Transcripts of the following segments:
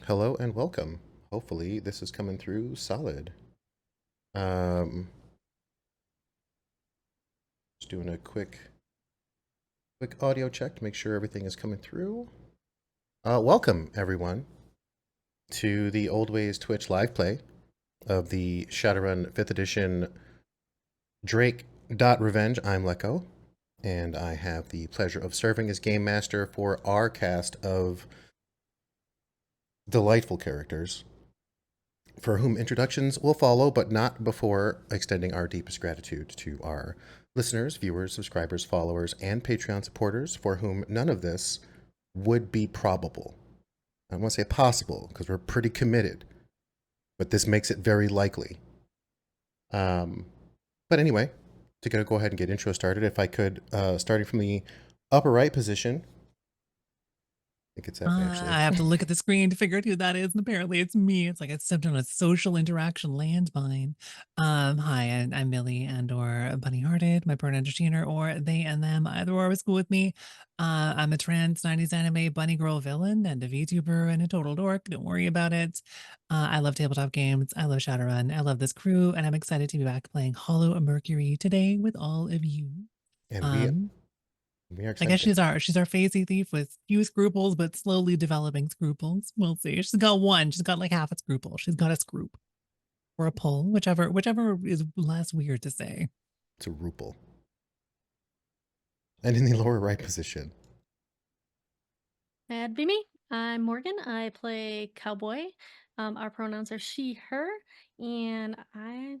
Hello and welcome. Hopefully this is coming through solid. Um, just doing a quick audio check to make sure everything is coming through. Welcome everyone to the Old Ways Twitch live play of the Shadowrun 5th edition drake.Revenge. I'm Lecco, and I have the pleasure of serving as game master for our cast of delightful characters for whom introductions will follow, but not before extending our deepest gratitude to our listeners, viewers, subscribers, followers, and Patreon supporters for whom none of this would be probable. I don't want to say possible because we're pretty committed, but this makes it very likely. But anyway, to go ahead and get intro started, if I could, starting from the upper right position, I think it's that way actually. I have to look at the screen to figure out who that is, and apparently it's me. It's like I stepped on a social interaction landmine. Hi, I'm Millie and/or Bunny Hearted. My pronouns are she and her, or they and them. Either or is cool with me. I'm a trans 90s anime bunny girl villain and a VTuber and a total dork. Don't worry about it. I love tabletop games. I love Shadowrun. I love this crew, and I'm excited to be back playing Hollow Mercury today with all of you. And Um, we are I guess excited to she's our phasey thief with few scruples, but slowly developing scruples. We'll see. She's got one. She's got like half a scruple. She's got a scroop or a pull, whichever is less weird to say. to Rupel. And in the lower right position, That'd be me. I'm Morgan. I play Cowboy. Our pronouns are she, her, and I,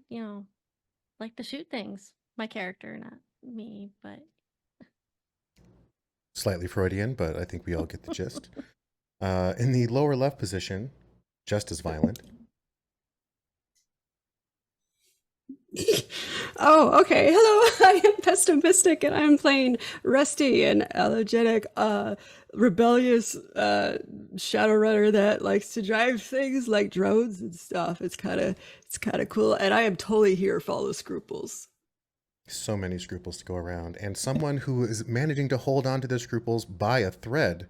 like to shoot things. My character, not me, but slightly Freudian, but I think we all get the gist. In the lower left position, just as violent. Oh, okay. Hello, I am Pesto Mystic, and I'm playing Rusty, an allergenic, rebellious Shadowrunner that likes to drive things like drones and stuff. It's kind of cool, and I am totally here for all the scruples. So many scruples to go around, and someone who is managing to hold on to their scruples by a thread.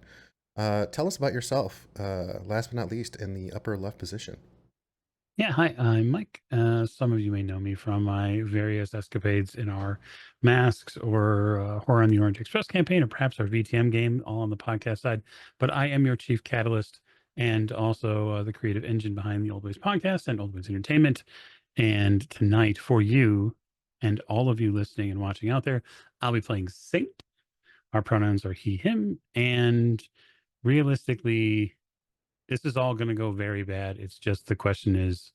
Tell us about yourself, last but not least, in the upper left position. Yeah, hi, I'm Mike. Some of you may know me from my various escapades in our Masks or Horror on the Orange Express campaign, or perhaps our VTM game, all on the podcast side. But I am your chief catalyst and also the creative engine behind the Old Ways podcast and Old Ways Entertainment. And tonight, for you and all of you listening and watching out there, I'll be playing Saint. Our pronouns are he, him. And realistically, this is all going to go very bad. It's just the question is,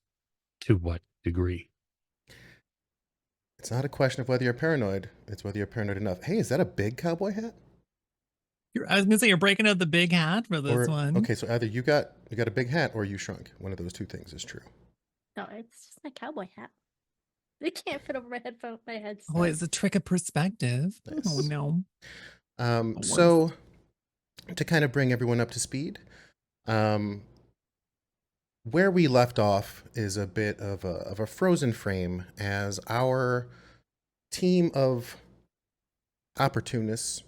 to what degree? It's not a question of whether you're paranoid, it's whether you're paranoid enough. Hey, is that a big cowboy hat? I was gonna say you're breaking out the big hat for this Or, one. okay, so either you got a big hat or you shrunk. One of those two things is true. no, it's just my cowboy hat. It can't fit over my headphone, my headset. Oh, it's a trick of perspective. Nice. Oh no. So to kind of bring everyone up to speed, where we left off is a bit of a frozen frame as our team of opportunists,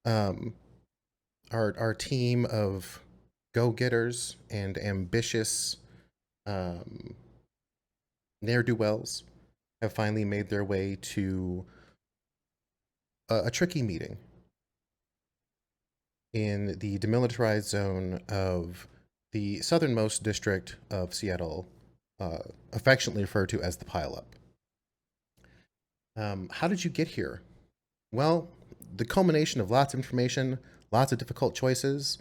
our team of go-getters and ambitious ne'er-do-wells have finally made their way to a tricky meeting in the demilitarized zone of the southernmost district of Seattle, affectionately referred to as the Pileup. How did you get here? Well, the culmination of lots of information, lots of difficult choices,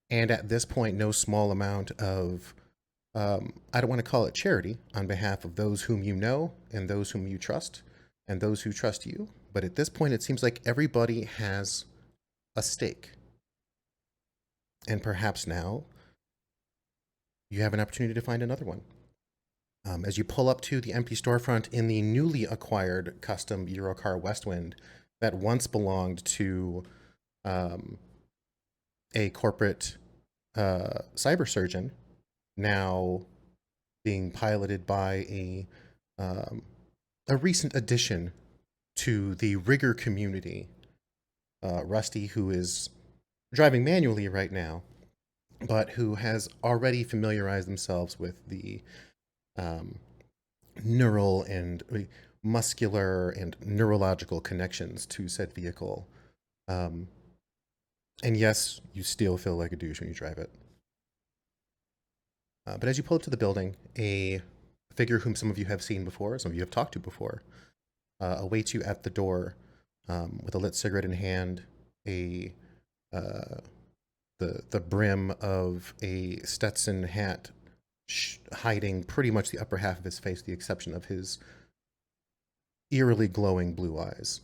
and at this point, no small amount of, I don't want to call it charity, on behalf of those whom you know and those whom you trust and those who trust you. But at this point, it seems like everybody has a stake. And perhaps now you have an opportunity to find another one. As you pull up to the empty storefront in the newly acquired custom Eurocar Westwind that once belonged to a corporate cyber surgeon, now being piloted by a recent addition to the rigger community, Rusty, who is driving manually right now, but who has already familiarized themselves with the um, neural and muscular and neurological connections to said vehicle. Um, and yes, you still feel like a douche when you drive it. But as you pull up to the building, a figure whom some of you have seen before, some of you have talked to before, awaits you at the door with a lit cigarette in hand, a the brim of a Stetson hat hiding pretty much the upper half of his face, with the exception of his eerily glowing blue eyes.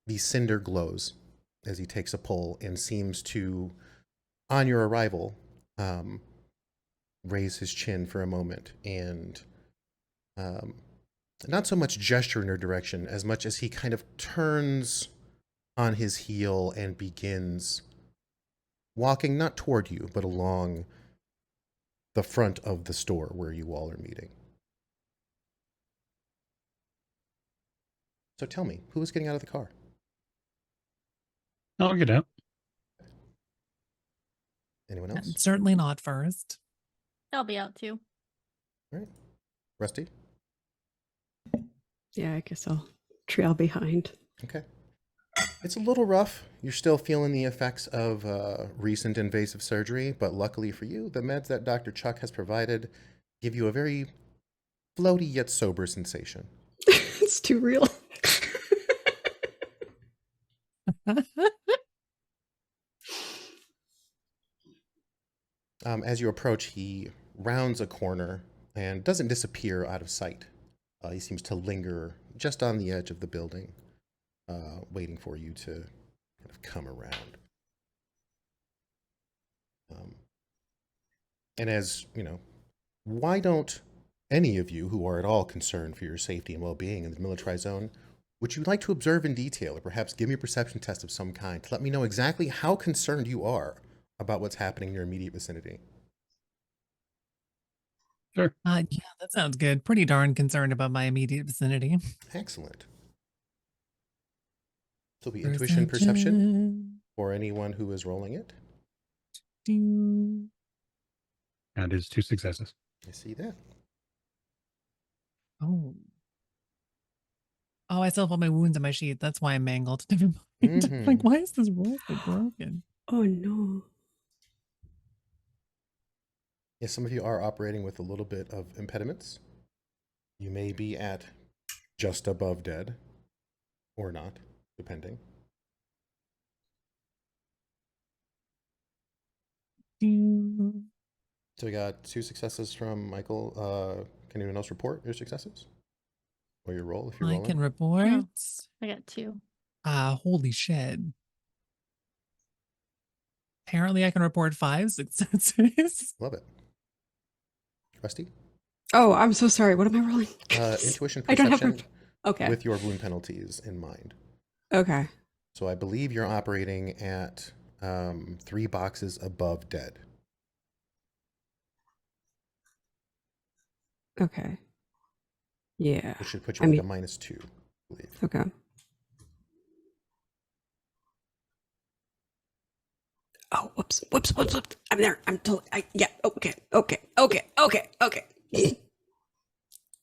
The cinder glows as he takes a pull and seems to, on your arrival, raise his chin for a moment and not so much gesture in your direction as much as he kind of turns on his heel and begins walking not toward you, but along the front of the store where you all are meeting. So tell me, who is getting out of the car? I'll get out. Anyone else? Certainly not first. I'll be out too. All right. Rusty? Yeah, I guess I'll trail behind. Okay. It's a little rough. You're still feeling the effects of recent invasive surgery, but luckily for you, the meds that Dr. Chuck has provided give you a very floaty yet sober sensation. It's too real. As you approach, he rounds a corner and doesn't disappear out of sight. He seems to linger just on the edge of the building, waiting for you to kind of come around. And as, you know, why don't any of you who are at all concerned for your safety and well-being in the militarized zone, would you like to observe in detail or perhaps give me a perception test of some kind to let me know exactly how concerned you are about what's happening in your immediate vicinity? Sure. Yeah, that sounds good. Pretty darn concerned about my immediate vicinity. Excellent. So it'll be intuition, perception Perception. for anyone who is rolling it. Do. That is 2 successes. I see that. Oh. Oh, I still have all my wounds in my sheet. That's why I'm mangled. Never mind. Mhm. Like, why is this roll so broken? Oh no. Yes, some of you are operating with a little bit of impediments. You may be at just above dead or not, depending. Do. So we got 2 successes from Michael. Can anyone else report your successes? Or your roll if you're I rolling? can report. No. I got 2. Holy shit. Apparently I can report 5 successes. Love it. Rusty? Oh, I'm so sorry. What am I rolling? Intuition, I don't have. perception Okay. with your wound penalties in mind. Okay. So I believe you're operating at 3 boxes above dead. Okay. Yeah. Which should put you I like mean- a -2, I believe. Okay. Oh, whoops. I'm there. I'm totally. Yeah. Okay.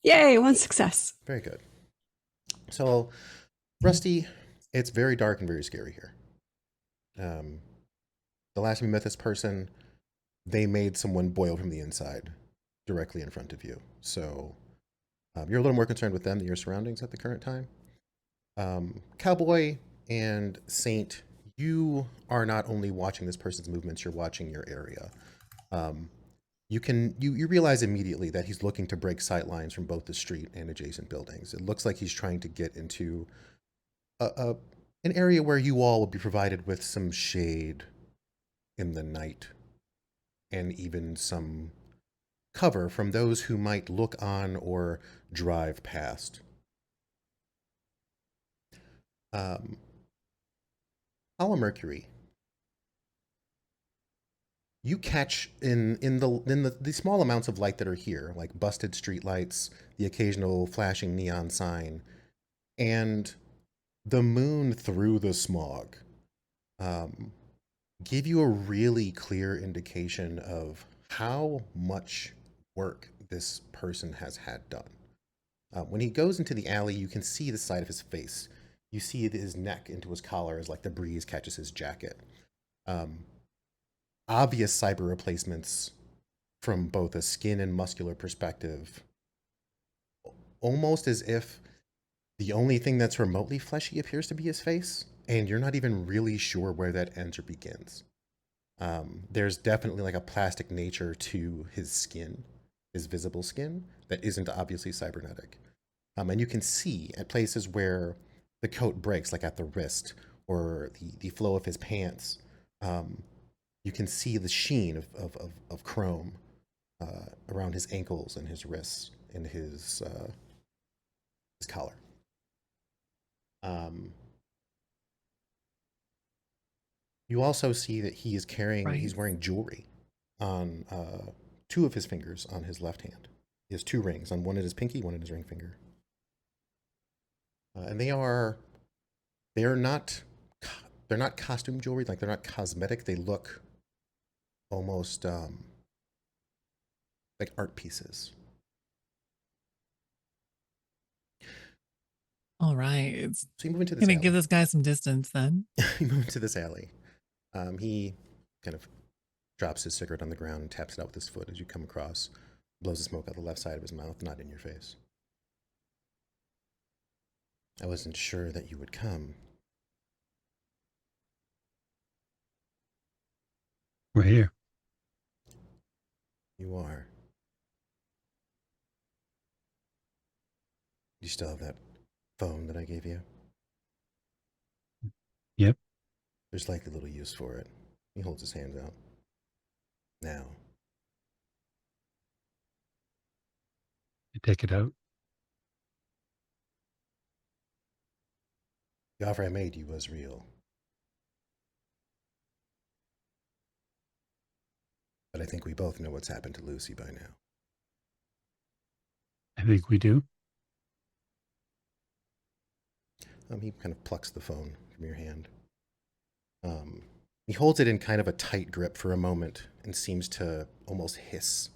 Yay! 1 success. Very good. So, Rusty, it's very dark and very scary here. The last time you met this person, they made someone boil from the inside directly in front of you. So, you're a little more concerned with them than your surroundings at the current time. Cowboy and Saint, you are not only watching this person's movements, you're watching your area. You realize immediately that he's looking to break sight lines from both the street and adjacent buildings. It looks like he's trying to get into an area where you all will be provided with some shade in the night and even some cover from those who might look on or drive past. Hollow Mercury, you catch in the small amounts of light that are here, like busted street lights, the occasional flashing neon sign, and the moon through the smog. give you a really clear indication of how much work this person has had done. When he goes into the alley, you can see the side of his face. You see his neck into his collar as like the breeze catches his jacket. Obvious cyber replacements from both a skin and muscular perspective, almost as if the only thing that's remotely fleshy appears to be his face, and you're not even really sure where that ends or begins. There's definitely like a plastic nature to his skin, his visible skin, that isn't obviously cybernetic. And you can see at places where the coat breaks, like at the wrist or the flow of his pants, you can see the sheen of chrome around his ankles and his wrists and his collar. You also see that he's Right. wearing jewelry on two of his fingers on his left hand. He has two rings, on one at his pinky, one at his ring finger. And they're not costume jewelry, like they're not cosmetic. They look almost like art pieces. All right. So you move into this Gonna alley. give this guy some distance then. You move into this alley. He kind of drops his cigarette on the ground and taps it out with his foot as you come across. Blows the smoke out the left side of his mouth, not in your face. I wasn't sure that you would come. We're here. You are. You still have that phone that I gave you? Yep. There's likely little use for it. He holds his hands out. Now, You take it out. the offer I made you was real. But I think we both know what's happened to Lucy by now. I think we do. He kind of plucks the phone from your hand. He holds it in kind of a tight grip for a moment and seems to almost hiss.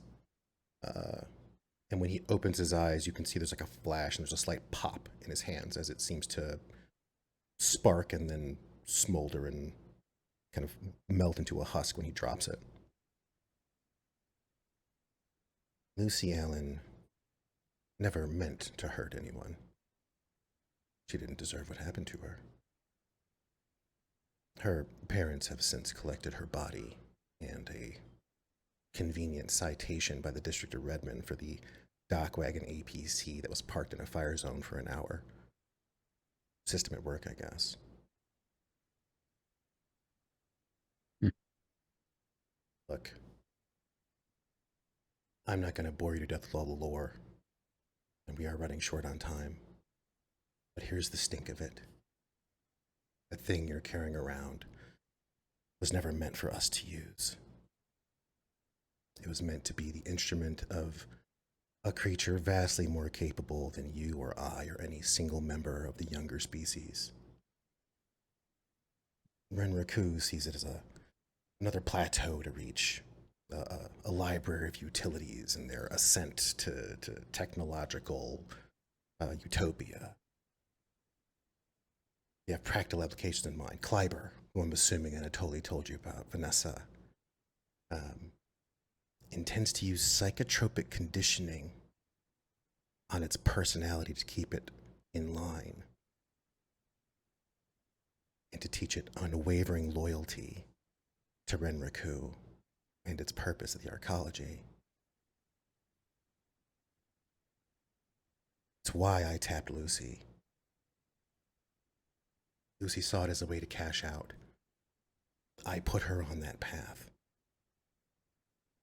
And when he opens his eyes, you can see there's like a flash and there's a slight pop in his hands as it seems to spark and then smolder and kind of melt into a husk when he drops it. Lucy Allen never meant to hurt anyone. She didn't deserve what happened to her. Her parents have since collected her body and a convenient citation by the District of Redmond for the dockwagon APC that was parked in a fire zone for an hour. System at work, I guess. Look, I'm not going to bore you to death with all the lore, and we are running short on time. But here's the stink of it. The thing you're carrying around was never meant for us to use. It was meant to be the instrument of a creature vastly more capable than you or I or any single member of the younger species. Renraku sees it as another plateau to reach, a library of utilities and their ascent to technological utopia. You have practical applications in mind. Kleiber, who I'm assuming Anatoly told you about, Vanessa, intends to use psychotropic conditioning on its personality to keep it in line and to teach it unwavering loyalty to Renraku and its purpose of the arcology. It's why I tapped Lucy. Lucy saw it as a way to cash out. I put her on that path,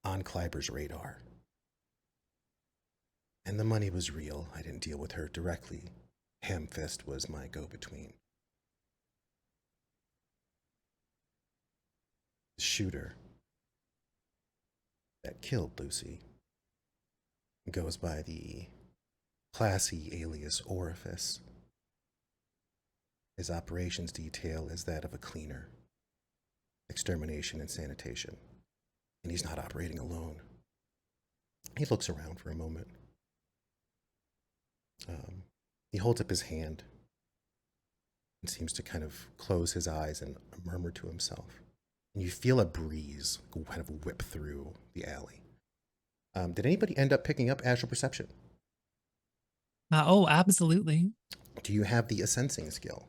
on Kleiber's radar. And the money was real. I didn't deal with her directly. Hamfist was my go-between. The shooter that killed Lucy goes by the classy alias Orifice. His operations detail is that of a cleaner, extermination, and sanitation. And he's not operating alone. He looks around for a moment. He holds up his hand and seems to kind of close his eyes and murmur to himself. And you feel a breeze kind of whip through the alley. Did anybody end up picking up astral perception? Oh, absolutely. Do you have the sensing skill?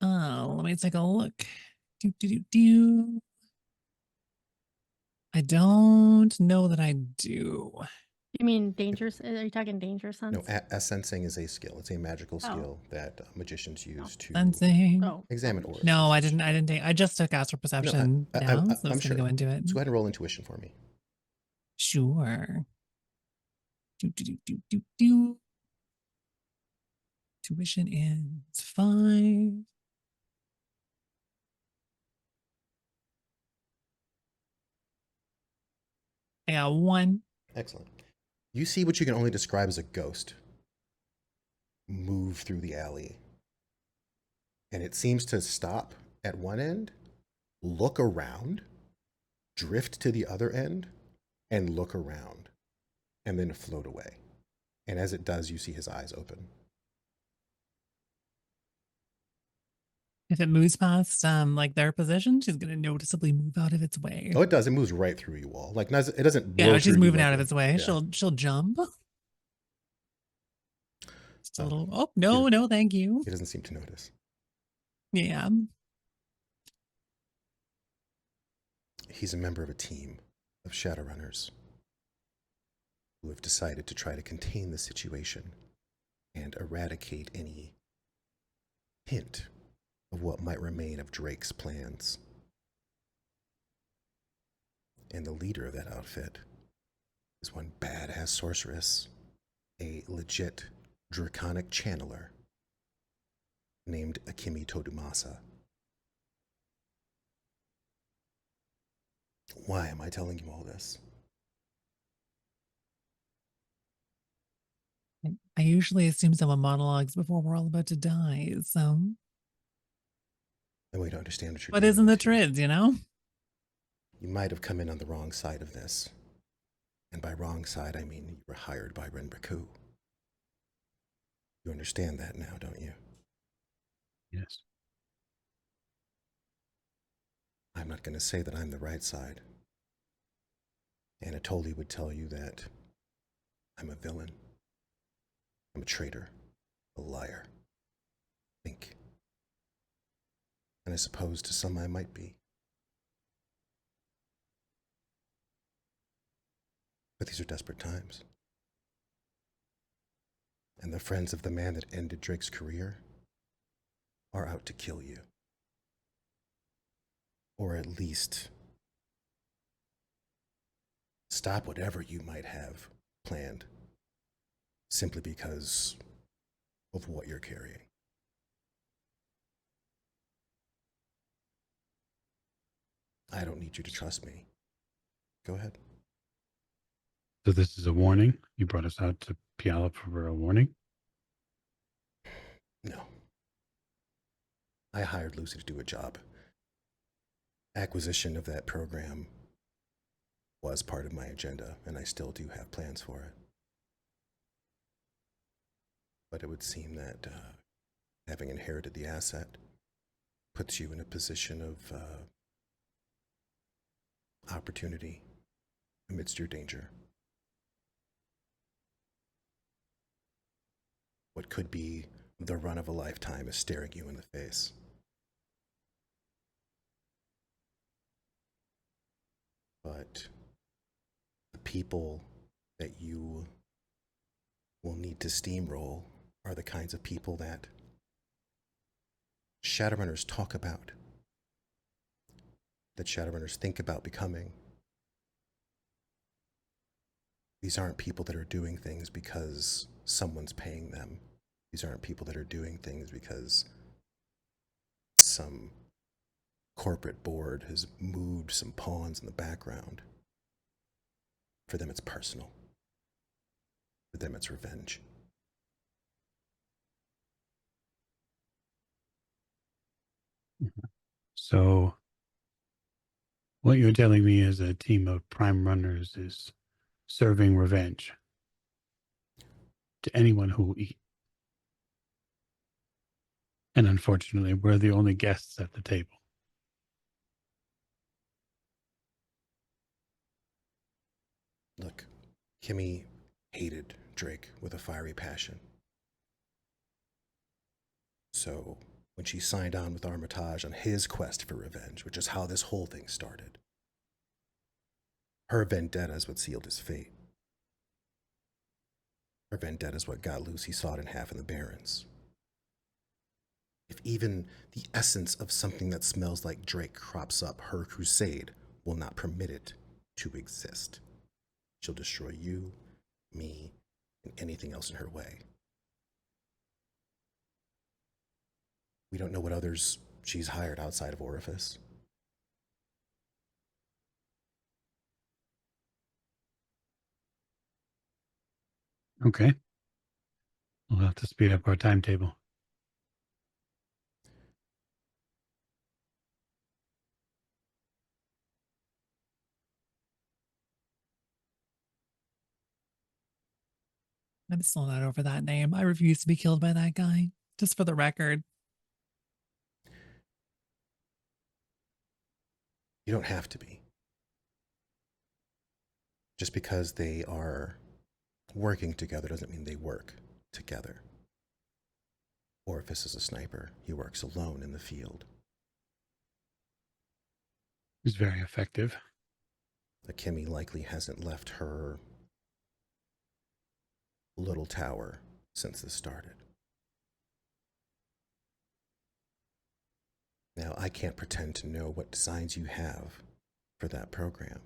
Let me take a look. Do. I don't know that I do. You mean dangerous? Are you talking danger sense? No, sensing is a skill. It's a magical Oh. skill that magicians use to Sensing. Oh, examine auras. No, I didn't. I didn't take. I just took astral perception I- now, so I'm I'm sure. gonna go into it. So go ahead and roll intuition for me. Sure. Do. Tuition is 5. I got 1. Excellent. You see what you can only describe as a ghost move through the alley. And it seems to stop at one end, look around, drift to the other end, and look around, and then float away. And as it does, you see his eyes open. If it moves past like their position, she's gonna noticeably move out of its way. Oh, it does. It moves right through you all. Like, it doesn't blow Yeah, through she's you moving like out of a- its way. yeah. She'll jump. Just a little. Oh no, he- no, thank you. He doesn't seem to notice. Yeah. He's a member of a team of Shadowrunners who have decided to try to contain the situation and eradicate any hint of what might remain of Drake's plans. And the leader of that outfit is one badass sorceress, a legit draconic channeler named Akimi Todumasa. Why am I telling you all this? I usually assume someone monologues before we're all about to die. So, I want you to understand what you're what dealing isn't the with here. trids, you know? You might have come in on the wrong side of this. And by wrong side, I mean you were hired by Renbraku. You understand that now, don't you? Yes. I'm not going to say that I'm the right side. Anatoly would tell you that I'm a villain. I'm a traitor, a liar. Think. And I suppose to some I might be. But these are desperate times. And the friends of the man that ended Drake's career are out to kill you. Or at least stop whatever you might have planned simply because of what you're carrying. I don't need you to trust me. Go ahead. So this is a warning. You brought us out to Puyallup for a warning. No. I hired Lucy to do a job. Acquisition of that program was part of my agenda, and I still do have plans for it. But it would seem that having inherited the asset puts you in a position of opportunity amidst your danger. What could be the run of a lifetime is staring you in the face. But the people that you will need to steamroll are the kinds of people that Shadowrunners talk about, that Shadowrunners think about becoming. These aren't people that are doing things because someone's paying them. These aren't people that are doing things because some corporate board has moved some pawns in the background. For them, it's personal. For them, it's revenge. So What you're telling me is a team of prime runners is serving revenge to anyone who will eat. And unfortunately, we're the only guests at the table. Look, Kimmy hated Drake with a fiery passion. So when she signed on with Armitage on his quest for revenge, which is how this whole thing started, her vendetta is what sealed his fate. Her vendetta is what got Lucy sawed in half in the Barrens. If even the essence of something that smells like Drake crops up, her crusade will not permit it to exist. She'll destroy you, me, and anything else in her way. We don't know what others she's hired outside of Orifice. Okay. We'll have to speed up our timetable. I'm still not over that name. I refuse to be killed by that guy. Just for the record. You don't have to be. Just because they are working together doesn't mean they work together. Orifice is a sniper. He works alone in the field. It's very effective. Kimmy likely hasn't left her little tower since this started. Now, I can't pretend to know what designs you have for that program.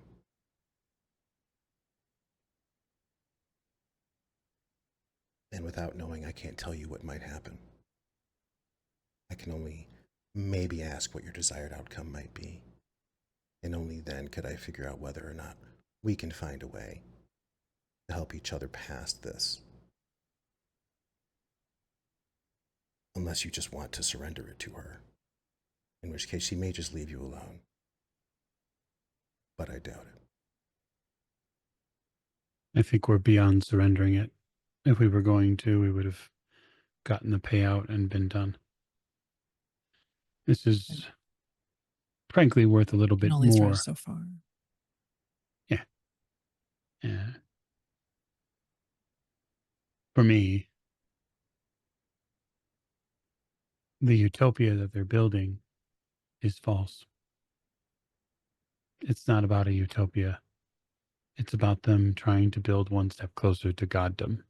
And without knowing, I can't tell you what might happen. I can only maybe ask what your desired outcome might be. And only then could I figure out whether or not we can find a way to help each other past this. Unless you just want to surrender it to her, in which case she may just leave you alone. But I doubt it. I think we're beyond surrendering it. If we were going to, we would have gotten the payout and been done. This is frankly worth a little Can bit only stretch more. so far. Yeah. For me, the utopia that they're building is false. It's not about a utopia. It's about them trying to build one step closer to goddom.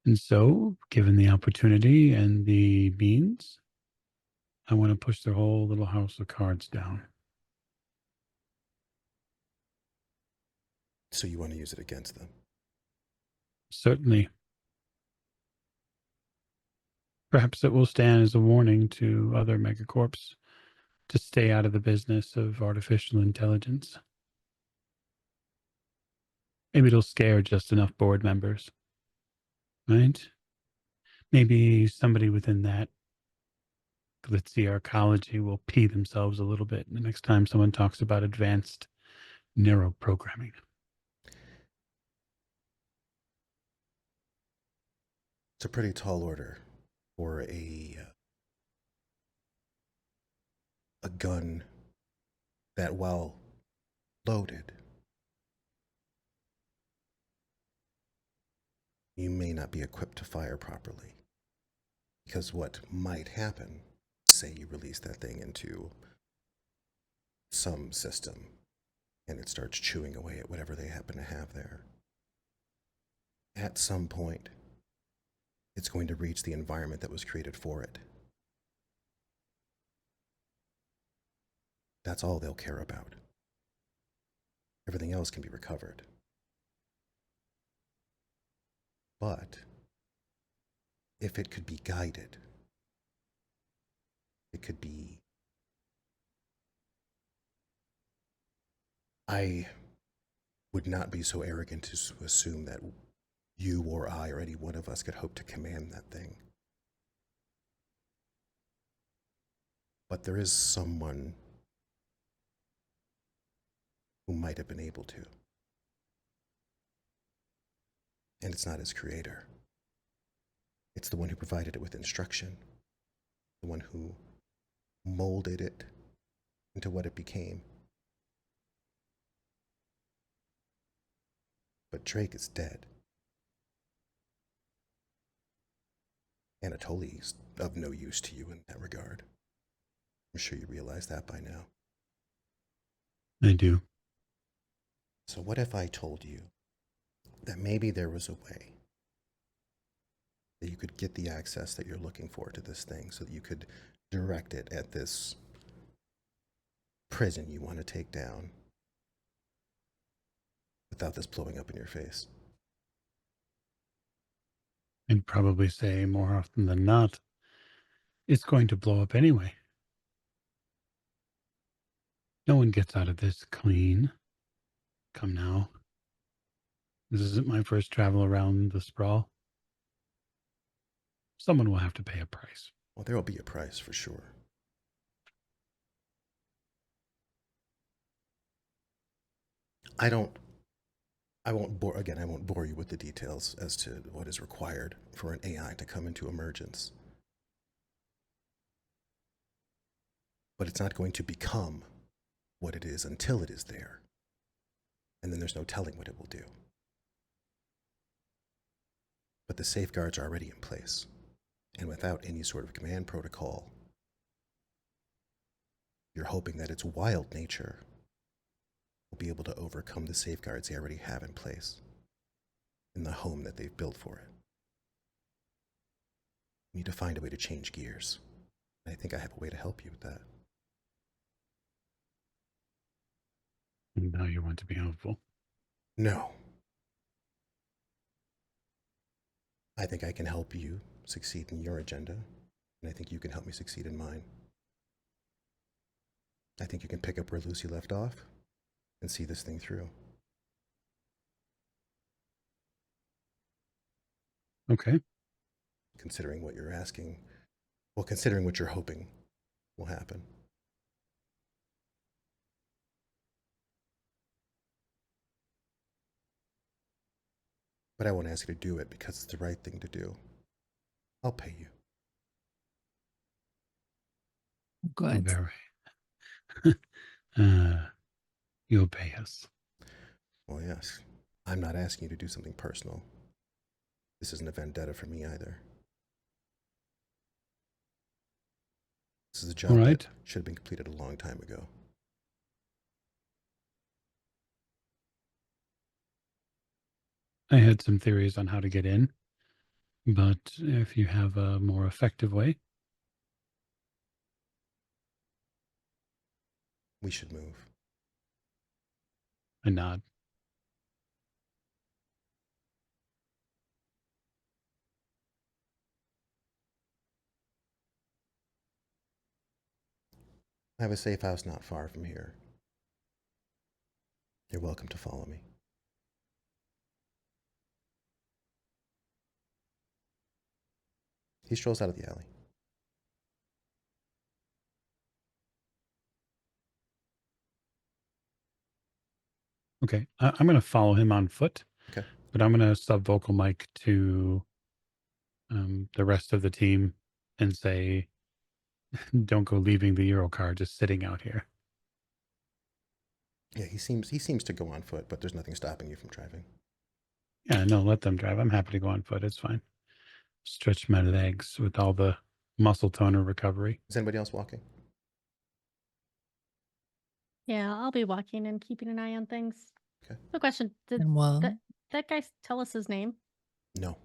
And so, given the opportunity and the means, I want to push their whole little house of cards down. So you want to use it against them? Certainly. Perhaps it will stand as a warning to other megacorps to stay out of the business of artificial intelligence. Maybe it'll scare just enough board members, right? Maybe somebody within that glitzy arcology will pee themselves a little bit the next time someone talks about advanced neuroprogramming. It's a pretty tall order for a gun that, while loaded, you may not be equipped to fire properly. Because what might happen, say you release that thing into some system and it starts chewing away at whatever they happen to have there. At some point, it's going to reach the environment that was created for it. That's all they'll care about. Everything else can be recovered. But if it could be guided, it could be... I would not be so arrogant to assume that you or I or any one of us could hope to command that thing. But there is someone who might have been able to. And it's not his creator. It's the one who provided it with instruction, the one who molded it into what it became. But Drake is dead. Anatoly's of no use to you in that regard. I'm sure you realize that by now. I do. So what if I told you that maybe there was a way that you could get the access that you're looking for to this thing so that you could direct it at this prison you want to take down without this blowing up in your face? I'd probably say more often than not, it's going to blow up anyway. No one gets out of this clean. Come now. This isn't my first travel around the sprawl. Someone will have to pay a price. Well, there will be a price for sure. I won't bore you with the details as to what is required for an AI to come into emergence. But it's not going to become what it is until it is there. And then there's no telling what it will do. But the safeguards are already in place. And without any sort of command protocol, you're hoping that its wild nature will be able to overcome the safeguards they already have in place in the home that they've built for it. You need to find a way to change gears. And I think I have a way to help you with that. And now you want to be helpful. No. I think I can help you succeed in your agenda, and I think you can help me succeed in mine. I think you can pick up where Lucy left off and see this thing through. Okay. Considering what you're asking, well, considering what you're hoping will happen. But I won't ask you to do it because it's the right thing to do. I'll pay you. Good. Very. You'll pay us. Well, yes. I'm not asking you to do something personal. This isn't a vendetta for me either. This is a job All right. that should have been completed a long time ago. I had some theories on how to get in, but if you have a more effective way, We should move. I nod. I have a safe house not far from here. You're welcome to follow me. He strolls out of the alley. Okay. I'm going to follow him on foot. Okay. But I'm going to sub vocal mic to the rest of the team and say, don't go leaving the Euro car just sitting out here. Yeah, he seems to go on foot, but there's nothing stopping you from driving. Yeah, no, let them drive. I'm happy to go on foot. It's fine. Stretch my legs with all the muscle toner recovery. Is anybody else walking? Yeah, I'll be walking and keeping an eye on things. Okay. The question: did And well, that guy tell us his name? No.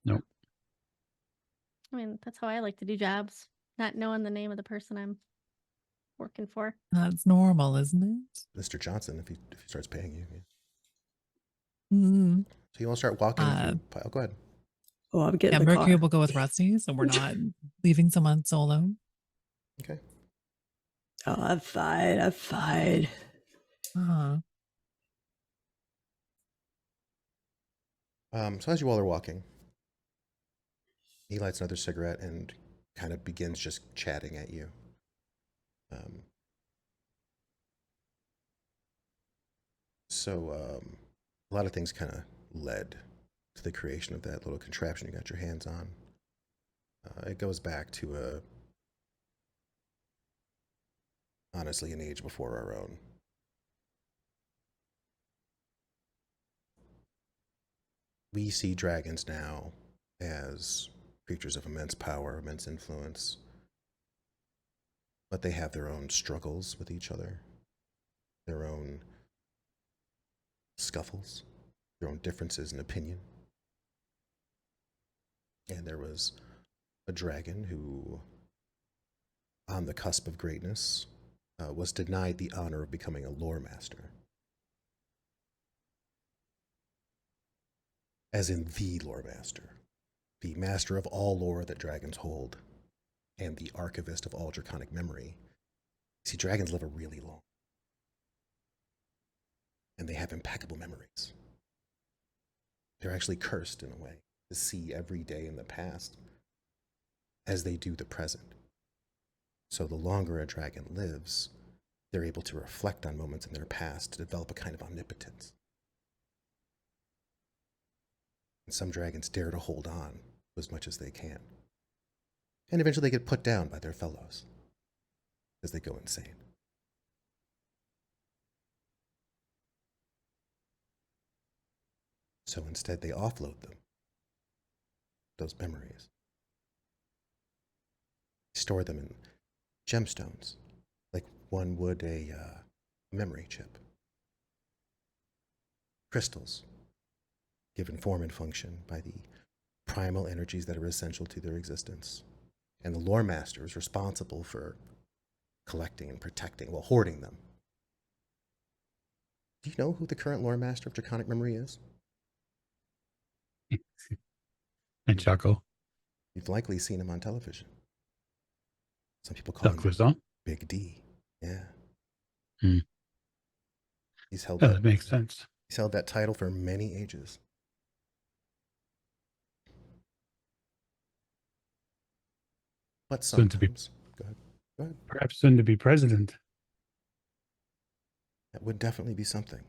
Nope. I mean, that's how I like to do jobs, not knowing the name of the person I'm working for. that's normal, isn't it? Mr. Johnson, if he starts paying you. Yeah. Mm-hmm. So you want to start walking through pile? Go ahead. Oh, I'm getting Yeah, the car. Mercury will go with Rusty, so we're not leaving someone solo. Okay. Oh, I'm fine. I'm fine. Uh-huh. So as you all are walking, he lights another cigarette and kind of begins just chatting at you. Um, a lot of things kind of led to the creation of that little contraption you got your hands on. It goes back to honestly, an age before our own. We see dragons now as creatures of immense power, immense influence, but they have their own struggles with each other, their own scuffles, their own differences in opinion. And there was a dragon who, on the cusp of greatness, was denied the honor of becoming a lore master. As in the lore master, the master of all lore that dragons hold, and the archivist of all draconic memory. See, dragons live a really long, and they have impeccable memories. They're actually cursed in a way to see every day in the past as they do the present. So the longer a dragon lives, they're able to reflect on moments in their past to develop a kind of omnipotence. And some dragons dare to hold on as much as they can. And eventually they get put down by their fellows as they go insane. So instead they offload them, those memories. Store them in gemstones, like one would a memory chip. Crystals, given form and function by the primal energies that are essential to their existence. And the lore master is responsible for collecting and protecting, well, hoarding them. Do you know who the current lore master of Draconic Memory is? And chuckle. You've likely seen him on television. Some people call him Cloison? Big D. Yeah. Hmm. He's held That makes sense. He's held that title for many ages. But Soon to be, sometimes, go ahead. perhaps soon to be president. That would definitely be something.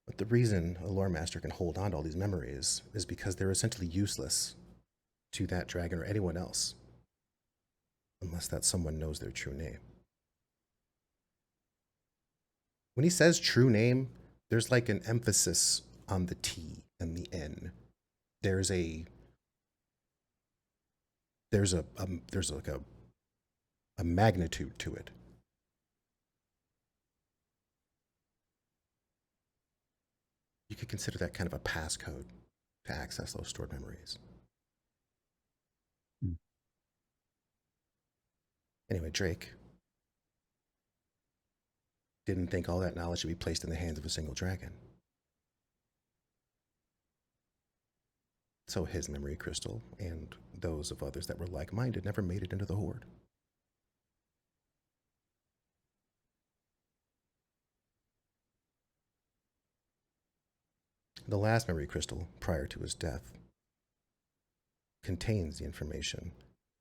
But the reason a lore master can hold on to all these memories is because they're essentially useless to that dragon or anyone else, unless that someone knows their true name. When he says true name, there's like an emphasis on the T and the N. There's like a magnitude to it. You could consider that kind of a passcode to access those stored memories. Hmm. Anyway, Drake didn't think all that knowledge should be placed in the hands of a single dragon. So his memory crystal and those of others that were like-minded never made it into the Horde. The last memory crystal, prior to his death, contains the information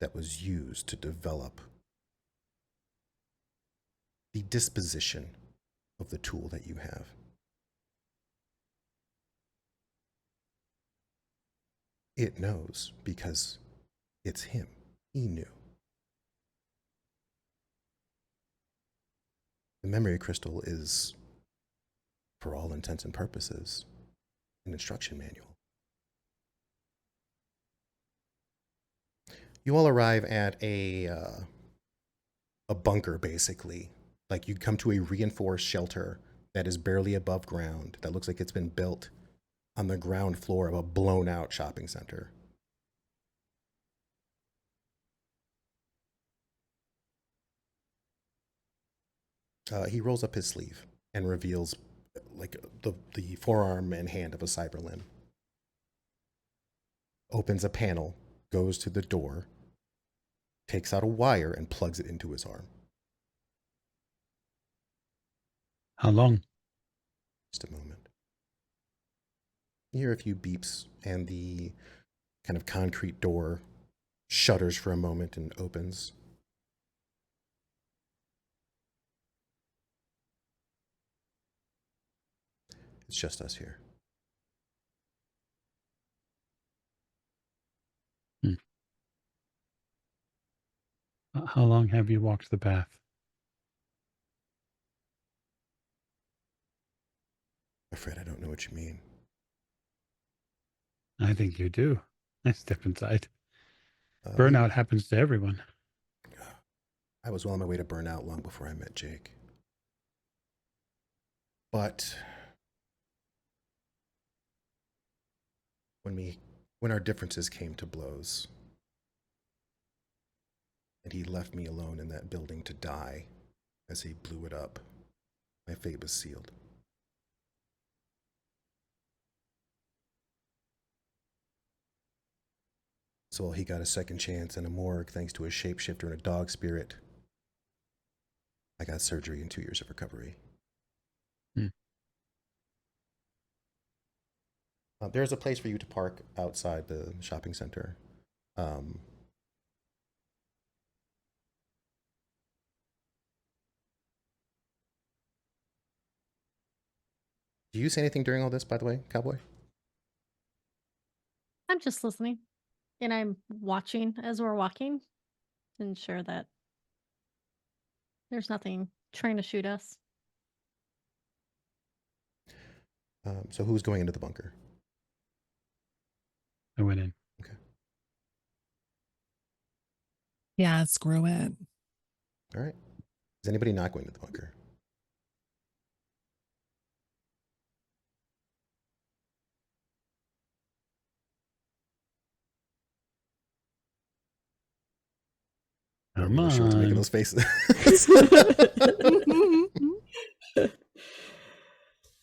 that was used to develop the disposition of the tool that you have. It knows because it's him. He knew. The memory crystal is, for all intents and purposes, an instruction manual. You all arrive at a bunker, basically. Like you'd come to a reinforced shelter that is barely above ground, that looks like it's been built on the ground floor of a blown out shopping center. He rolls up his sleeve and reveals like the forearm and hand of a cyber limb. Opens a panel, goes to the door, takes out a wire and plugs it into his arm. How long? Just a moment. You hear a few beeps and the kind of concrete door shudders for a moment and opens. It's just us here. How long have you walked the path? I'm afraid I don't know what you mean. I think you do. I step inside. We- Burnout happens to everyone. I was well on my way to burnout long before I met Jake. But when our differences came to blows, and he left me alone in that building to die as he blew it up, my fate was sealed. So while he got a second chance in a morgue thanks to a shapeshifter and a dog spirit, I got surgery and 2 years of recovery. There's a place for you to park outside the shopping center. Do you say anything during all this, by the way, Cowboy? I'm just listening, and I'm watching as we're walking to ensure that there's nothing trying to shoot us. So who's going into the bunker? I went in. Yeah, screw it. All right. Is anybody not going to the bunker? I don't Come really sure what to make of on. those faces.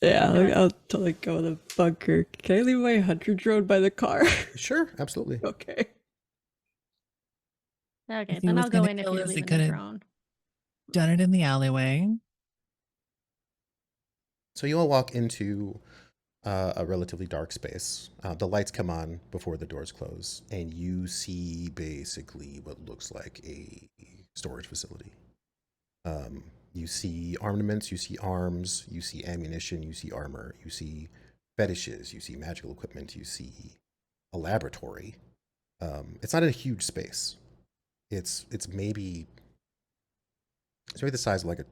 Yeah, I'll totally go with a bunker. Can I leave my hunter drone by the car? Sure, absolutely. Okay. Okay, If he then was I'll go gonna in if kill you're us, he leaving could the have drone. done it in the alleyway. So you all walk into a relatively dark space. The lights come on before the doors close, and you see basically what looks like a storage facility. You see armaments, you see arms, you see ammunition, you see armor, you see fetishes, you see magical equipment, you see a laboratory. It's not a huge space. It's maybe the size of like a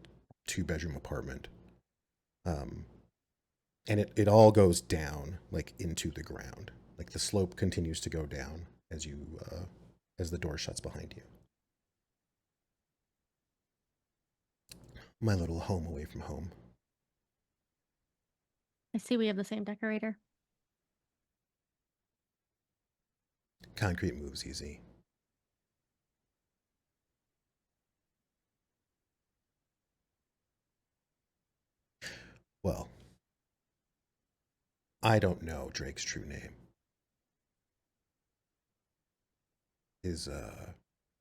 2-bedroom apartment. And it all goes down like into the ground. Like the slope continues to go down as you as the door shuts behind you. My little home away from home. I see we have the same decorator. Concrete moves easy. Well, I don't know Drake's true name.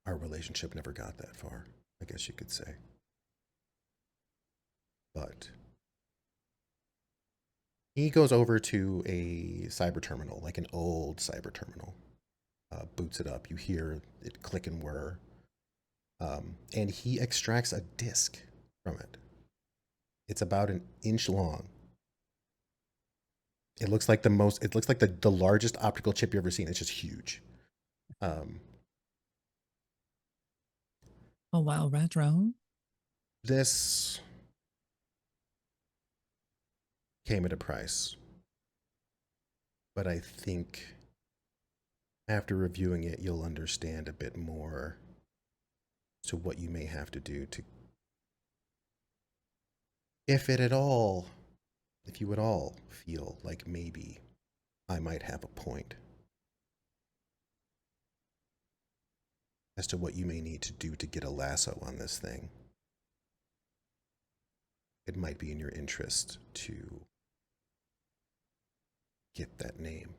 Our relationship never got that far, I guess you could say. But he goes over to a cyber terminal, like an old cyber terminal. Boots it up. You hear it click and whir. And he extracts a disc from it. It's about an inch long. It looks like the largest optical chip you've ever seen. It's just huge. Oh wow, retro. This came at a price. But I think after reviewing it, you'll understand a bit more to what you may have to do to, if you at all feel like maybe I might have a point as to what you may need to do to get a lasso on this thing. It might be in your interest to get that name.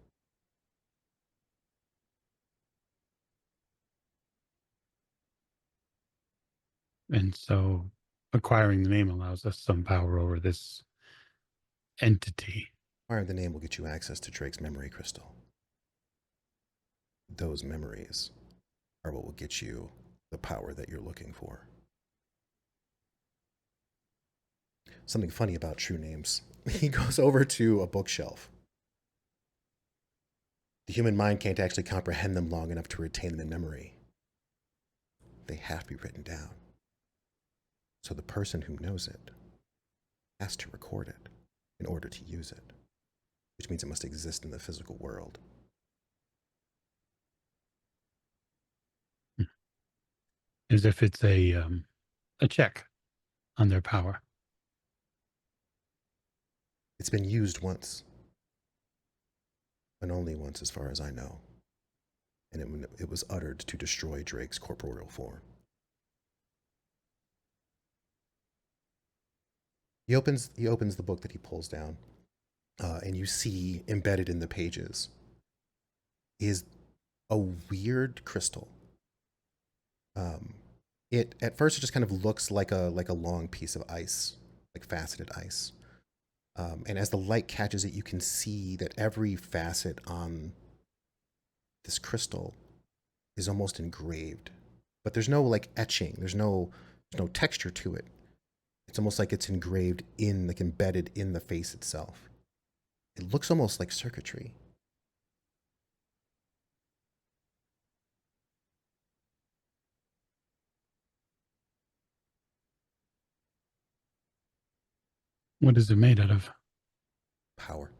And so acquiring the name allows us some power over this entity. Acquiring the name will get you access to Drake's memory crystal. Those memories are what will get you the power that you're looking for. something funny about true names. He goes over to a bookshelf. The human mind can't actually comprehend them long enough to retain them in memory. They have to be written down. So the person who knows it has to record it in order to use it, which means it must exist in the physical world. As if it's a check on their power. It's been used once, and only once as far as I know, and it was uttered to destroy Drake's corporeal form. He opens the book that he pulls down, and you see embedded in the pages is a weird crystal. It at first it just kind of looks like a long piece of ice, like faceted ice. And as the light catches it, you can see that every facet on this crystal is almost engraved, but there's no like etching. There's no texture to it. It's almost like it's engraved in, like embedded in the face itself. It looks almost like circuitry. What is it made out of? Power.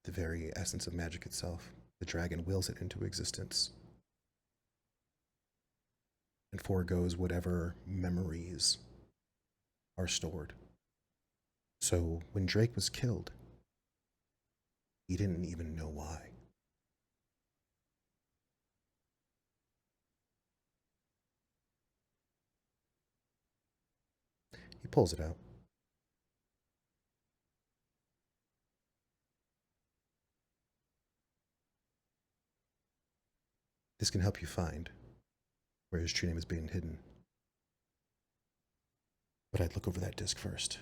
The very essence of magic itself. The dragon wills it into existence and foregoes whatever memories are stored. So when Drake was killed, he didn't even know why. He pulls it out. This can help you find where his true name is being hidden. But I'd look over that disc first,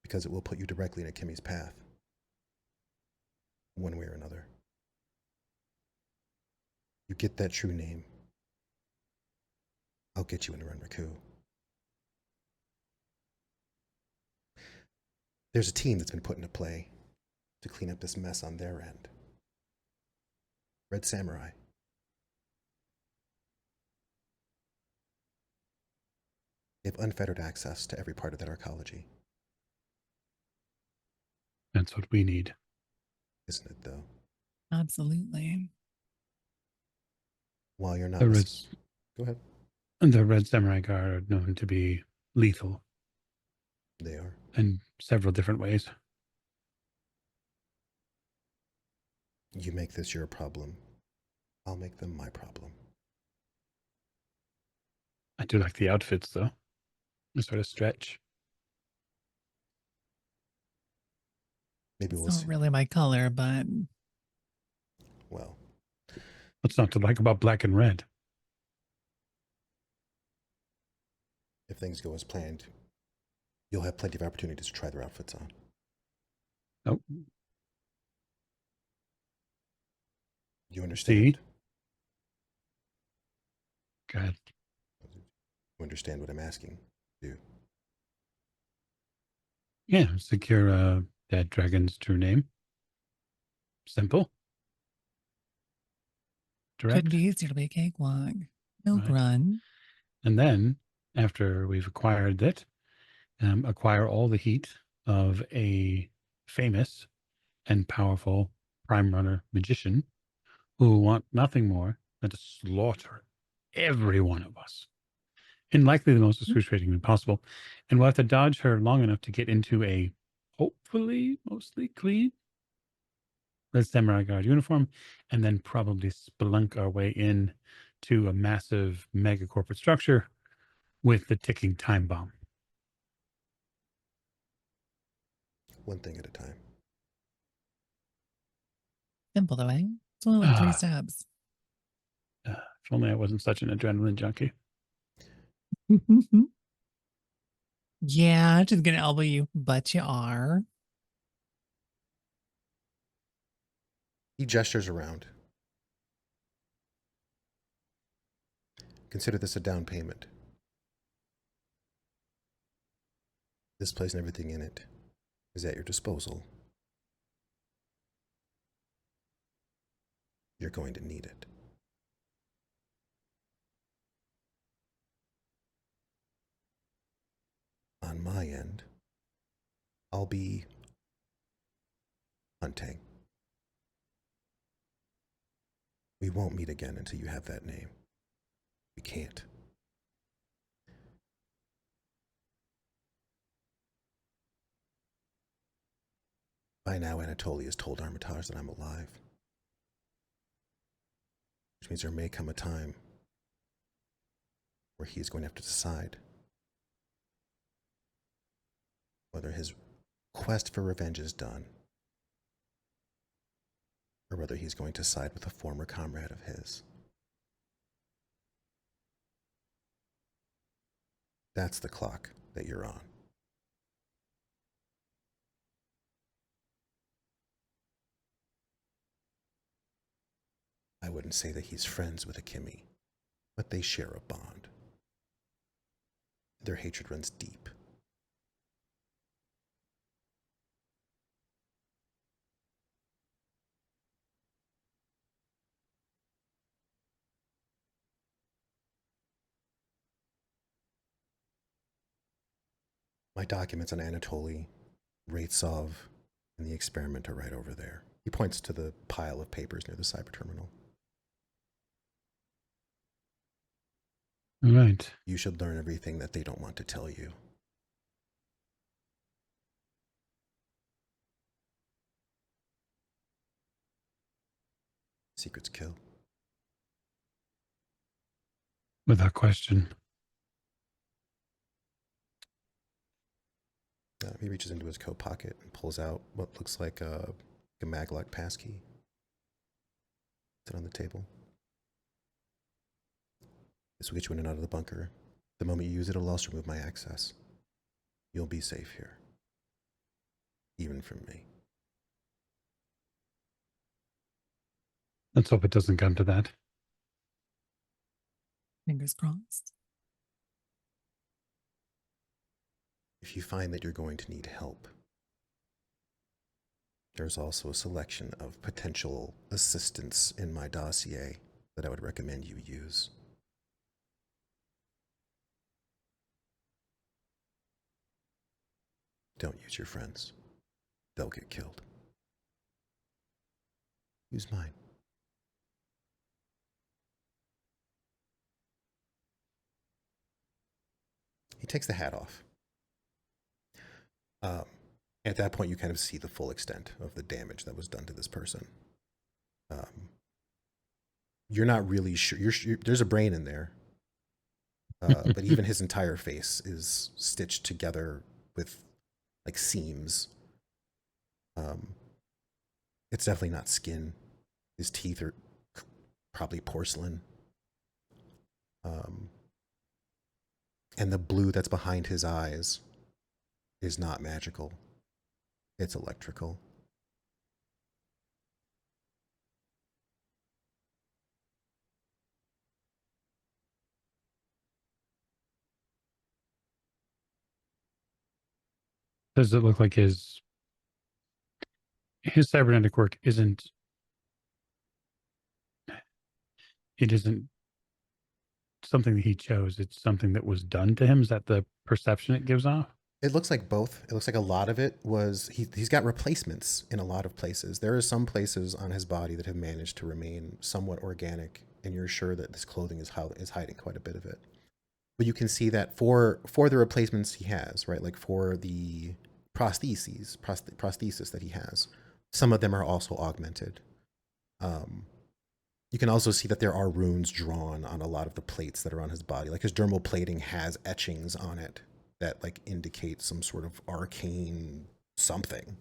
because it will put you directly in Akimi's path, one way or another. You get that true name, I'll get you into Renraku. There's a team that's been put into play to clean up this mess on their end. Red Samurai. They have unfettered access to every part of that arcology. That's what we need. Isn't it, though? Absolutely. While you're not... The Red, Go ahead. the Red Samurai Guard are known to be lethal. They are. In several different ways. You make this your problem, I'll make them my problem. I do like the outfits, though. They sort of stretch. Maybe we'll It's see. not really my color, but Well, What's not to like about black and red? if things go as planned, you'll have plenty of opportunities to try their outfits on. Nope. You understand? See? God. You understand what I'm asking? Do. Yeah, secure that dragon's true name. Simple. Direct. could be easier to be a cakewalk. Milk Right. run. And then, after we've acquired it, acquire all the heat of a famous and powerful prime runner magician who want nothing more than to slaughter every one of us in likely the most excruciating way possible. And we'll have to dodge her long enough to get into a hopefully mostly clean Red Samurai Guard uniform, and then probably spelunk our way in to a massive mega corporate structure with the ticking time bomb. One thing at a time. Simple though, eh? It's only like 3 Ah. steps. If only I wasn't such an adrenaline junkie. Yeah, just gonna elbow you, but you are. He gestures around. Consider this a down payment. This place and everything in it is at your disposal. You're going to need it. On my end, I'll be hunting. We won't meet again until you have that name. We can't. By now, Anatoly has told Armitage that I'm alive. Which means there may come a time where he is going to have to decide whether his quest for revenge is done, or whether he's going to side with a former comrade of his. That's the clock that you're on. I wouldn't say that he's friends with Akemi, but they share a bond. Their hatred runs deep. My documents on Anatoly, Raitsov, and the experiment are right over there. He points to the pile of papers near the cyber terminal. Right. You should learn everything that they don't want to tell you. Secrets kill. Without question. He reaches into his coat pocket and pulls out what looks like a maglock passkey. It's on the table. This will get you in and out of the bunker. The moment you use it, it'll also remove my access. You'll be safe here. Even from me. Let's hope it doesn't come to that. Fingers crossed. If you find that you're going to need help, there's also a selection of potential assistance in my dossier that I would recommend you use. Don't use your friends. They'll get killed. Use mine. He takes the hat off. At that point, you kind of see the full extent of the damage that was done to this person. You're not really sure. There's a brain in there. But even his entire face is stitched together with like seams. It's definitely not skin. His teeth are probably porcelain. And the blue that's behind his eyes is not magical. It's electrical. Does it look like his cybernetic work isn't something that he chose, it's something that was done to him? Is that the perception it gives off? It looks like both. It looks like a lot of it was he's got replacements in a lot of places. There are some places on his body that have managed to remain somewhat organic, and you're sure that this clothing is hiding quite a bit of it. But you can see that for the replacements he has, right? Like for the prosthesis that he has, some of them are also augmented. You can also see that there are runes drawn on a lot of the plates that are on his body. Like his dermal plating has etchings on it that like indicate some sort of arcane something.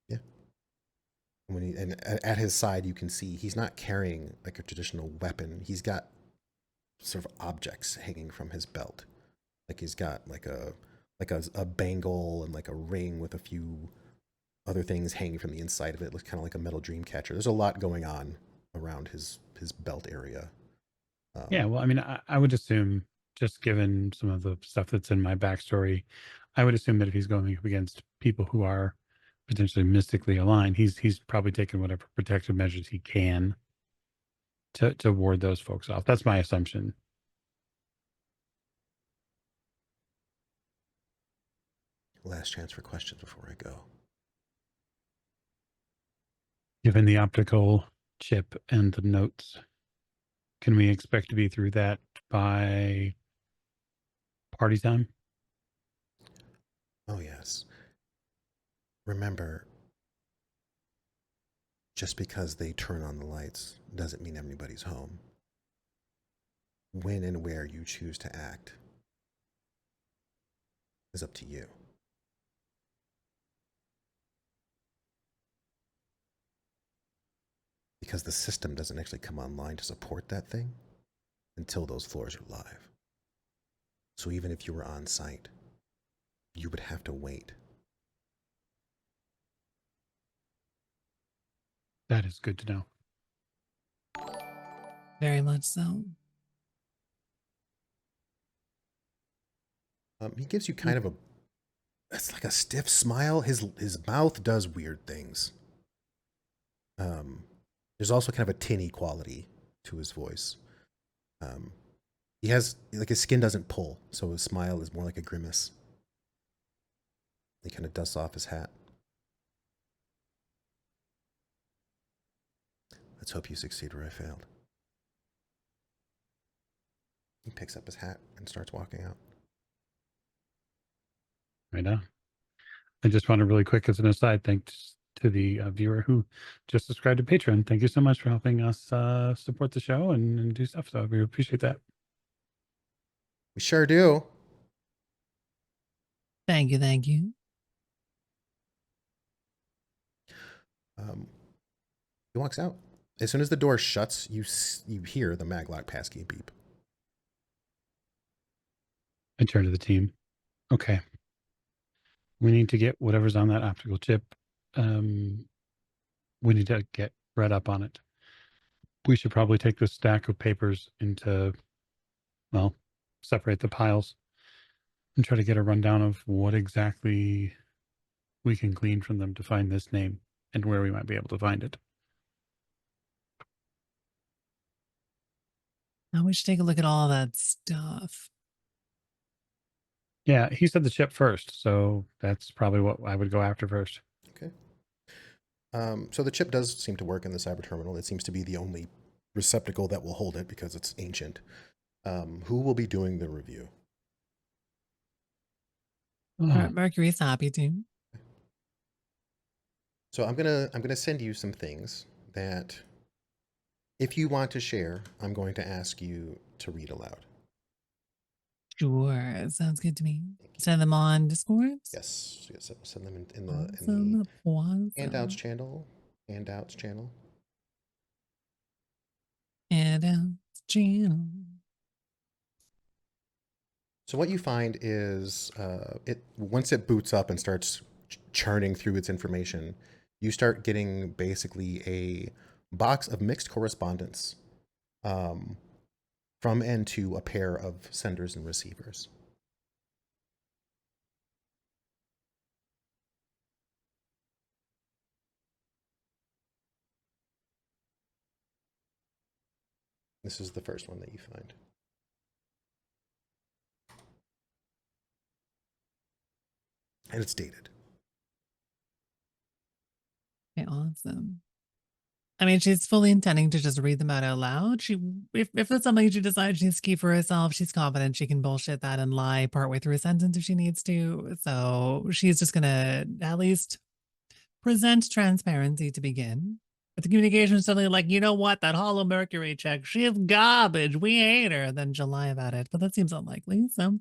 Yeah. And at his side, you can see he's not carrying like a traditional weapon. He's got sort of objects hanging from his belt. Like he's got like a bangle and like a ring with a few other things hanging from the inside of it. It looks kind of like a metal dream catcher. There's a lot going on around his belt area. Yeah, well, I mean, I would assume, just given some of the stuff that's in my backstory, I would assume that if he's going up against people who are potentially mystically aligned, he's probably taken whatever protective measures he can to ward those folks off. That's my assumption. Last chance for questions before I go. Given the optical chip and the notes, can we expect to be through that by party time? Oh, yes. Remember, just because they turn on the lights doesn't mean everybody's home. When and where you choose to act is up to you. Because the system doesn't actually come online to support that thing until those floors are live. So even if you were on site, you would have to wait. That is good to know. Very much so. He gives you kind of a, it's like a stiff smile. His mouth does weird things. There's also kind of a tinny quality to his voice. He has, like, his skin doesn't pull, so his smile is more like a grimace. He kind of dusts off his hat. Let's hope you succeed where I failed. He picks up his hat and starts walking out. Right on. I just want to really quick, as an aside, thanks to the viewer who just subscribed to Patreon. Thank you so much for helping us support the show and do stuff. So we appreciate that. We sure do. Thank you. Thank you. He walks out. As soon as the door shuts, you hear the maglock passkey beep. I turn to the team. Okay. We need to get whatever's on that optical chip. We need to get read up on it. We should probably take this stack of papers into, well, separate the piles and try to get a rundown of what exactly we can glean from them to find this name and where we might be able to find it. Now we should take a look at all that stuff. Yeah, he said the chip first, so that's probably what I would go after first. Okay. So the chip does seem to work in the cyber terminal. It seems to be the only receptacle that will hold it because it's ancient. Who will be doing the review? Oh, Mercury's happy to. So I'm gonna send you some things that, if you want to share, I'm going to ask you to read aloud. Sure, sounds good to me. Send them on Discord. Yes, yes. Send them in Awesome. the handouts channel. Handouts channel. Channel. So what you find is, it once it boots up and starts churning through its information, you start getting basically a box of mixed correspondence from and to a pair of senders and receivers. This is the first one that you find. And it's dated. Okay, awesome. I mean, she's fully intending to just read them out loud. If it's something she decides she needs to keep for herself, she's confident she can bullshit that and lie partway through a sentence if she needs to. So she's just gonna at least present transparency to begin. If the communication is suddenly like, you know what, that Hollow Mercury check, she's garbage, we hate her, then she'll lie about it. But that seems unlikely, so.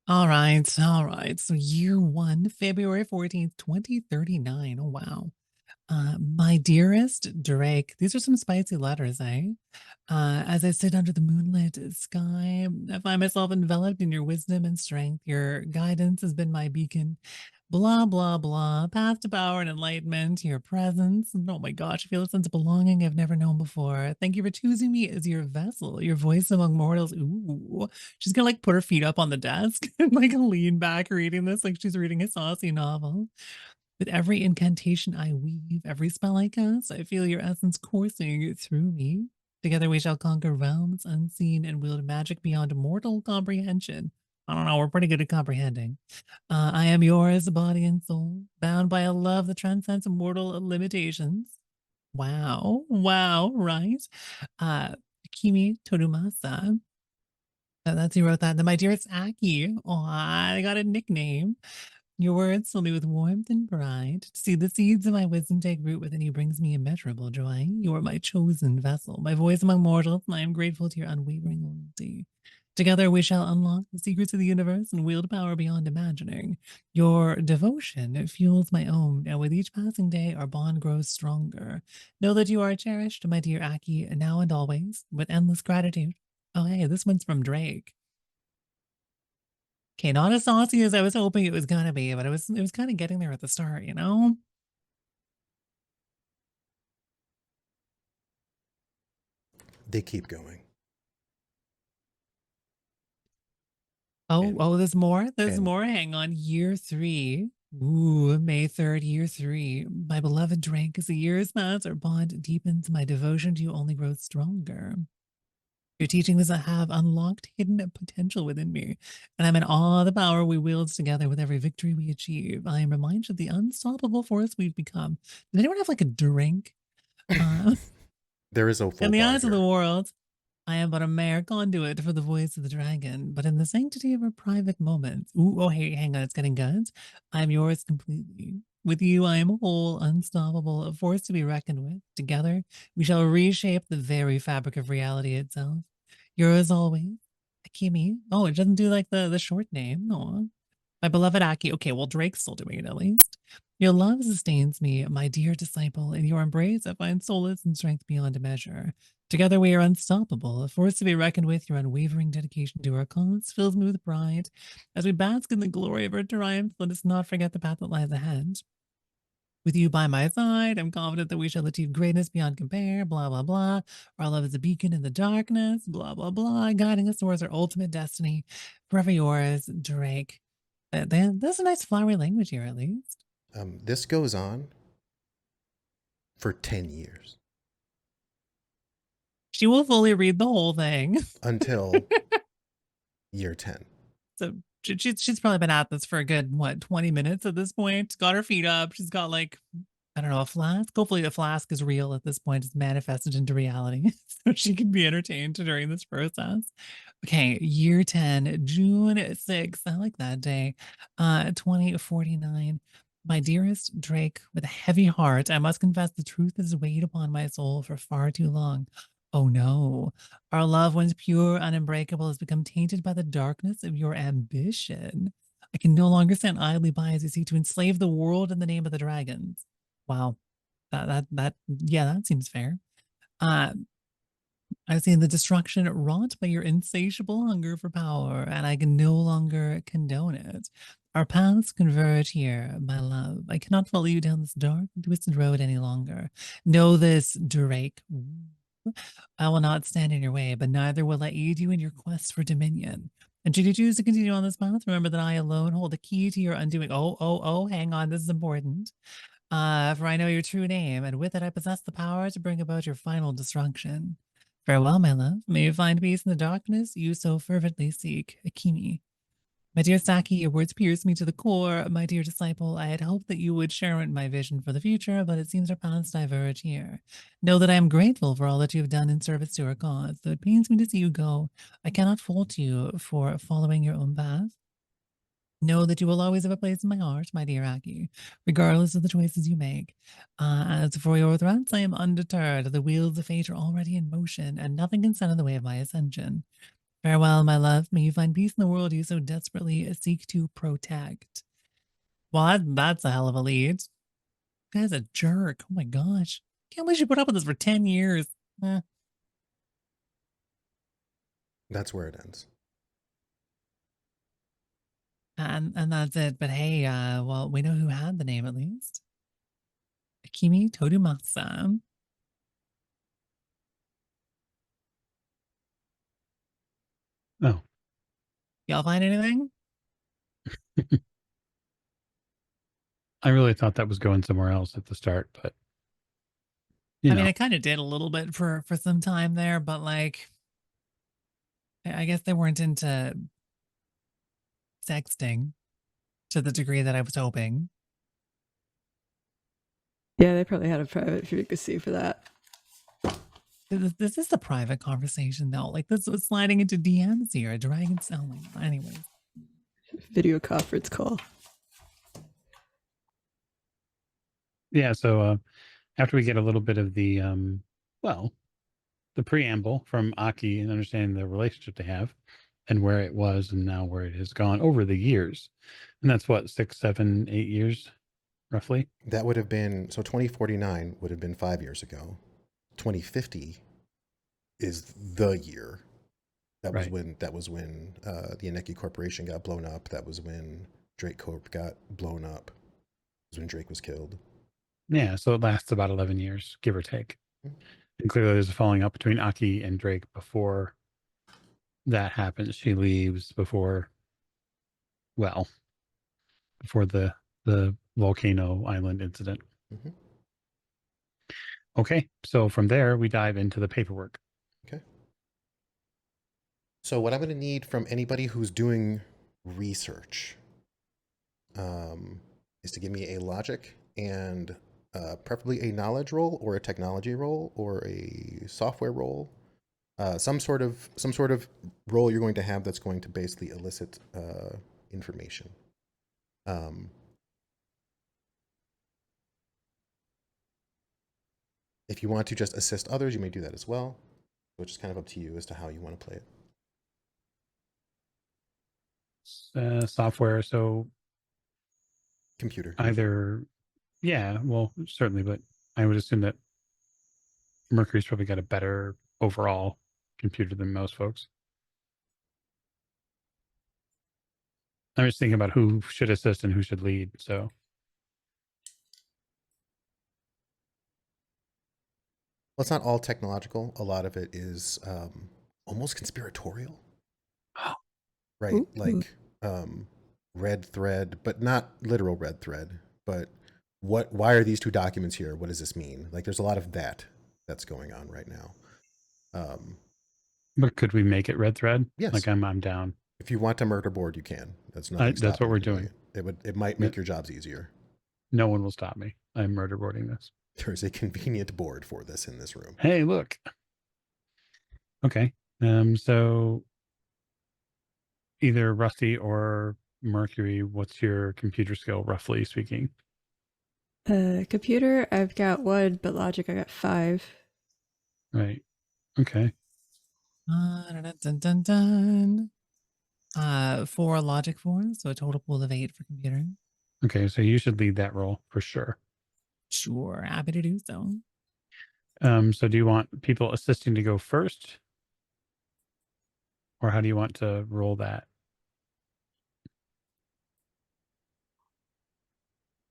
All right. So year one, February 14th, 2039. Oh, wow. My dearest Drake, these are some spicy letters, eh? As I sit under the moonlit sky, I find myself enveloped in your wisdom and strength. Your guidance has been my beacon. Blah, blah, blah. Path to power and enlightenment, your presence. Oh my gosh, I feel a sense of belonging I've never known before. Thank you for choosing me as your vessel, your voice among mortals. Ooh. She's gonna like put her feet up on the desk and like lean back reading this like she's reading a saucy novel. With every incantation I weave, every spell I cast, I feel your essence coursing through me. Together we shall conquer realms unseen and wield magic beyond mortal comprehension. I don't know, we're pretty good at comprehending. I am yours, body and soul, bound by a love that transcends mortal limitations. Wow, wow, right? Kimi Torumasa. That's who wrote that. Then my dearest Aki. Oh, I got a nickname. Your words fill me with warmth and pride. To see the seeds of my wisdom take root within you brings me immeasurable joy. You are my chosen vessel, my voice among mortals, and I am grateful to your unwavering loyalty. Together we shall unlock the secrets of the universe and wield power beyond imagining. Your devotion fuels my own, and with each passing day, our bond grows stronger. Know that you are cherished, my dear Aki, now and always, with endless gratitude. Oh, hey, this one's from Drake. Okay, not as saucy as I was hoping it was gonna be, but it was kind of getting there at the start, you know? They keep going. Oh, there's more? There's and- more. Hang on. Year 3. Ooh, May 3rd, year 3. My beloved Drake, as the years pass, our bond deepens. My devotion to you only grows stronger. Your teachings have unlocked hidden potential within me, and I'm in awe of the power we wield together with every victory we achieve. I am reminded of the unstoppable force we've become. Does anyone have like a drink? There is a full In the bar eyes of the here. world, I am but a mere conduit for the voice of the dragon, but in the sanctity of our private moments. Ooh, oh, hey, hang on, it's getting good. I am yours completely. With you, I am whole, unstoppable, a force to be reckoned with. Together, we shall reshape the very fabric of reality itself. Yours always, Akimi. Oh, it doesn't do like the short name. No. My beloved Aki. Okay, well, Drake's still doing it at least. Your love sustains me, my dear disciple. In your embrace, I find solace and strength beyond measure. Together we are unstoppable, a force to be reckoned with. Your unwavering dedication to our cause fills me with pride. As we bask in the glory of our triumph, let us not forget the path that lies ahead. With you by my side, I'm confident that we shall achieve greatness beyond compare, blah, blah, blah. Our love is a beacon in the darkness, blah, blah, blah, guiding us towards our ultimate destiny. Forever yours, Drake. That's a nice flowery language here, at least. This goes on for 10 years She will fully read the whole thing. until year 10. So she's probably been at this for a good, 20 minutes at this point. Got her feet up. She's got like, I don't know, a flask. Hopefully the flask is real at this point. It's manifested into reality. So she can be entertained during this process. Okay, year 10, June 6th. I like that day. 2049. My dearest Drake, with a heavy heart, I must confess the truth has weighed upon my soul for far too long. Oh no. Our love, once pure and unbreakable, has become tainted by the darkness of your ambition. I can no longer stand idly by as you seek to enslave the world in the name of the dragons. Wow. Yeah, that seems fair. Uh, I've seen the destruction wrought by your insatiable hunger for power, and I can no longer condone it. Our paths converge here, my love. I cannot follow you down this dark and twisted road any longer. Know this, Drake. I will not stand in your way, but neither will I aid you in your quest for dominion. And should you choose to continue on this path, remember that I alone hold the key to your undoing. Oh, hang on, this is important. For I know your true name, and with it I possess the power to bring about your final destruction. Farewell, my love. May you find peace in the darkness you so fervently seek. Akimi. My dear Saki, your words pierce me to the core. My dear disciple, I had hoped that you would share in my vision for the future, but it seems our paths diverge here. Know that I am grateful for all that you have done in service to our cause. Though it pains me to see you go, I cannot fault you for following your own path. Know that you will always have a place in my heart, my dear Aki, regardless of the choices you make. As for your threats, I am undeterred. The wheels of fate are already in motion, and nothing can stand in the way of my ascension. Farewell, my love. May you find peace in the world you so desperately seek to protect. Well, that's a hell of a lead. Guy's a jerk. Oh my gosh. Can't believe she put up with this for 10 years. That's where it ends. And that's it. But hey, well, we know who had the name at least. Akimi Todumasa. Oh, Y'all find anything? I really thought that was going somewhere else at the start, but I mean, I kind of did a little bit for some time there, but like, I guess they weren't into sexting to the degree that I was hoping. Yeah, they probably had a private frequency for that. This is a private conversation, though. Like, this was sliding into DMs here. Dragon selling. Anyways. Video conference call. Yeah, so after we get a little bit of the the preamble from Aki and understanding the relationship they have and where it was and now where it has gone over the years. And that's what, 6, 7, 8 years roughly? That would have been, so 2049 would have been 5 years ago. 2050 is the year. That was when the Aneki Corporation got blown up. That was when Drake Corp got blown up. It was when Drake was killed. Yeah, so it lasts about 11 years, give or take. Mhm. And clearly there's a falling out between Aki and Drake before that happens. She leaves before the volcano island incident. Mhm. Okay, so from there we dive into the paperwork. Okay. So what I'm going to need from anybody who's doing research is to give me a logic and preferably a knowledge roll or a technology roll or a software roll. Some sort of role you're going to have that's going to basically elicit information. If you want to just assist others, you may do that as well, which is kind of up to you as to how you want to play it. Software, so Computer. either, yeah, well, certainly, but I would assume that Mercury's probably got a better overall computer than most folks. I'm just thinking about who should assist and who should lead, so. Well, it's not all technological. A lot of it is almost conspiratorial. Right? Ooh. Like red thread, but not literal red thread. But why are these two documents here? What does this mean? Like there's a lot of that's going on right now. But could we make it red thread? Yes. Like I'm down. If you want to murder board, you can. That's That's what we're doing. It might make your jobs easier. No one will stop me. I'm murder boarding this. There's a convenient board for this in this room. Hey, look. Okay. So either Rusty or Mercury, what's your computer skill, roughly speaking? Computer, I've got 1, but logic, I got 5. Right. Okay. Dun, dun, dun, dun. 4 logic 4, so a total pool of 8 for computer. Okay, so you should lead that role for sure. Sure, happy to do so. So do you want people assisting to go first? Or how do you want to roll that?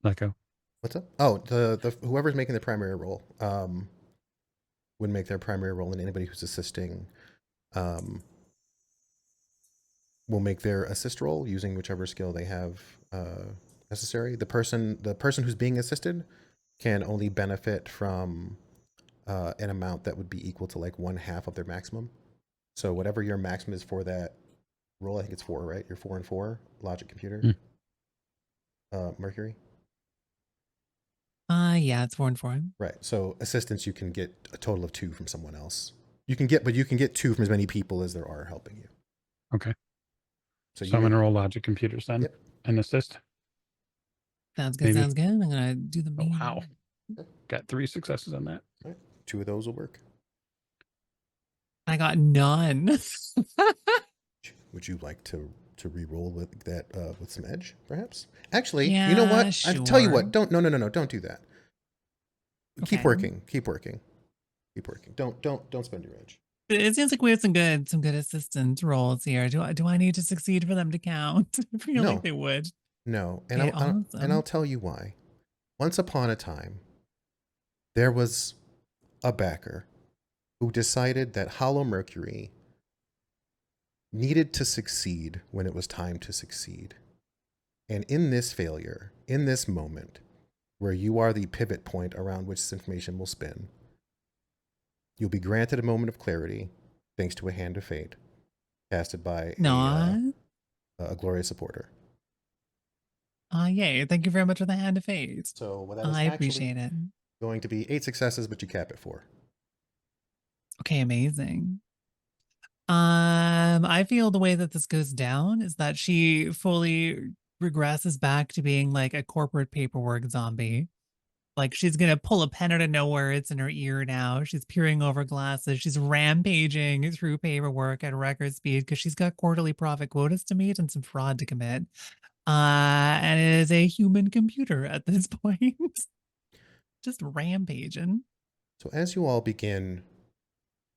Leko. What's up? Oh, the whoever's making the primary role would make their primary role, and anybody who's assisting will make their assist roll using whichever skill they have necessary. The person who's being assisted can only benefit from an amount that would be equal to like 1/2 of their maximum. So whatever your maximum is for that roll, I think it's 4, right? You're 4 and 4 logic computer. Mercury. Yeah, it's 4 and 4. Right. So assistance, you can get a total of 2 from someone else. You can get 2 from as many people as there are helping you. Okay. So I'm going to roll logic computers then. Yep. And assist. Sounds good. Maybe. Sounds good. I'm gonna do the main. Wow. Got 3 successes on that. Right. 2 of those will work. I got none. Would you like to re-roll with that with some edge, perhaps? Actually, Yeah, you know what? I tell you sure. what. Don't do that. Keep Okay. working. Keep working. Keep working. Don't spend your edge. It seems like we have some good assistant roles here. Do I need to succeed for them to count? I feel like No. they would. No, and Okay, I'll awesome. tell you why. Once upon a time, there was a backer who decided that Hollow Mercury needed to succeed when it was time to succeed. And in this failure, in this moment, where you are the pivot point around which this information will spin, you'll be granted a moment of clarity thanks to a hand of fate casted by No. a glorious supporter. Yay. Thank you very much for the hand of fate. So well, that is I actually appreciate it. going to be 8 successes, but you cap it 4. Okay, amazing. I feel the way that this goes down is that she fully regresses back to being like a corporate paperwork zombie. Like she's gonna pull a pen out of nowhere. It's in her ear now. She's peering over glasses. She's rampaging through paperwork at record speed because she's got quarterly profit quotas to meet and some fraud to commit. And it is a human computer at this point. Just rampaging. So as you all begin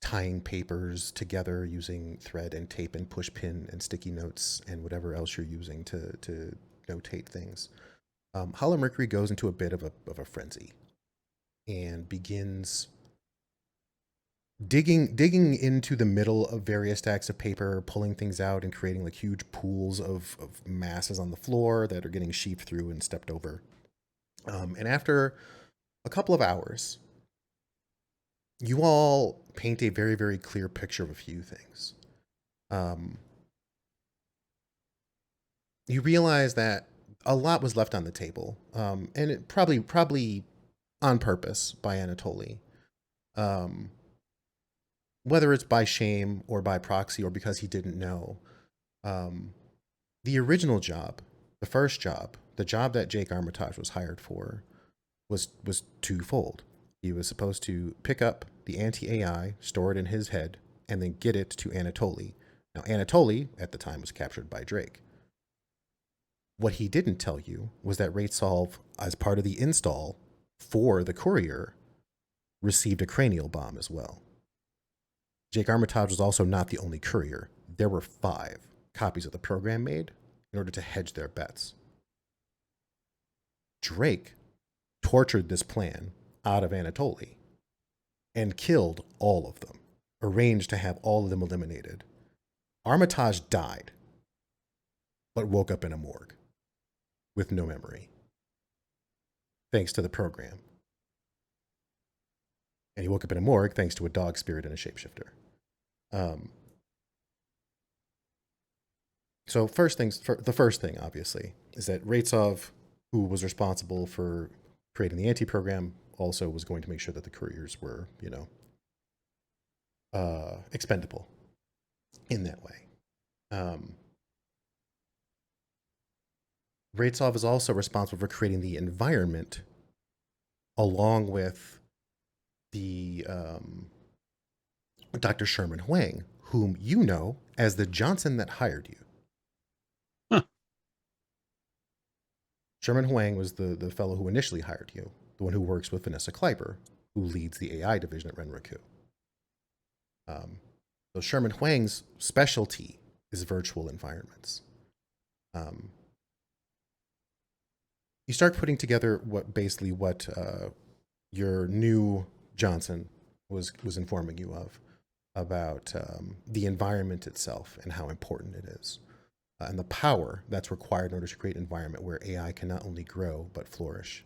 tying papers together using thread and tape and push pin and sticky notes and whatever else you're using to notate things, Hollow Mercury goes into a bit of a frenzy and begins digging into the middle of various stacks of paper, pulling things out and creating like huge pools of masses on the floor that are getting sheeped through and stepped over. And after a couple of hours, you all paint a very, very clear picture of a few things. You realize that a lot was left on the table, and it probably on purpose by Anatoly. Whether it's by shame or by proxy or because he didn't know. The original job, the first job, the job that Jake Armitage was hired for was twofold. He was supposed to pick up the anti-AI, store it in his head, and then get it to Anatoly. Now, Anatoly, at the time, was captured by Drake. What he didn't tell you was that RateSolve, as part of the install for the courier, received a cranial bomb as well. Jake Armitage was also not the only courier. There were 5 copies of the program made in order to hedge their bets. Drake tortured this plan out of Anatoly and killed all of them, arranged to have all of them eliminated. Armitage died, but woke up in a morgue with no memory, thanks to the program. And he woke up in a morgue thanks to a dog spirit and a shapeshifter. So the first thing, obviously, is that RateSolve, who was responsible for creating the anti-program, also was going to make sure that the couriers were, expendable in that way. RateSolve is also responsible for creating the environment along with the Dr. Sherman Huang, whom you know as the Johnson that hired you. Huh. Sherman Huang was the fellow who initially hired you, the one who works with Vanessa Kleiber, who leads the AI division at Renraku. So Sherman Huang's specialty is virtual environments. You start putting together what your new Johnson was informing you of about the environment itself and how important it is, and the power that's required in order to create an environment where AI can not only grow but flourish.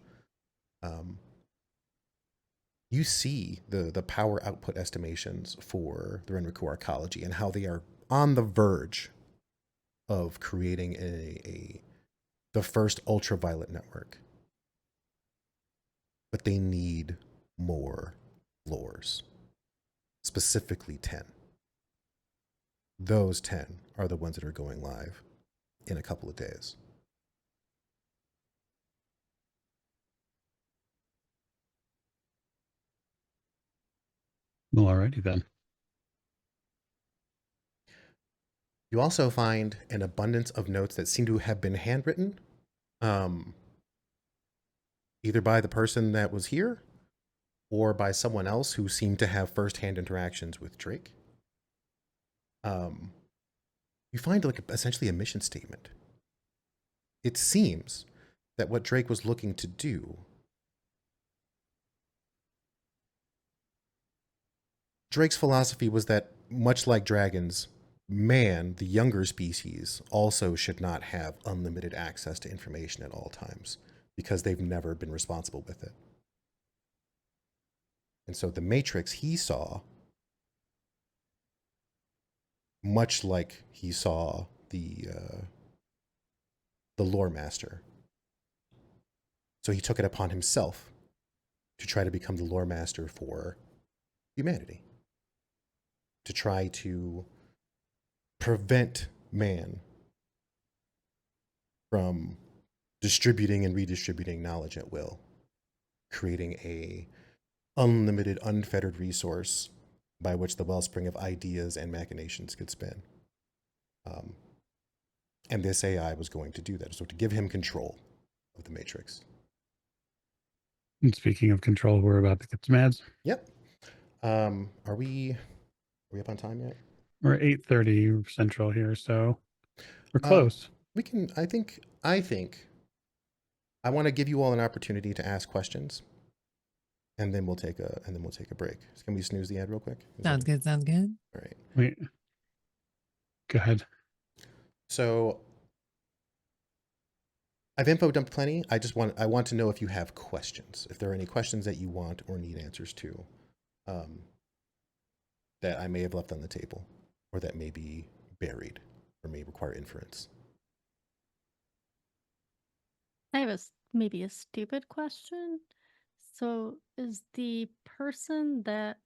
You see the power output estimations for the Renraku arcology and how they are on the verge of creating the first ultraviolet network. But they need more floors, specifically 10. Those 10 are the ones that are going live in a couple of days. Well, alrighty then. You also find an abundance of notes that seem to have been handwritten, either by the person that was here or by someone else who seemed to have firsthand interactions with Drake, you find like essentially a mission statement. It seems that what Drake was looking to do, Drake's philosophy was that, much like dragons, man, the younger species, also should not have unlimited access to information at all times because they've never been responsible with it. And so the Matrix he saw, much like he saw the lore master. So he took it upon himself to try to become the lore master for humanity, to try to prevent man from distributing and redistributing knowledge at will, creating a unlimited, unfettered resource by which the wellspring of ideas and machinations could spin. And this AI was going to do that, so to give him control of the Matrix. And speaking of control, we're about to get some ads. Yep. Are we up on time yet? We're 8:30 Central here, so we're close. We can. I think. I want to give you all an opportunity to ask questions, and then we'll take a break. So can we snooze the ad real quick? Sounds good. Sounds good. All right. Wait. Go ahead. So I've info dumped plenty. I want to know if you have questions. If there are any questions that you want or need answers to, that I may have left on the table, or that may be buried, or may require inference. I have maybe a stupid question. So is the person that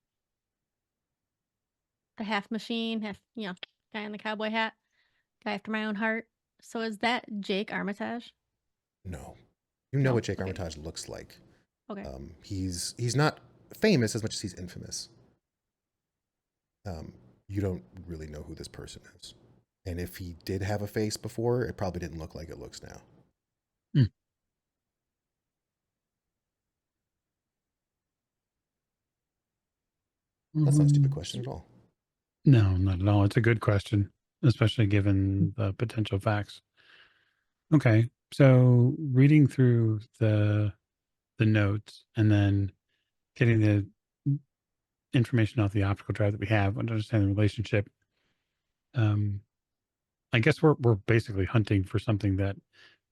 the half machine, half, guy in the cowboy hat, guy after my own heart. So is that Jake Armitage? No, you know No? what Jake Okay. Armitage looks like. Okay. He's not famous as much as he's infamous. You don't really know who this person is, and if he did have a face before, it probably didn't look like it looks now. That's not a stupid question at all. No, not at all. It's a good question, especially given the potential facts. Okay, so reading through the notes and then getting the information off the optical drive that we have, understanding the relationship. I guess we're basically hunting for something that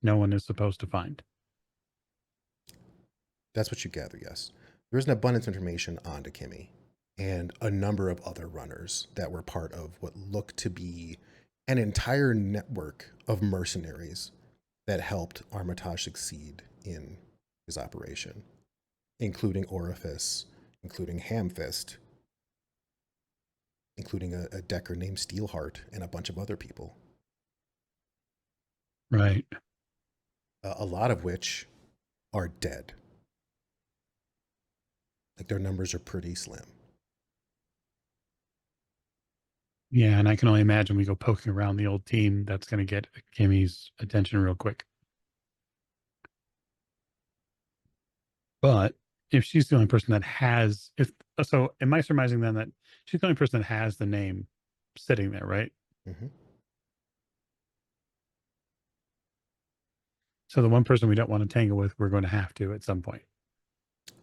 no one is supposed to find. That's what you gather, yes. There is an abundance of information on Kimmy and a number of other runners that were part of what looked to be an entire network of mercenaries that helped Armitage succeed in his operation, including Orifice, including Hamfist, including a decker named Steelheart, and a bunch of other people. Right. A lot of which are dead. Like, their numbers are pretty slim. Yeah, and I can only imagine we go poking around the old team, that's going to get Kimmy's attention real quick. But if she's the only person that has, so am I surmising then that she's the only person that has the name sitting there, right? Mm-hmm. So the one person we don't want to tangle with, we're going to have to at some point.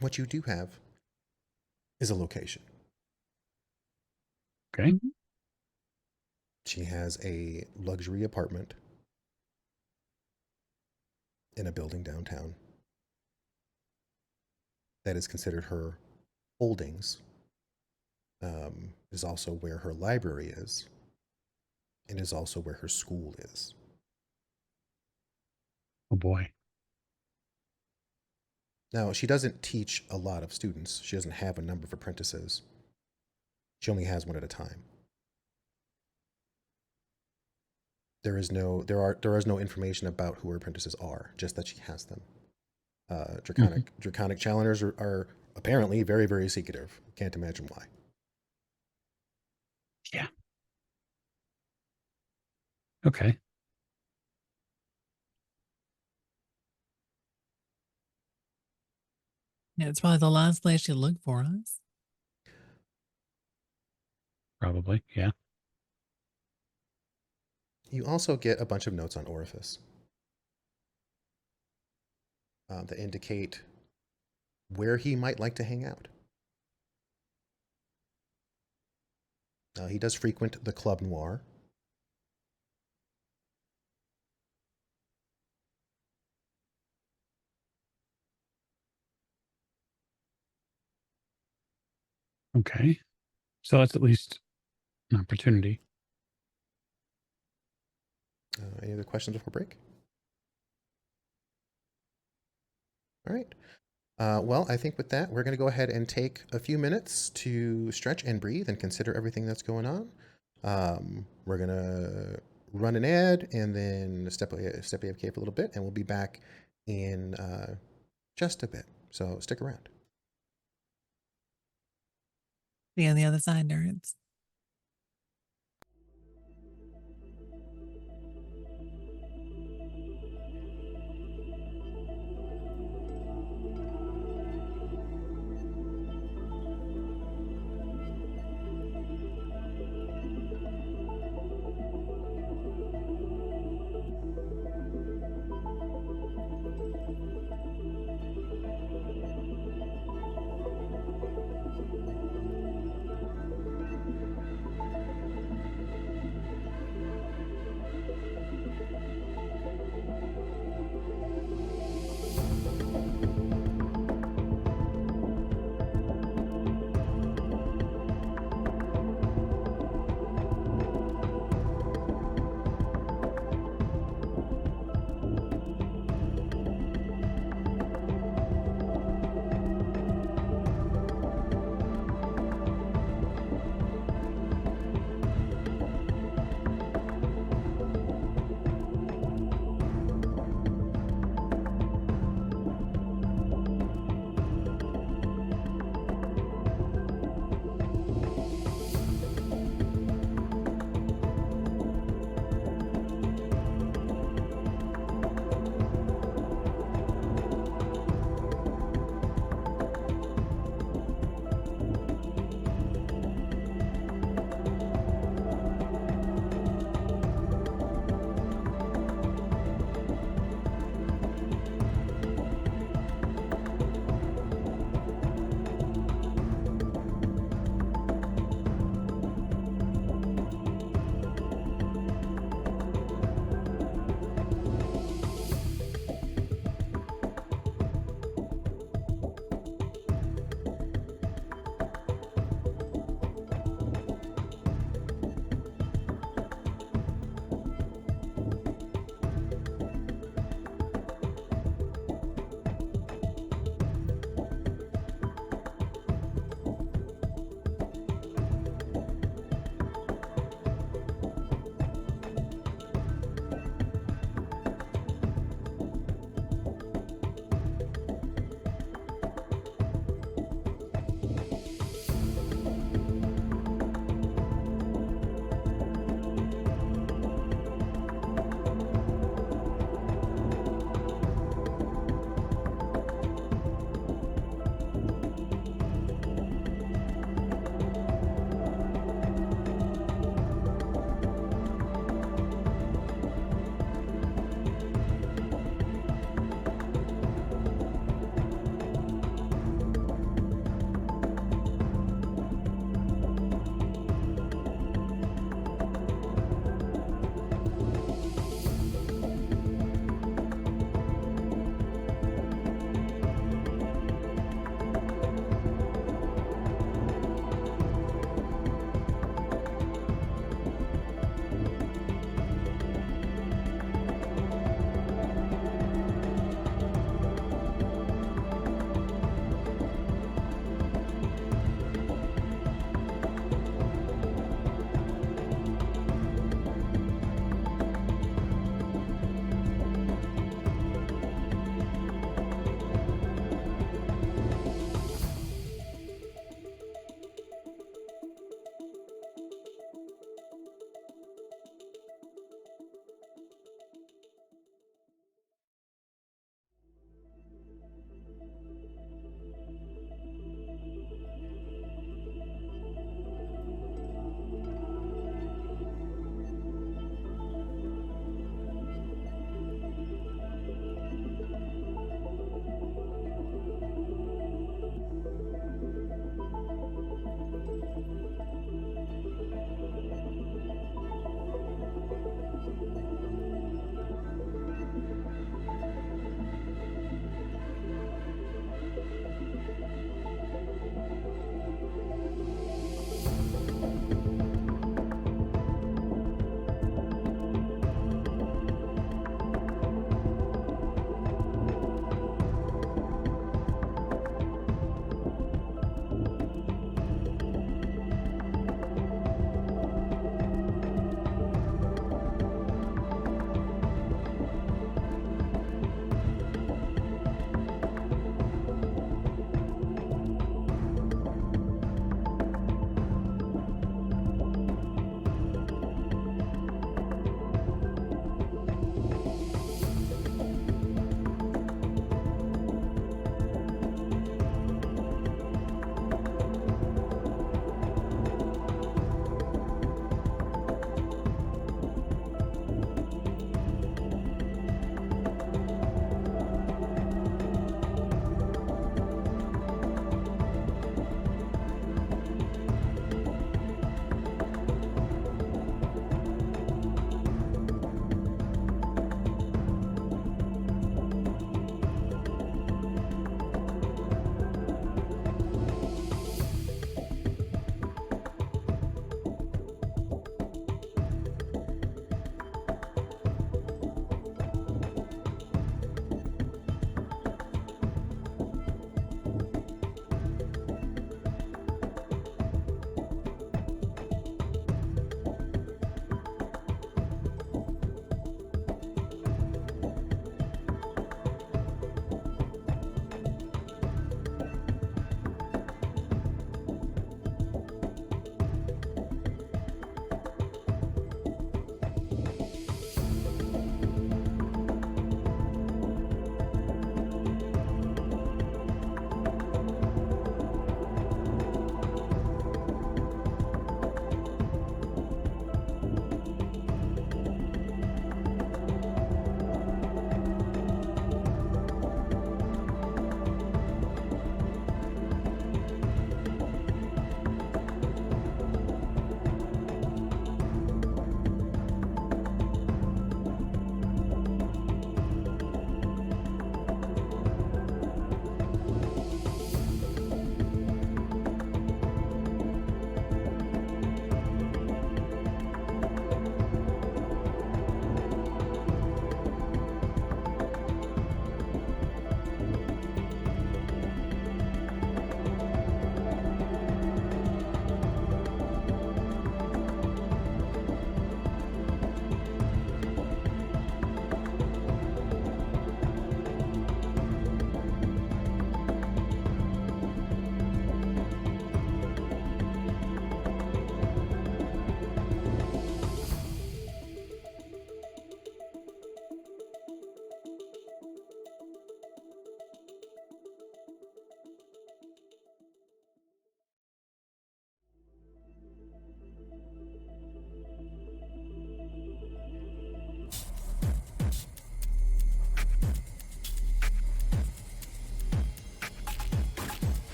What you do have is a location. Okay. Mhm. She has a luxury apartment in a building downtown that is considered her holdings. Is also where her library is, and is also where her school is. Oh boy. Now, she doesn't teach a lot of students. She doesn't have a number of apprentices. She only has one at a time. There is no information about who her apprentices are, just that she has them. Draconic challengers are apparently very, very secretive. Can't imagine why. Yeah. Okay. Yeah, it's probably the last place she'd look for us. Probably, yeah. You also get a bunch of notes on Orifice that indicate where he might like to hang out. He does frequent the Club Noir. Okay. So that's at least an opportunity. Any other questions before break? All right. Well, I think with that, we're going to go ahead and take a few minutes to stretch and breathe and consider everything that's going on. We're going to run an ad and then step AFK for a little bit, and we'll be back in just a bit. So stick around. See you on the other side, nerds.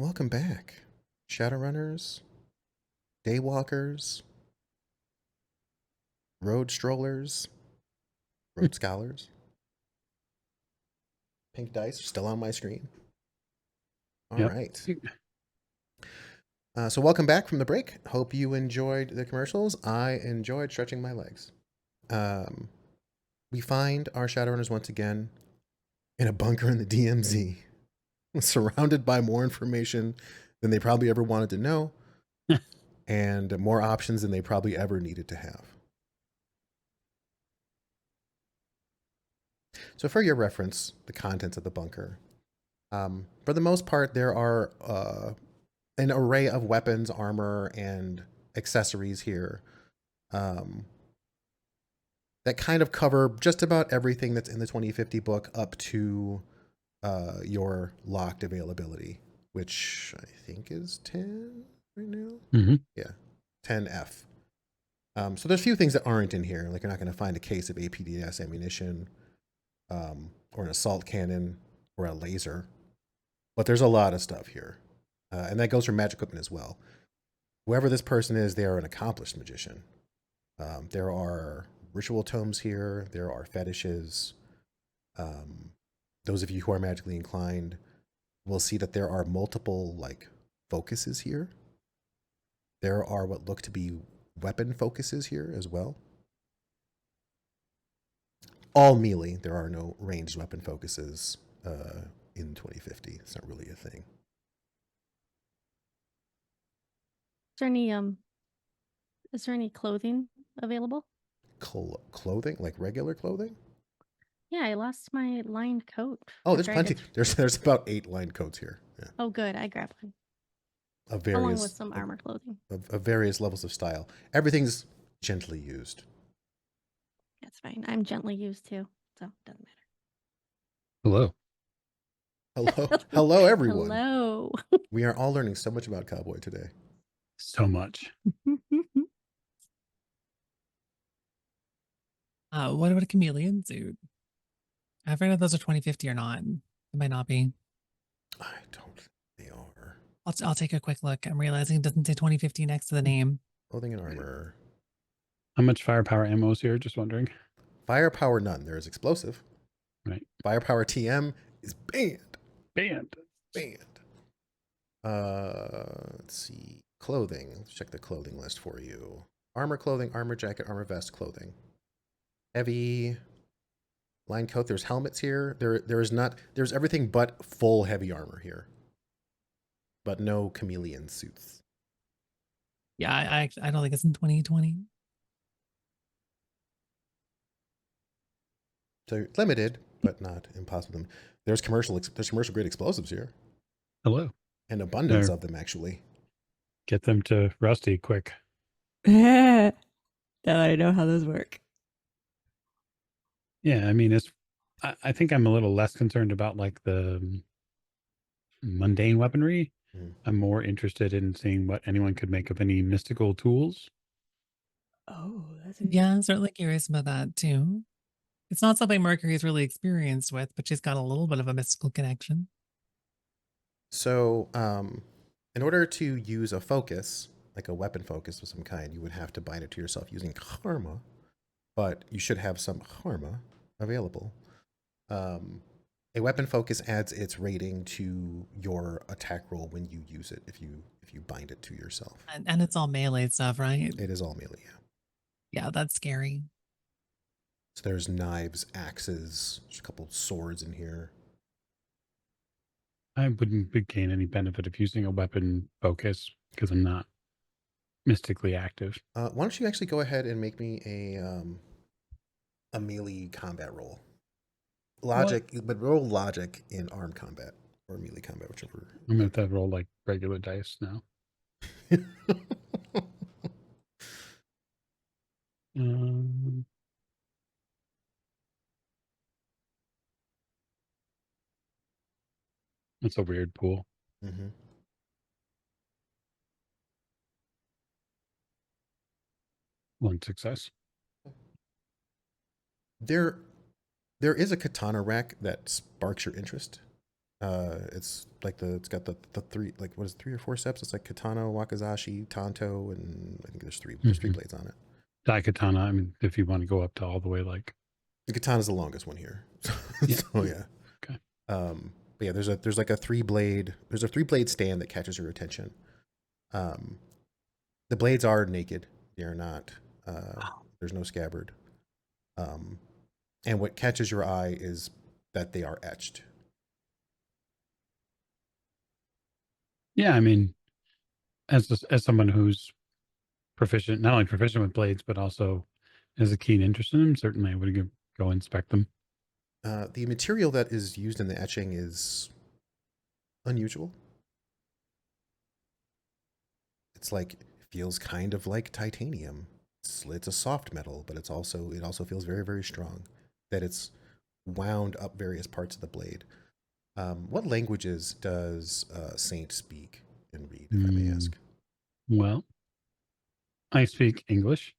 Welcome back, Shadowrunners, Daywalkers, Road Strollers, Road Scholars. Pink dice still on my screen. All Yep. right. So welcome back from the break. Hope you enjoyed the commercials. I enjoyed stretching my legs. We find our Shadowrunners once again in a bunker in the DMZ, surrounded by more information than they probably ever wanted to know, and more options than they probably ever needed to have. So for your reference, the contents of the bunker. For the most part, there are an array of weapons, armor, and accessories here that kind of cover just about everything that's in the 2050 book up to your locked availability, which I think is 10 right now. Mm-hmm. Yeah, 10F. So there's a few things that aren't in here. Like you're not going to find a case of APDS ammunition or an assault cannon or a laser. But there's a lot of stuff here. And that goes for magic equipment as well. Whoever this person is, they are an accomplished magician. There are ritual tomes here. There are fetishes. Those of you who are magically inclined will see that there are multiple like focuses here. There are what look to be weapon focuses here as well. All melee. There are no ranged weapon focuses in 2050. It's not really a thing. Is there any clothing available? Clothing, like regular clothing? Yeah, I lost my lined coat. Oh, there's after I plenty. did- There's about 8 lined coats here. Yeah. Oh, good. I grabbed one. Of Along various with some armor clothing. of various levels of style. Everything's gently used. That's fine. I'm gently used too, so it doesn't matter. Hello. Hello, everyone. Hello. We are all learning so much about Cowboy today. So much. What about a chameleon suit? I forget if those are 2050 or not. It might not be. I don't think they are. I'll take a quick look. I'm realizing it doesn't say 2050 next to the name. Clothing and armor. How much firepower ammo is here? Just wondering. Firepower none. There is explosive. Right. Firepower TM is banned. Banned. Banned. Let's see. Clothing. Let's check the clothing list for you. Armor clothing, armor jacket, armor vest clothing. Heavy line coat. There's helmets here. There's everything but full heavy armor here. But no chameleon suits. Yeah, I don't think it's in 2020. So limited, but not impossible. There's commercial grade explosives here. Hello. An abundance There. of them, actually. Get them to Rusty quick. Now I know how those work. Yeah, I mean, I think I'm a little less concerned about like the mundane weaponry. Mhm. I'm more interested in seeing what anyone could make of any mystical tools. Oh, that's Yeah, I'm certainly curious about that too. It's not something Mercury is really experienced with, but she's got a little bit of a mystical connection. So, in order to use a focus, like a weapon focus of some kind, you would have to bind it to yourself using karma, but you should have some karma available. A weapon focus adds its rating to your attack roll when you use it, if you bind it to yourself. And it's all melee stuff, right? It is all melee, yeah. Yeah, that's scary. So there's knives, axes, there's a couple swords in here. I wouldn't gain any benefit of using a weapon focus because I'm not mystically active. Why don't you actually go ahead and make me a melee combat roll? Logic, but roll logic in armed combat or melee combat, whichever. I'm going to roll like regular dice now. It's a weird pool. Mm-hmm. One success. There is a katana rack that sparks your interest. It's like it's got the three, like, what is it, 3 or 4 steps? It's like katana, wakizashi, tanto, and I think there's 3 blades on it. Daikatana. I mean, if you want to go up to all the way, like The katana's the longest one here. Yeah. So yeah. Okay. But yeah, there's like a 3-blade stand that catches your attention. The blades are naked. They're not. There's no scabbard. And what catches your eye is that they are etched. Yeah, I mean, as someone who's proficient, not only proficient with blades, but also has a keen interest in them, certainly I would go inspect them. The material that is used in the etching is unusual. It's like, it feels kind of like titanium. It's a soft metal, but it also feels very, very strong. That it's wound up various parts of the blade. What languages does Saint speak and read, if I may ask? Well, I speak English,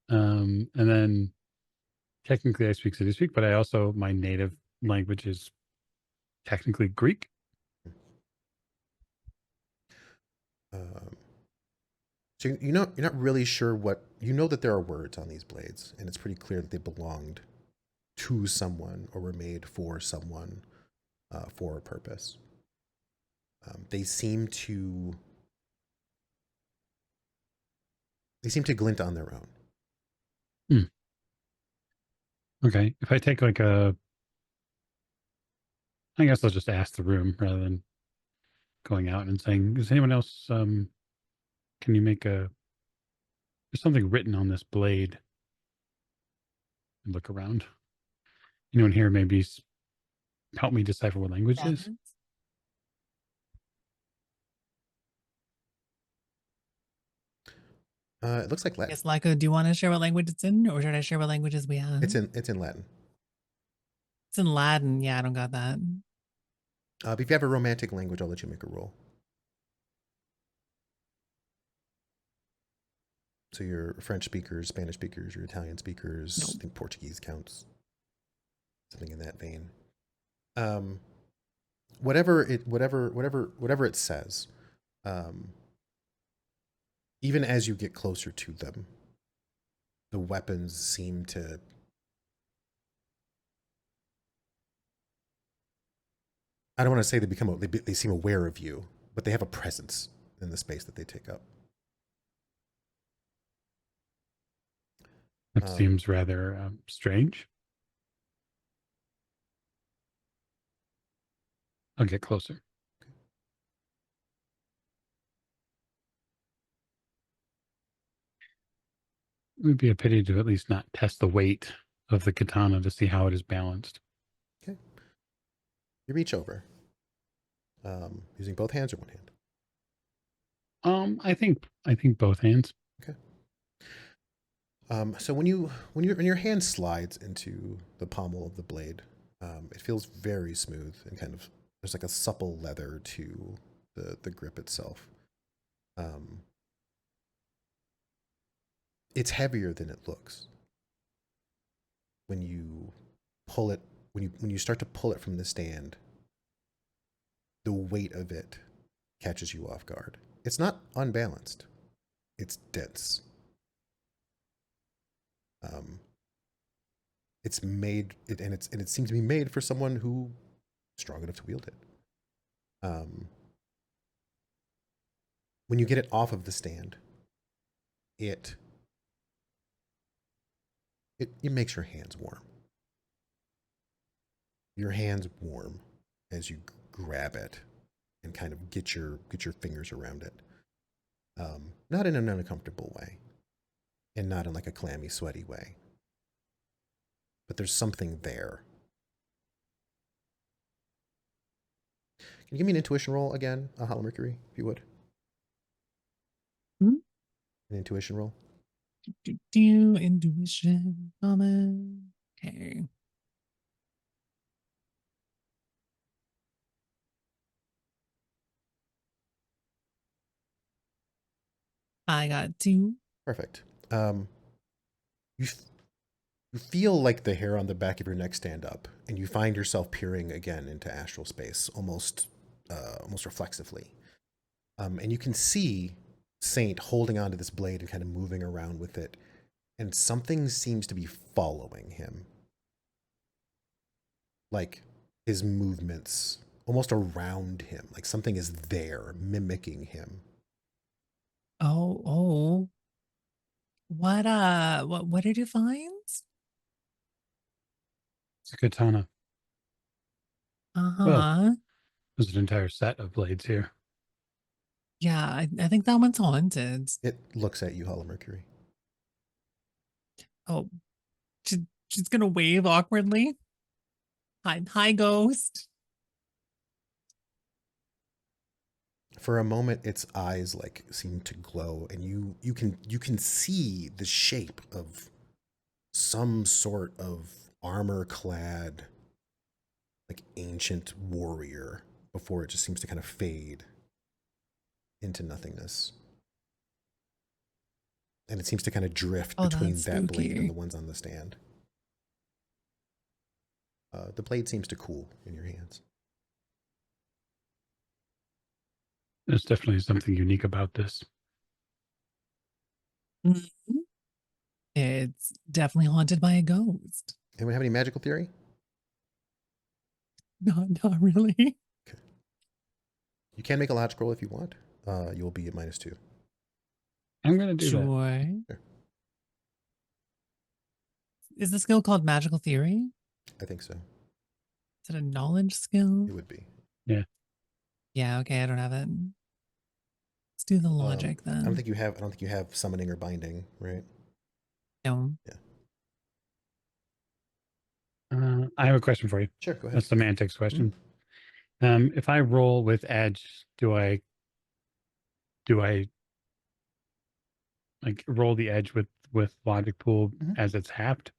and then technically I speak City Speak, but my native language is technically Greek. So you're not really sure what, you know that there are words on these blades, and it's pretty clear that they belonged to someone or were made for someone for a purpose. They seem to glint on their own. Okay, if I take I guess I'll just ask the room rather than going out and saying, "Is anyone else? Can you make there's something written on this blade?" And look around. Anyone here maybe help me decipher what language it is? Badlands? It looks like I Latin. guess, Laika, do you want to share what language it's in, or should I share what languages we have? It's in Latin. It's in Latin. Yeah, I don't got that. But if you have a romantic language, I'll let you make a roll. So your French speakers, Spanish speakers, your Italian speakers, Nope. I think Portuguese counts. Something in that vein. Whatever it says, even as you get closer to them, the weapons seem to I don't want to say they seem aware of you, but they have a presence in the space that they take up. That seems rather strange. I'll get closer. It would be a pity to at least not test the weight of the katana to see how it is balanced. Okay. You reach over, using both hands or one hand. I think both hands. Okay. So when your hand slides into the pommel of the blade, it feels very smooth and kind of, there's like a supple leather to the grip itself. It's heavier than it looks. When you pull it, when you start to pull it from the stand, the weight of it catches you off guard. It's not unbalanced. It's dense. It's made it, and it seems to be made for someone who is strong enough to wield it. When you get it off of the stand, it makes your hands warm. Your hands warm as you grab it and kind of get your fingers around it. Not in an uncomfortable way, and not in like a clammy, sweaty way. But there's something there. Can you give me an intuition roll again, Hollow Mercury, if you would? Hmm? An intuition roll. Intuition comment. Okay. I got 2. Perfect. You You feel like the hair on the back of your neck stand up, and you find yourself peering again into astral space, almost reflexively. And you can see Saint holding onto this blade and kind of moving around with it, and something seems to be following him. Like his movements almost around him, like something is there mimicking him. Oh. What did you find? It's a katana. Uh-huh. Well, there's an entire set of blades here. Yeah, I think that one's haunted. It looks at you, Hollow Mercury. Oh, she's gonna wave awkwardly. Hi, ghost. For a moment, its eyes like seem to glow, and you can see the shape of some sort of armor-clad, like ancient warrior before it just seems to kind of fade into nothingness. And it seems to kind of drift Oh, between that's that blade spooky. and the ones on the stand. The blade seems to cool in your hands. There's definitely something unique about this. Mhm. It's definitely haunted by a ghost. Anyone have any magical theory? Not really. You can make a logic roll if you want. You'll be at -2. I'm going to do that. Sure. Sure. Is the skill called magical theory? I think so. Is it a knowledge skill? It would be. Yeah, okay, I don't have it. Let's do the logic then. I don't think you have summoning or binding, right? No. I have a question for you. Sure, go ahead. A semantics question. If I roll with edge, do I like roll the edge with logic pool as it's happed?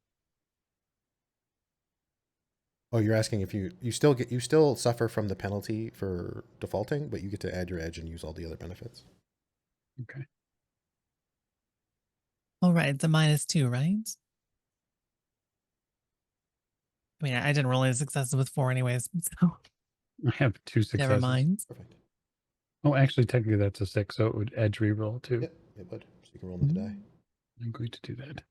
Oh, you're asking if you still suffer from the penalty for defaulting, but you get to add your edge and use all the other benefits. Okay. All right, it's a -2, right? I mean, I didn't roll any successes with 4 anyways, so I have 2 successes. never mind. Perfect. Oh, actually, technically that's a 6, so it would edge reroll too. Yep, it would. So you can roll another die. I'm going to do that.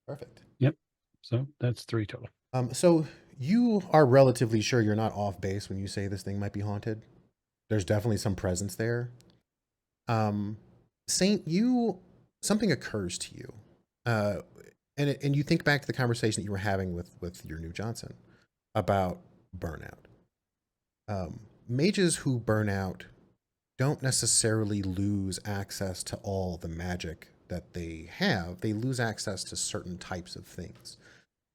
Perfect. Yep. So that's 3 total. So you are relatively sure you're not off base when you say this thing might be haunted. There's definitely some presence there. Saint, something occurs to you, and you think back to the conversation that you were having with your new Johnson about burnout. Mages who burn out don't necessarily lose access to all the magic that they have. They lose access to certain types of things.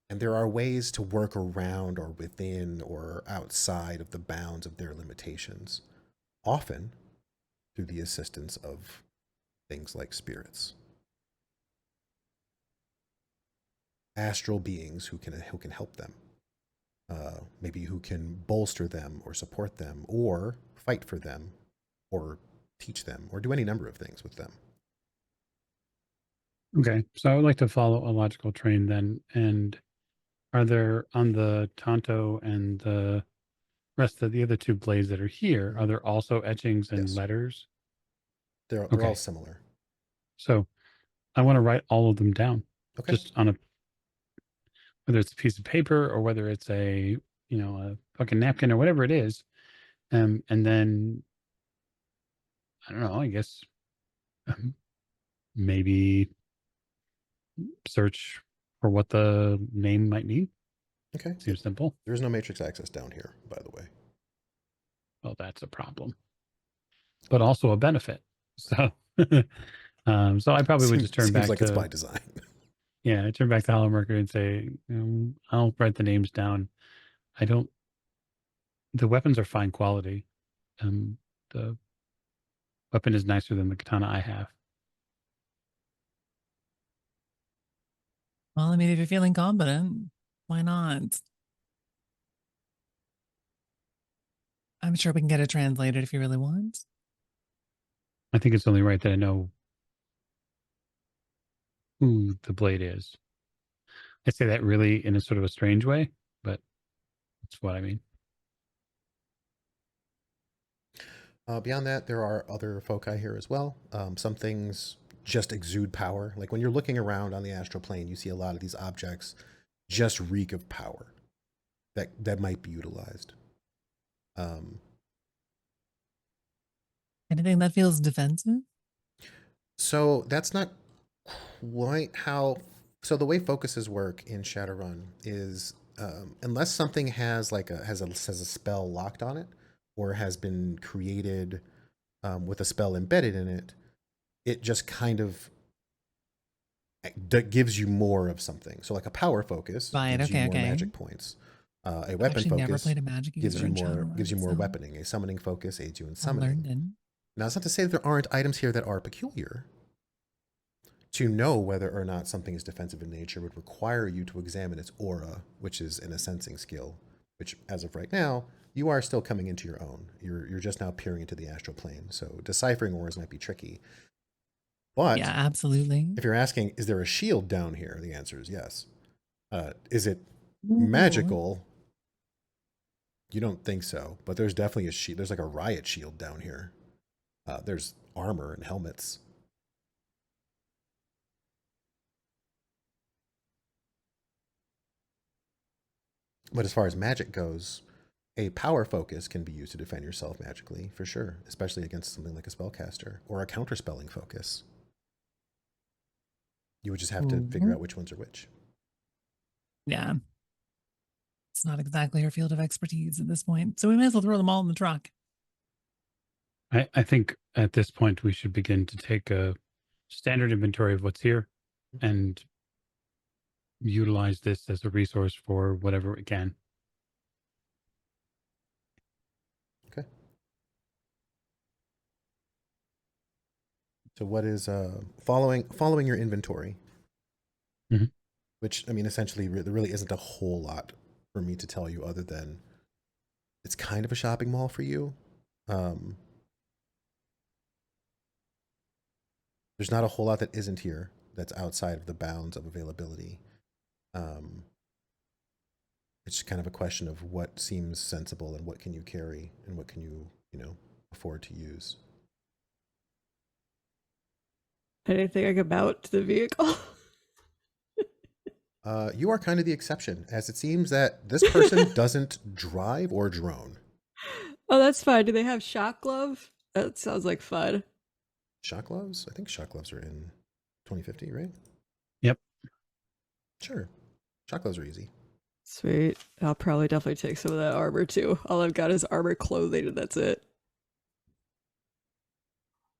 And there are ways to work around or within or outside of the bounds of their limitations, often through the assistance of things like spirits. Astral beings who can help them. Maybe who can bolster them or support them or fight for them or teach them or do any number of things with them. Okay. So I would like to follow a logical train then. And are there on the Tonto and the rest of the other 2 blades that are here, are there also etchings and Yes. letters? They're Okay. all similar. So I want to write all of them down. Okay. Just on whether it's a piece of paper or whether it's a fucking napkin or whatever it is. And then I don't know, I guess maybe search for what the name might mean. Okay. Seems simple. There is no matrix access down here, by the way. Well, that's a problem, but also a benefit. So, so I probably would just turn Seems back like to it's by design. yeah, turn back to Hollow Mercury and say, I'll write the names down. The weapons are fine quality. The weapon is nicer than the katana I have. Well, I mean, if you're feeling confident, why not? I'm sure we can get it translated if you really want. I think it's only right that I know who the blade is. I say that really in a sort of a strange way, but that's what I mean. Beyond that, there are other foci here as well. Some things just exude power. Like when you're looking around on the astral plane, you see a lot of these objects just reek of power that might be utilized. Anything that feels defensive? So that's not quite how. So the way focuses work in Shadowrun is unless something has has a spell locked on it or has been created with a spell embedded in it, it just kind of that gives you more of something. So like a power focus Right, gives you okay, more okay. magic points. A I've weapon actually never focus played a magic gives user you in more Shadowrun, so weaponing. A summoning focus aids you in I'm summoning. learning. Now it's not to say that there aren't items here that are peculiar. To know whether or not something is defensive in nature would require you to examine its aura, which is in a sensing skill, which as of right now, you are still coming into your own. You're just now peering into the astral plane. So deciphering auras might be tricky. But Yeah, absolutely. if you're asking, is there a shield down here? The answer is yes. Is it Ooh. magical? You don't think so, but there's definitely a shield. There's like a riot shield down here. There's armor and helmets. But as far as magic goes, a power focus can be used to defend yourself magically, for sure, especially against something like a spellcaster or a counterspelling focus. You would just have to figure out which ones are which. Yeah. It's not exactly our field of expertise at this point, so we may as well throw them all in the truck. I think at this point we should begin to take a standard inventory of what's here and utilize this as a resource for whatever we can. Okay. So what is following your inventory? Mhm. Which, I mean, essentially there really isn't a whole lot for me to tell you other than it's kind of a shopping mall for you. There's not a whole lot that isn't here that's outside of the bounds of availability. It's kind of a question of what seems sensible and what can you carry and what can you afford to use. Anything about the vehicle? You are kind of the exception, as it seems that this person doesn't drive or drone. Oh, that's fine. Do they have shock glove? That sounds like fun. Shock gloves? I think shock gloves are in 2050, right? Yep. Sure. Shock gloves are easy. Sweet. I'll probably definitely take some of that armor too. All I've got is armor clothing and that's it.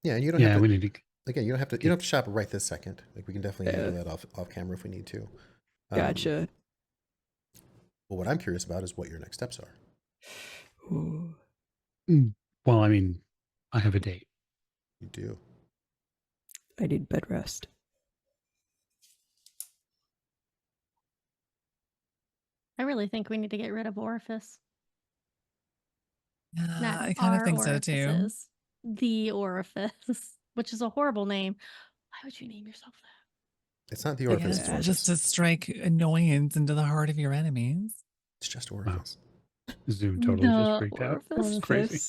Yeah, and you don't have to, we need to. again, you don't have to shop right this second. Like we can definitely handle that off camera if we need to. Gotcha. Well, what I'm curious about is what your next steps are. Ooh. Well, I mean, I have a date. You do. I need bed rest. I really think we need to get rid of Orifice. Not I kind of our think so too. orifices. The Orifice, which is a horrible name. Why would you name yourself that? It's not the I orifice. guess It's orifice. just to strike annoyance into the heart of your enemies. It's just orifice. Wow. Zoom totally just freaked out. Orifice. It's crazy.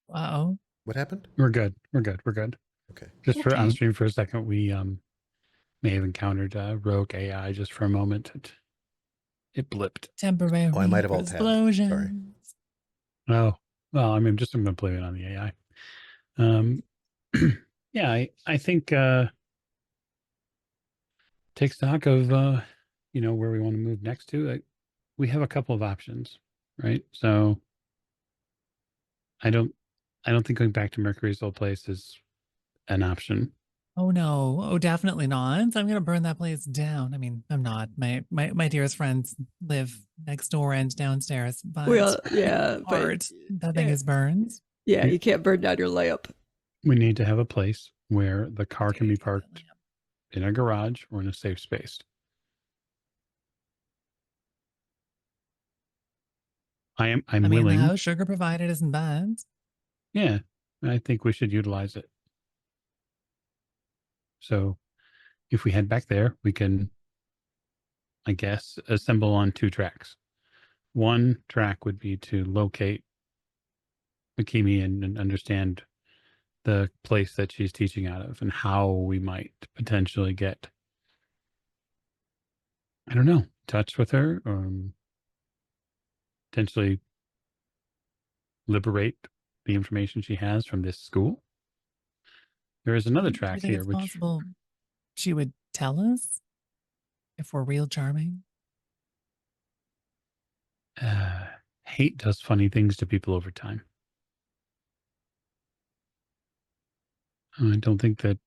Wow. What happened? We're good. Okay. Just for Okay. on stream for a second, we may have encountered rogue AI just for a moment. It blipped. Temporary Oh, I might have alt-tabbed. explosions. Sorry. Oh, well, I mean, I'm going to blame it on the AI. Yeah, I think take stock of where we want to move next to. We have a couple of options, right? So I don't think going back to Mercury's old place is an option. Oh no. Oh, definitely not. I'm gonna burn that place down. I mean, I'm not. My dearest friends live next door and downstairs, but Well, yeah, heart, but that thing is burned. yeah, you can't burn down your lamp. We need to have a place where the car can be Dare you, parked in a garage or in a safe space. I'm I mean, willing. the house sugar provided isn't bad. Yeah, I think we should utilize it. So if we head back there, we can, I guess, assemble on 2 tracks. One track would be to locate Akimi and understand the place that she's teaching out of and how we might potentially get, I don't know, touch with her or potentially liberate the information she has from this school. There is another Do you track think here, it's which possible she would tell us if we're real charming? hate does funny things to people over time. I don't think that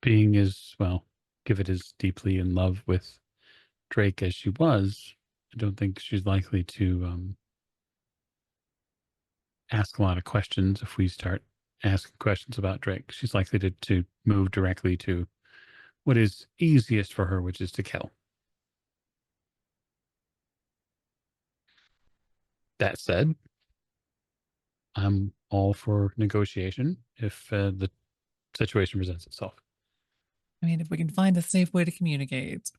being as, well, give it as deeply in love with Drake as she was, I don't think she's likely to ask a lot of questions if we start asking questions about Drake. She's likely to move directly to what is easiest for her, which is to kill. That said, I'm all for negotiation if the situation presents itself. I mean, if we can find a safe way to communicate,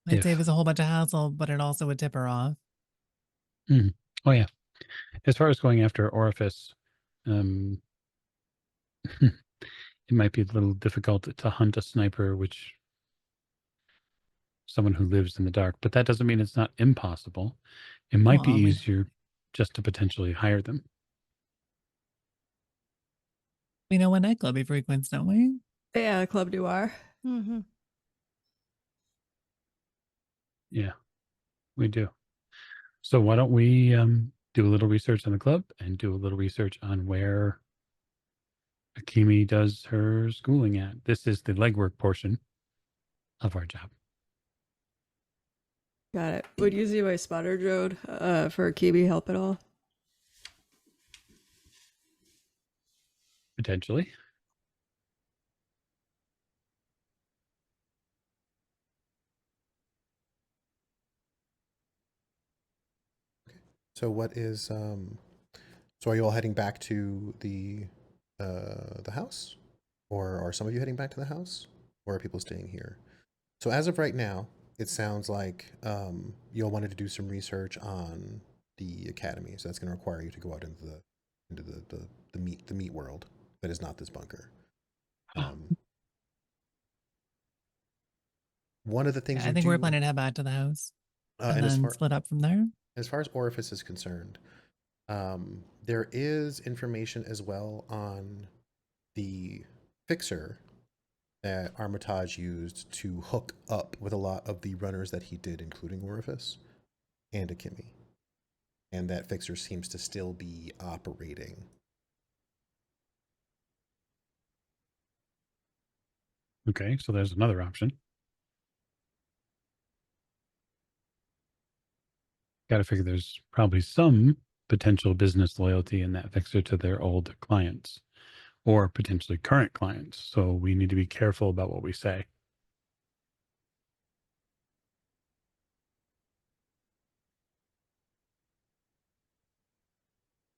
might save us a whole bunch of hassle, but it also would tip her off. Oh yeah. As far as going after Orifice, it might be a little difficult to hunt a sniper, which someone who lives in the dark, but that doesn't mean it's not impossible. It might be Well, easier just to potentially hire them. we know what nightclub he frequents, don't we? Yeah, Club Noir. Mm-hmm. Yeah, we do. So why don't we do a little research on the club and do a little research on where Akimi does her schooling at. This is the legwork portion of our job. Got it. Would using my spotter drone for Kibi help at all? Potentially. So what is so are you all heading back to the house? Or are some of you heading back to the house? Or are people staying here? So as of right now, it sounds like you all wanted to do some research on the academy. So that's going to require you to go out into the meat world that is not this bunker. One of the things Yeah, I think we're planning to head back to the house and then split up from there. As far as Orifice is concerned, there is information as well on the fixer that Armitage used to hook up with a lot of the runners that he did, including Orifice and Akimi. And that fixer seems to still be operating. Okay, so there's another option. Got to figure there's probably some potential business loyalty in that fixer to their old clients or potentially current clients. So we need to be careful about what we say.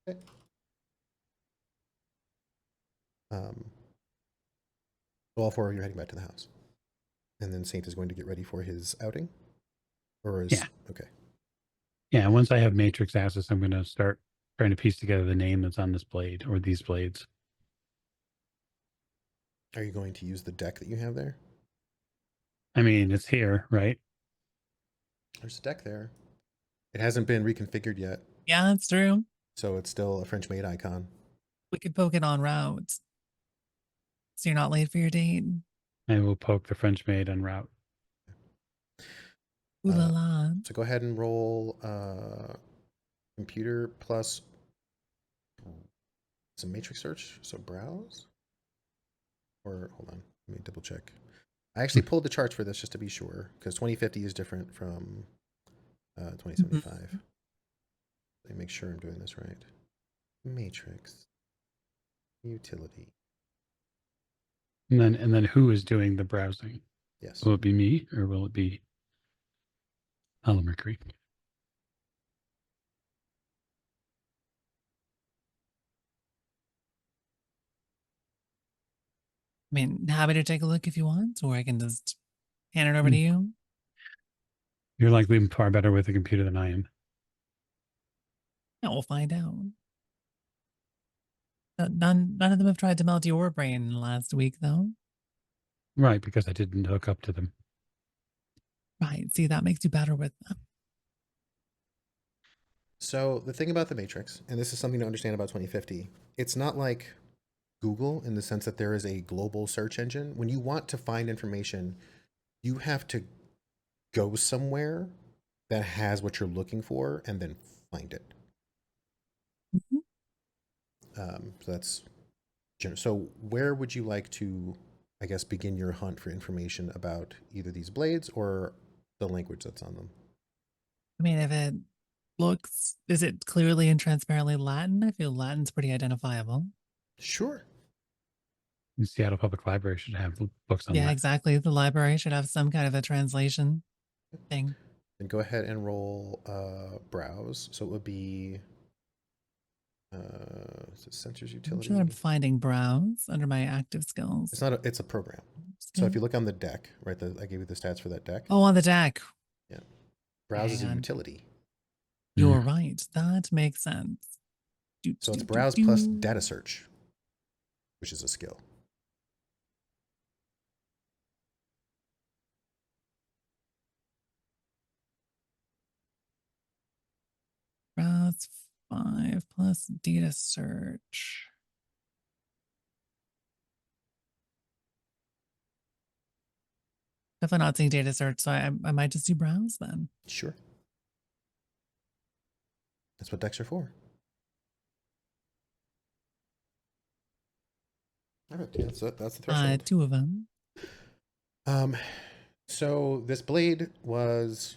Okay. So all four of you are heading back to the house. And then Saint is going to get ready for his outing? Or is... Yeah. Okay. Yeah, once I have matrix access, I'm going to start trying to piece together the name that's on this blade or these blades. Are you going to use the deck that you have there? I mean, it's here, right? There's a deck there. It hasn't been reconfigured yet. Yeah, that's true. So it's still a French-made icon. We could poke it on routes. So you're not late for your date. I will poke the French maid en route. Ooh la la. So go ahead and roll computer plus some matrix search. So browse. Or hold on, let me double check. I actually pulled the charts for this just to be sure, because 2050 is different from 2075. Let me make sure I'm doing this right. Matrix. Utility. And then who is doing the browsing? Yes. Will it be me or will it be Mercury? I mean, happy to take a look if you want, or I can just hand it over to Mm. you. You're likely far better with a computer than I am. Yeah, we'll find out. None of them have tried to melt your brain last week, though. Right, because I didn't hook up to them. Right. See, that makes you better with them. So the thing about the Matrix, and this is something to understand about 2050, it's not like Google in the sense that there is a global search engine. When you want to find information, you have to go somewhere that has what you're looking for and then find it. Mhm. So that's general. So where would you like to, I guess, begin your hunt for information about either these blades or the language that's on them? I mean, if it is it clearly and transparently Latin? I feel Latin's pretty identifiable. Sure. The Seattle Public Library should have books on Yeah, that. exactly. The library should have some kind of a translation thing. Then go ahead and roll browse. So it would be is it sensors I'm utility? sure I'm finding browse under my active skills. It's not a, it's a program. So if you look on the deck, right, I gave you the stats for that deck. Oh, on the deck. Yeah. Browse is a Hang on. utility. You're right. That makes sense. So it's browse plus data search, which is a skill. Browse 5 plus data search. Definitely not seeing data search, so I might just do browse then. Sure. That's what decks are for. All right, that's the threshold. 2 of them. So this blade was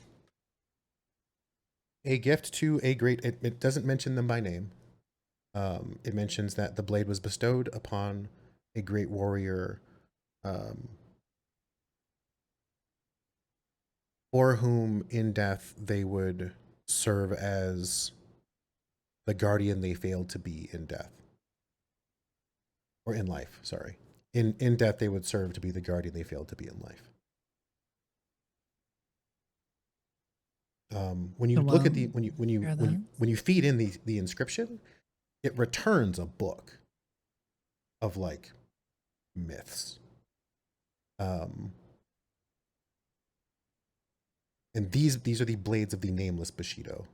a gift to a great. It doesn't mention them by name. It mentions that the blade was bestowed upon a great warrior, for whom in death they would serve as the guardian they failed to be in death, or in life. Sorry, in death they would serve to be the guardian they failed to be in life. When you So, look at the when you feed in the inscription, it returns a book of like myths. And these are the blades of the nameless Bushido,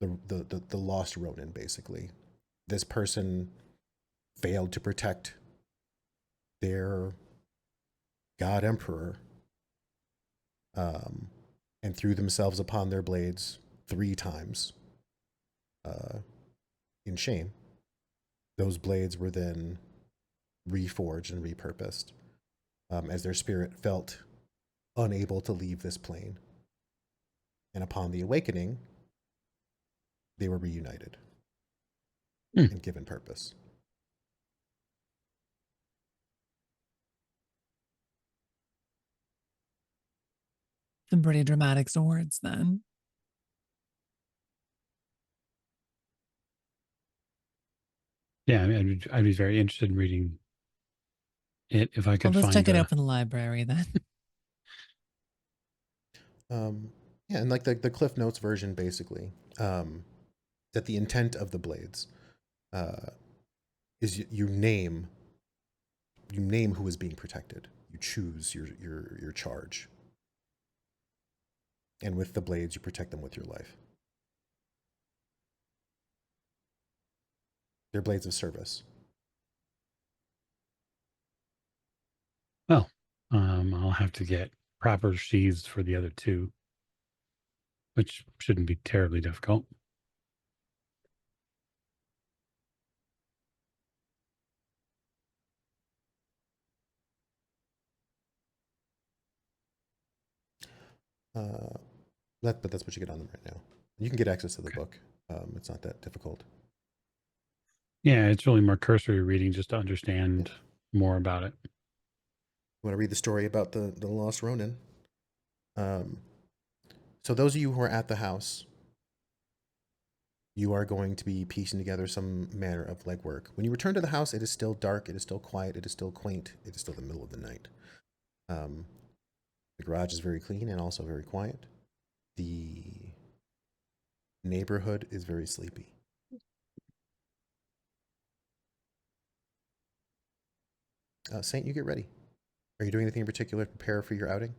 the lost Ronin, basically. This person failed to protect their god emperor, and threw themselves upon their blades 3 times, in shame. Those blades were then reforged and repurposed, as their spirit felt unable to leave this plane. And upon the awakening, they were reunited and given purpose. Some pretty dramatic swords then. Yeah, I mean, I'd be very interested in reading it if I I'll could just find check it the. out from the library then. Yeah, and like the Cliff Notes version, basically, that the intent of the blades is you name who is being protected. You choose your charge, and with the blades, you protect them with your life. They're blades of service. Well, I'll have to get proper sheaths for the other 2, which shouldn't be terribly difficult. But that's what you get on them right now. You can get access to the book. It's not that difficult. Yeah, it's really more cursory reading just to understand more about it. You want to read the story about the lost Ronin? So those of you who are at the house, you are going to be piecing together some manner of legwork. When you return to the house, it is still dark, it is still quiet, it is still quaint, it is still the middle of the night. The garage is very clean and also very quiet. The neighborhood is very sleepy. Saint, you get ready. Are you doing anything in particular to prepare for your outing?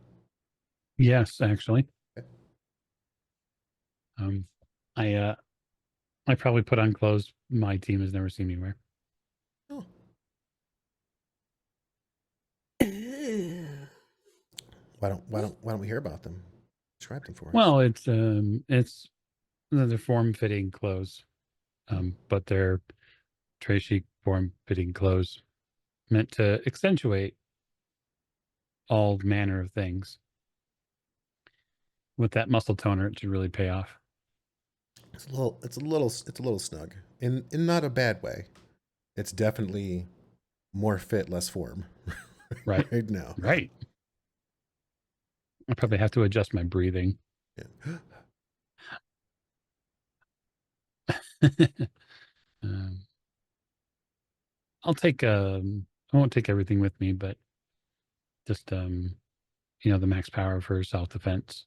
Yes, actually. Okay. I probably put on clothes my team has never seen me wear. Oh. Why don't we hear about them? Describe them for us. Well, it's they're form-fitting clothes, but they're tray chic form-fitting clothes meant to accentuate all manner of things. With that muscle toner, it should really pay off. It's a little snug in not a bad way. It's definitely more fit, less form. Right. Right now. Right. I probably have to adjust my breathing. Yeah. I'll take I won't take everything with me, but just the max power for self-defense.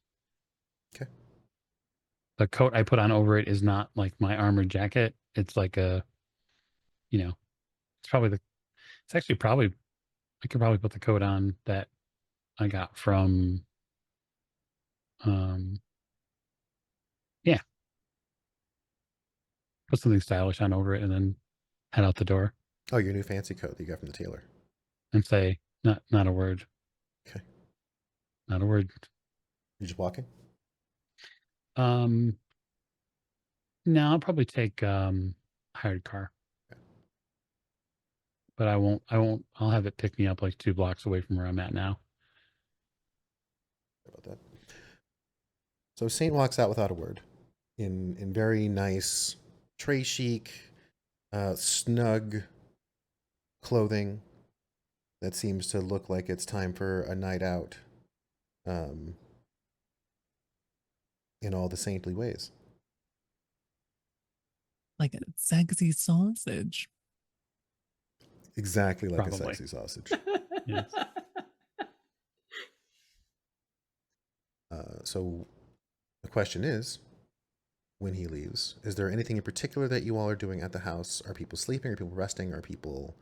Okay. The coat I put on over it is not like my armored jacket. It's like it's actually probably I could probably put the coat on that I got from put something stylish on over it and then head out the door Oh, your new fancy coat that you got from the tailor. and say not a word. Okay. Not a word. You just walking? No, I'll probably take hired car. Okay. But I'll have it pick me up like 2 blocks away from where I'm at now. About that. So Saint walks out without a word, in very nice, tray chic, snug clothing that seems to look like it's time for a night out, in all the saintly ways. Like a sexy sausage. Exactly like Probably. a sexy sausage. Yes. So the question is, when he leaves, is there anything in particular that you all are doing at the house? Are people sleeping? Are people resting? Are people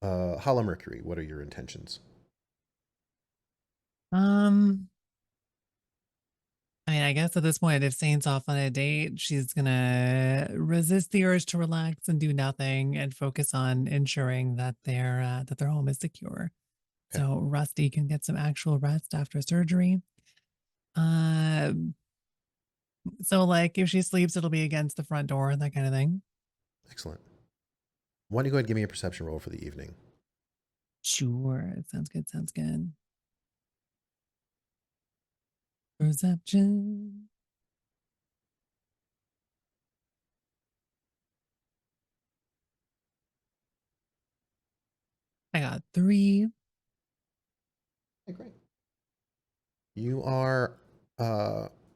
Hollow Mercury? What are your intentions? I mean, I guess at this point, if Saint's off on a date, she's gonna resist the urge to relax and do nothing and focus on ensuring that their home is secure. Okay. So Rusty can get some actual rest after surgery. So like if she sleeps, it'll be against the front door, that kind of thing. Excellent. Why don't you go ahead and give me a perception roll for the evening? Sure. Sounds good. Sounds good. Perception. I got 3. Okay, great. You are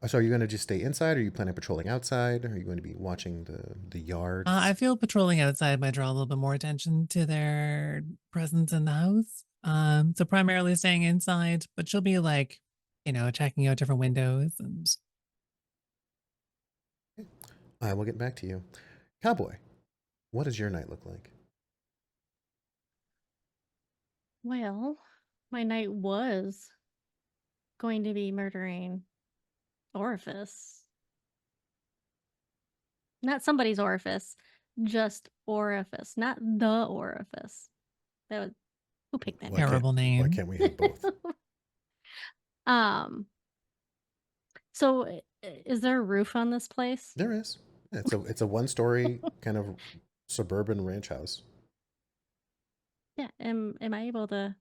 so are you going to just stay inside? Or are you planning on patrolling outside? Are you going to be watching the yards? I feel patrolling outside might draw a little bit more attention to their presence in the house. So primarily staying inside, but she'll be like, checking out different windows and I will get back to you. Cowboy, what does your night look like? Well, my night was going to be murdering Orifice. Not somebody's orifice, just Orifice, not the Orifice. Who picked that? terrible Why name. can't we have both? So is there a roof on this place? There is. Yeah, it's a 1-story kind of suburban ranch house. Yeah. Am I able to?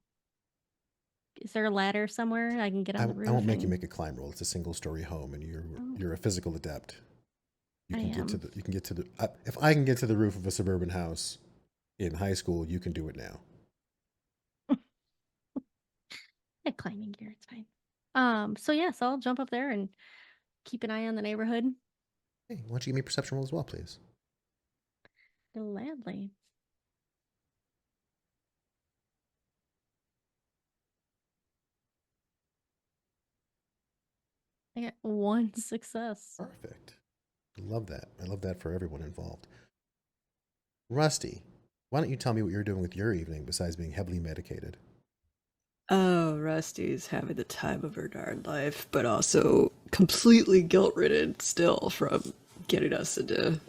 Is there a ladder somewhere I can get on the roof? I won't make you make a climb roll. It's a 1-story home, and you're a physical adept. You I can get to am. the if I can get to the roof of a suburban house in high school, you can do it now. I have climbing gear. It's fine. So I'll jump up there and keep an eye on the neighborhood. Hey, why don't you give me a perception roll as well, please? Gladly. I got 1 success. Perfect. I love that. I love that for everyone involved. Rusty, why don't you tell me what you're doing with your evening besides being heavily medicated? Oh, Rusty's having the time of her darn life, but also completely guilt-ridden still from getting us into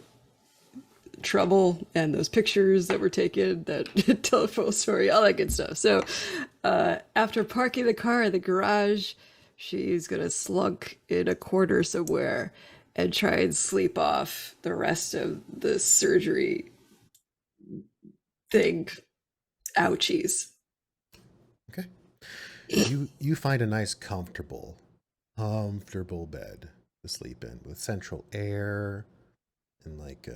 trouble and those pictures that were taken that tell a full story, all that good stuff. So after parking the car in the garage, she's gonna slunk in a corner somewhere and try and sleep off the rest of the surgery thing. Ouchies. Okay. You find a nice comfortable bed to sleep in with central air and like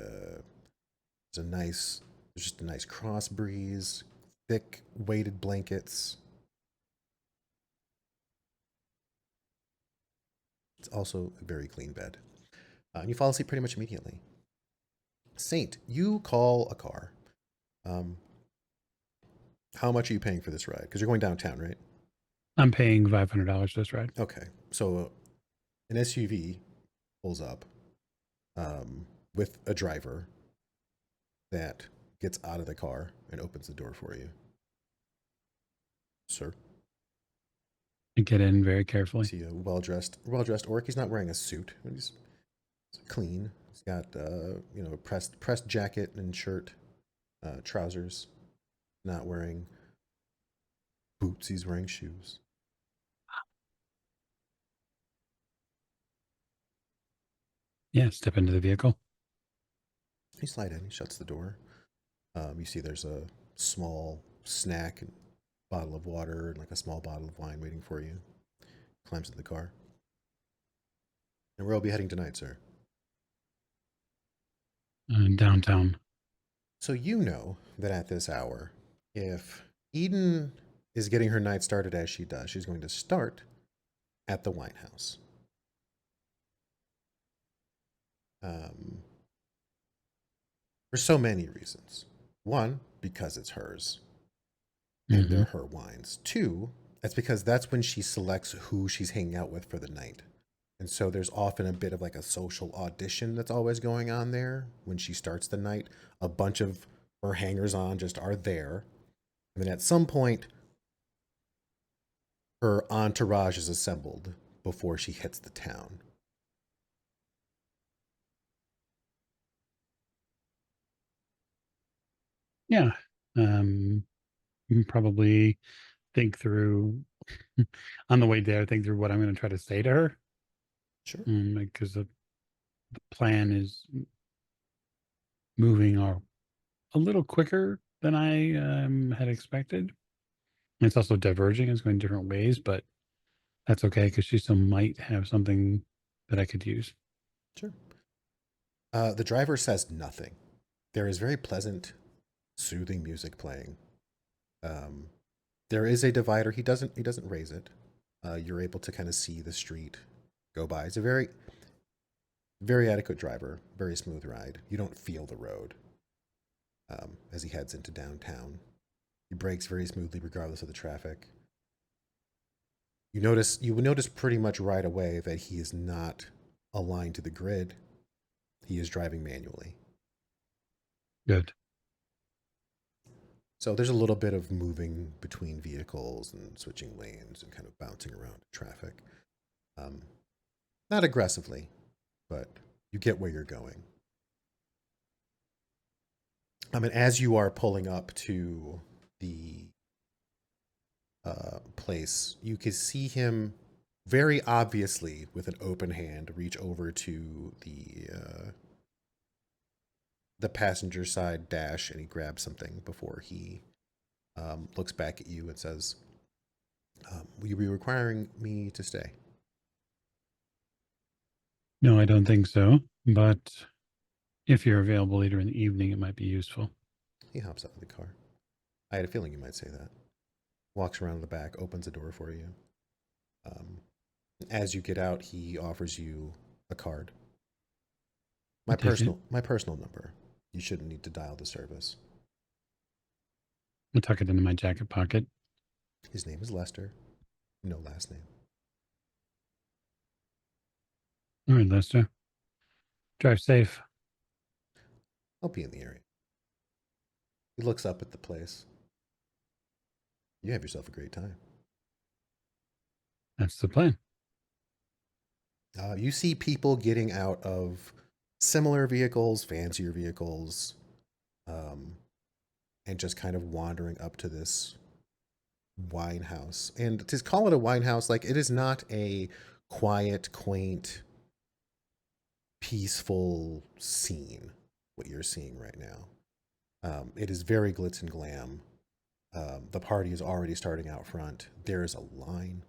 there's just a nice cross breeze, thick weighted blankets. It's also a very clean bed. And you fall asleep pretty much immediately. Saint, you call a car. How much are you paying for this ride? Because you're going downtown, right? I'm paying $500 for this ride. Okay. So an SUV pulls up with a driver that gets out of the car and opens the door for you. Sir. I get in very carefully. See a well-dressed orc. He's not wearing a suit. He's clean. He's got a pressed jacket and shirt, trousers. Not wearing boots. He's wearing shoes. Yeah, step into the vehicle. You slide in. He shuts the door. You see there's a small snack and bottle of water and like a small bottle of wine waiting for you. Climbs in the car. And where will be heading tonight, sir? Downtown. So you know that at this hour, if Eden is getting her night started as she does, she's going to start at the wine house. For so many reasons. One, because it's hers. And they're her wines. Two, that's because that's when she selects who she's hanging out with for the night. And so there's often a bit of like a social audition that's always going on there when she starts the night. A bunch of her hangers-on just are there. And then at some point, her entourage is assembled before she hits the town. Yeah. You can probably think through on the way there, think through what I'm going to try to say to her. Sure. Because the plan is moving a little quicker than I had expected. It's also diverging. It's going different ways, but that's okay because she still might have something that I could use. Sure. The driver says nothing. There is very pleasant, soothing music playing. There is a divider. He doesn't raise it. You're able to kind of see the street go by. It's a very, very adequate driver. Very smooth ride. You don't feel the road as he heads into downtown. He brakes very smoothly regardless of the traffic. You would notice pretty much right away that he is not aligned to the grid. He is driving manually. Good. So there's a little bit of moving between vehicles and switching lanes and kind of bouncing around traffic. Not aggressively, but you get where you're going. And as you are pulling up to the place, you can see him very obviously with an open hand reach over to the passenger side dash, and he grabs something before he looks back at you and says, will you be requiring me to stay? No, I don't think so. But if you're available later in the evening, it might be useful. He hops out of the car. I had a feeling you might say that. Walks around the back, opens the door for you. As you get out, he offers you a card. A digit. My personal number. You shouldn't need to dial the service. I'll tuck it into my jacket pocket. His name is Lester. No last name. All right, Lester. Drive safe. I'll be in the area. He looks up at the place. You have yourself a great time. That's the plan. You see people getting out of similar vehicles, fancier vehicles, and just kind of wandering up to this wine house. And to call it a wine house, like, it is not a quiet, quaint, peaceful scene, what you're seeing right now. It is very glitz and glam. The party is already starting out front. There is a line.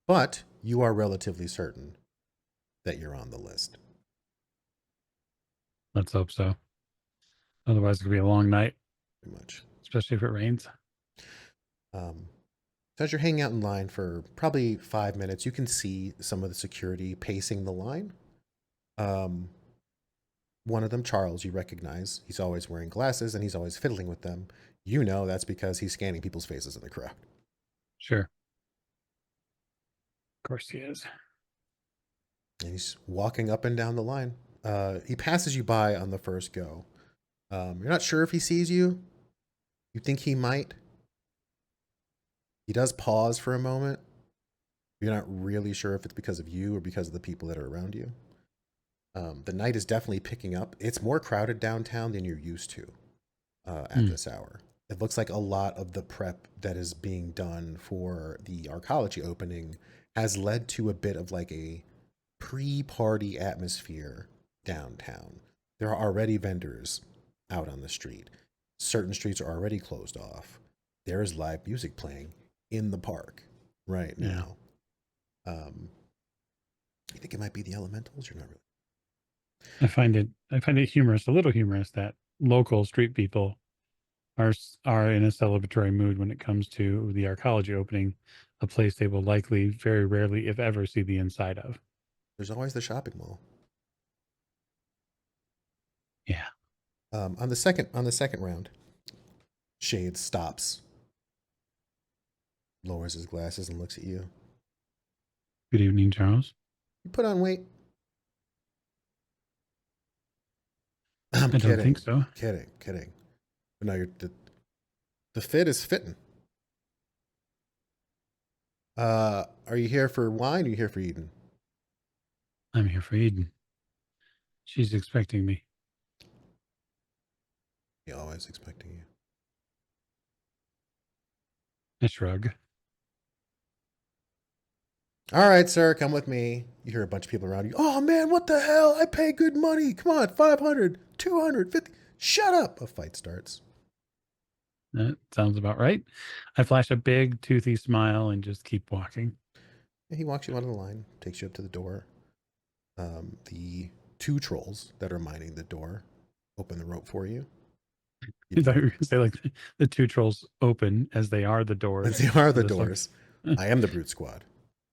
But you are relatively certain that you're on the list. Let's hope so. Otherwise, it could be a long night, Pretty much. especially if it rains. So as you're hanging out in line for probably 5 minutes, you can see some of the security pacing the line. One of them, Charles, you recognize. He's always wearing glasses and he's always fiddling with them. You know that's because he's scanning people's faces in the crowd. Sure. Of course he is. And he's walking up and down the line. He passes you by on the first go. You're not sure if he sees you. You think he might. He does pause for a moment. You're not really sure if it's because of you or because of the people that are around you. The night is definitely picking up. It's more crowded downtown than you're used to at this hour. It looks like a lot of the prep that is being done for the Arcology opening has led to a bit of like a pre-party atmosphere downtown. There are already vendors out on the street. Certain streets are already closed off. There is live music playing in the park right now. You think it might be the elementals? You're not really. I find it humorous, a little humorous, that local street people are in a celebratory mood when it comes to the Arcology opening, a place they will likely very rarely, if ever, see the inside of. There's always the shopping mall. Yeah. On the second round, Shades stops, lowers his glasses, and looks at you. Good evening, Charles. You put on weight. I don't think so. Kidding. But no, the fit is fitting. Are you here for wine or are you here for Eden? I'm here for Eden. She's expecting me. He's always expecting you. I shrug. All right, sir, come with me. You hear a bunch of people around you. Oh, man, what the hell? I pay good money. Come on, 500, 250. Shut up. A fight starts. That sounds about right. I flash a big, toothy smile and just keep walking. And he walks you out of the line, takes you up to the door. The two trolls that are minding the door open the rope for you. I thought you were going to say, like, the two trolls open as they are the doors. They are the doors. I am the Brute Squad.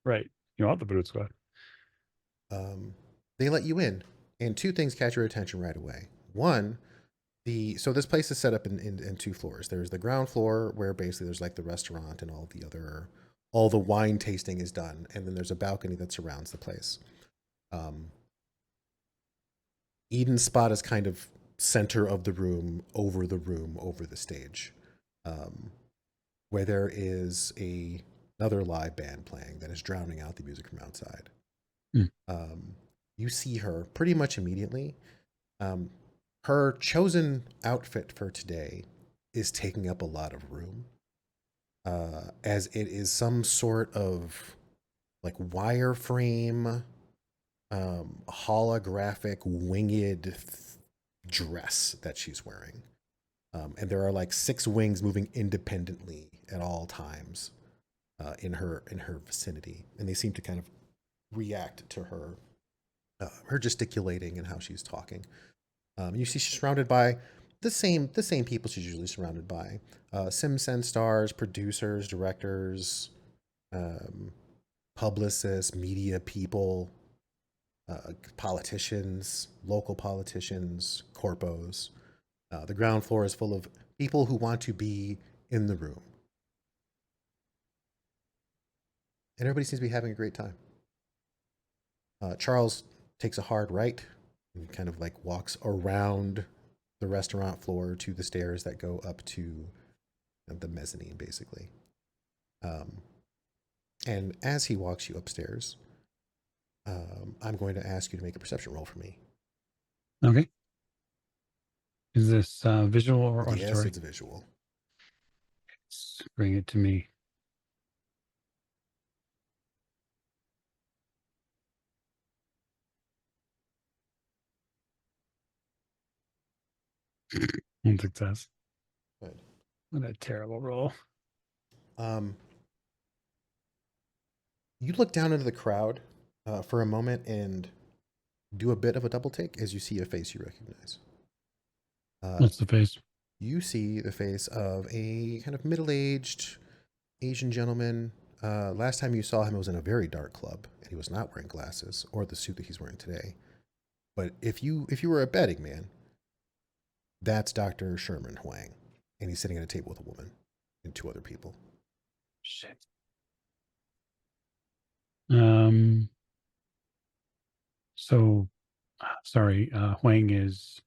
Right. You are the Brute Squad. They let you in, and two things catch your attention right away. One, so this place is set up in two floors. There's the ground floor where basically there's like the restaurant and all the wine tasting is done, and then there's a balcony that surrounds the place. Eden's spot is kind of center of the room, over the stage, where there is another live band playing that is drowning out the music from outside. You see her pretty much immediately. Her chosen outfit for today is taking up a lot of room, as it is some sort of like wireframe, holographic winged dress that she's wearing. And there are like 6 wings moving independently at all times in her vicinity, and they seem to kind of react to her gesticulating and how she's talking. You see she's surrounded by the same people she's usually surrounded by. SimSen stars, producers, directors, publicists, media people, politicians, local politicians, corpos. The ground floor is full of people who want to be in the room. And everybody seems to be having a great time. Charles takes a hard right and kind of like walks around the restaurant floor to the stairs that go up to the mezzanine, basically. And as he walks you upstairs, I'm going to ask you to make a perception roll for me. Okay. Is this visual or auditory? Yes, it's visual. Let's bring it to me. One success. Good. What a terrible roll. You look down into the crowd for a moment and do a bit of a double take as you see a face you recognize. What's the face? You see the face of a kind of middle-aged Asian gentleman. Last time you saw him, it was in a very dark club, and he was not wearing glasses or the suit that he's wearing today. But if you were a betting man, that's Dr. Sherman Huang, and he's sitting at a table with a woman and two other people. Shit. So, sorry, Huang is...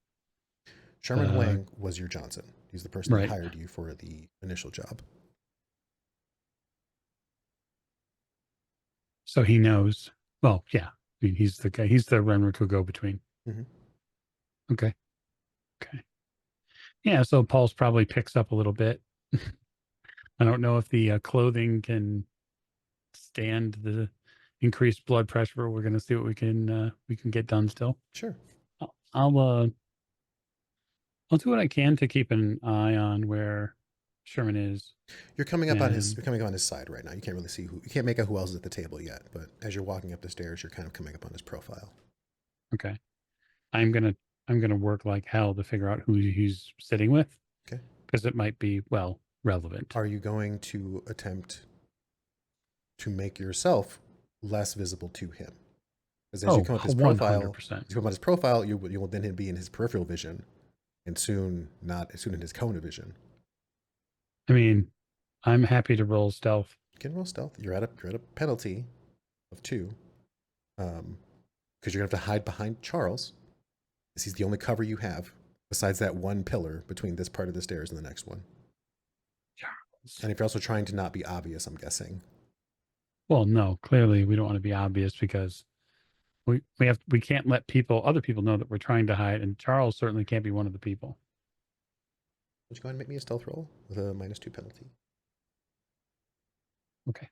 Sherman Huang was your Johnson. He's the person right. that hired you for the initial job. So he knows. Well, yeah. I mean, he's the guy. He's the Renrico go-between. Mm-hmm. Okay. Yeah, so Pulse probably picks up a little bit. I don't know if the clothing can stand the increased blood pressure. We're going to see what we can get done still. Sure. I'll do what I can to keep an eye on where Sherman is. You're coming up on his side right now. You can't really see you can't make out who else is at the table yet, but as you're walking up the stairs, you're kind of coming up on his profile. Okay. I'm gonna work like hell to figure out who he's sitting with. Okay. Because it might be, well, relevant. Are you going to attempt to make yourself less visible to him? Because as you come up his profile, 100%. You will then be in his peripheral vision, and soon in his cone of vision. I mean, I'm happy to roll stealth. You can roll stealth. You're at a penalty of 2, because you're gonna have to hide behind Charles, because he's the only cover you have besides that one pillar between this part of the stairs and the next one. Charles. And if you're also trying to not be obvious, I'm guessing. Well, no, clearly we don't want to be obvious because we can't let other people know that we're trying to hide, and Charles certainly can't be one of the people. Would you go ahead and make me a stealth roll with a -2 penalty? Okay.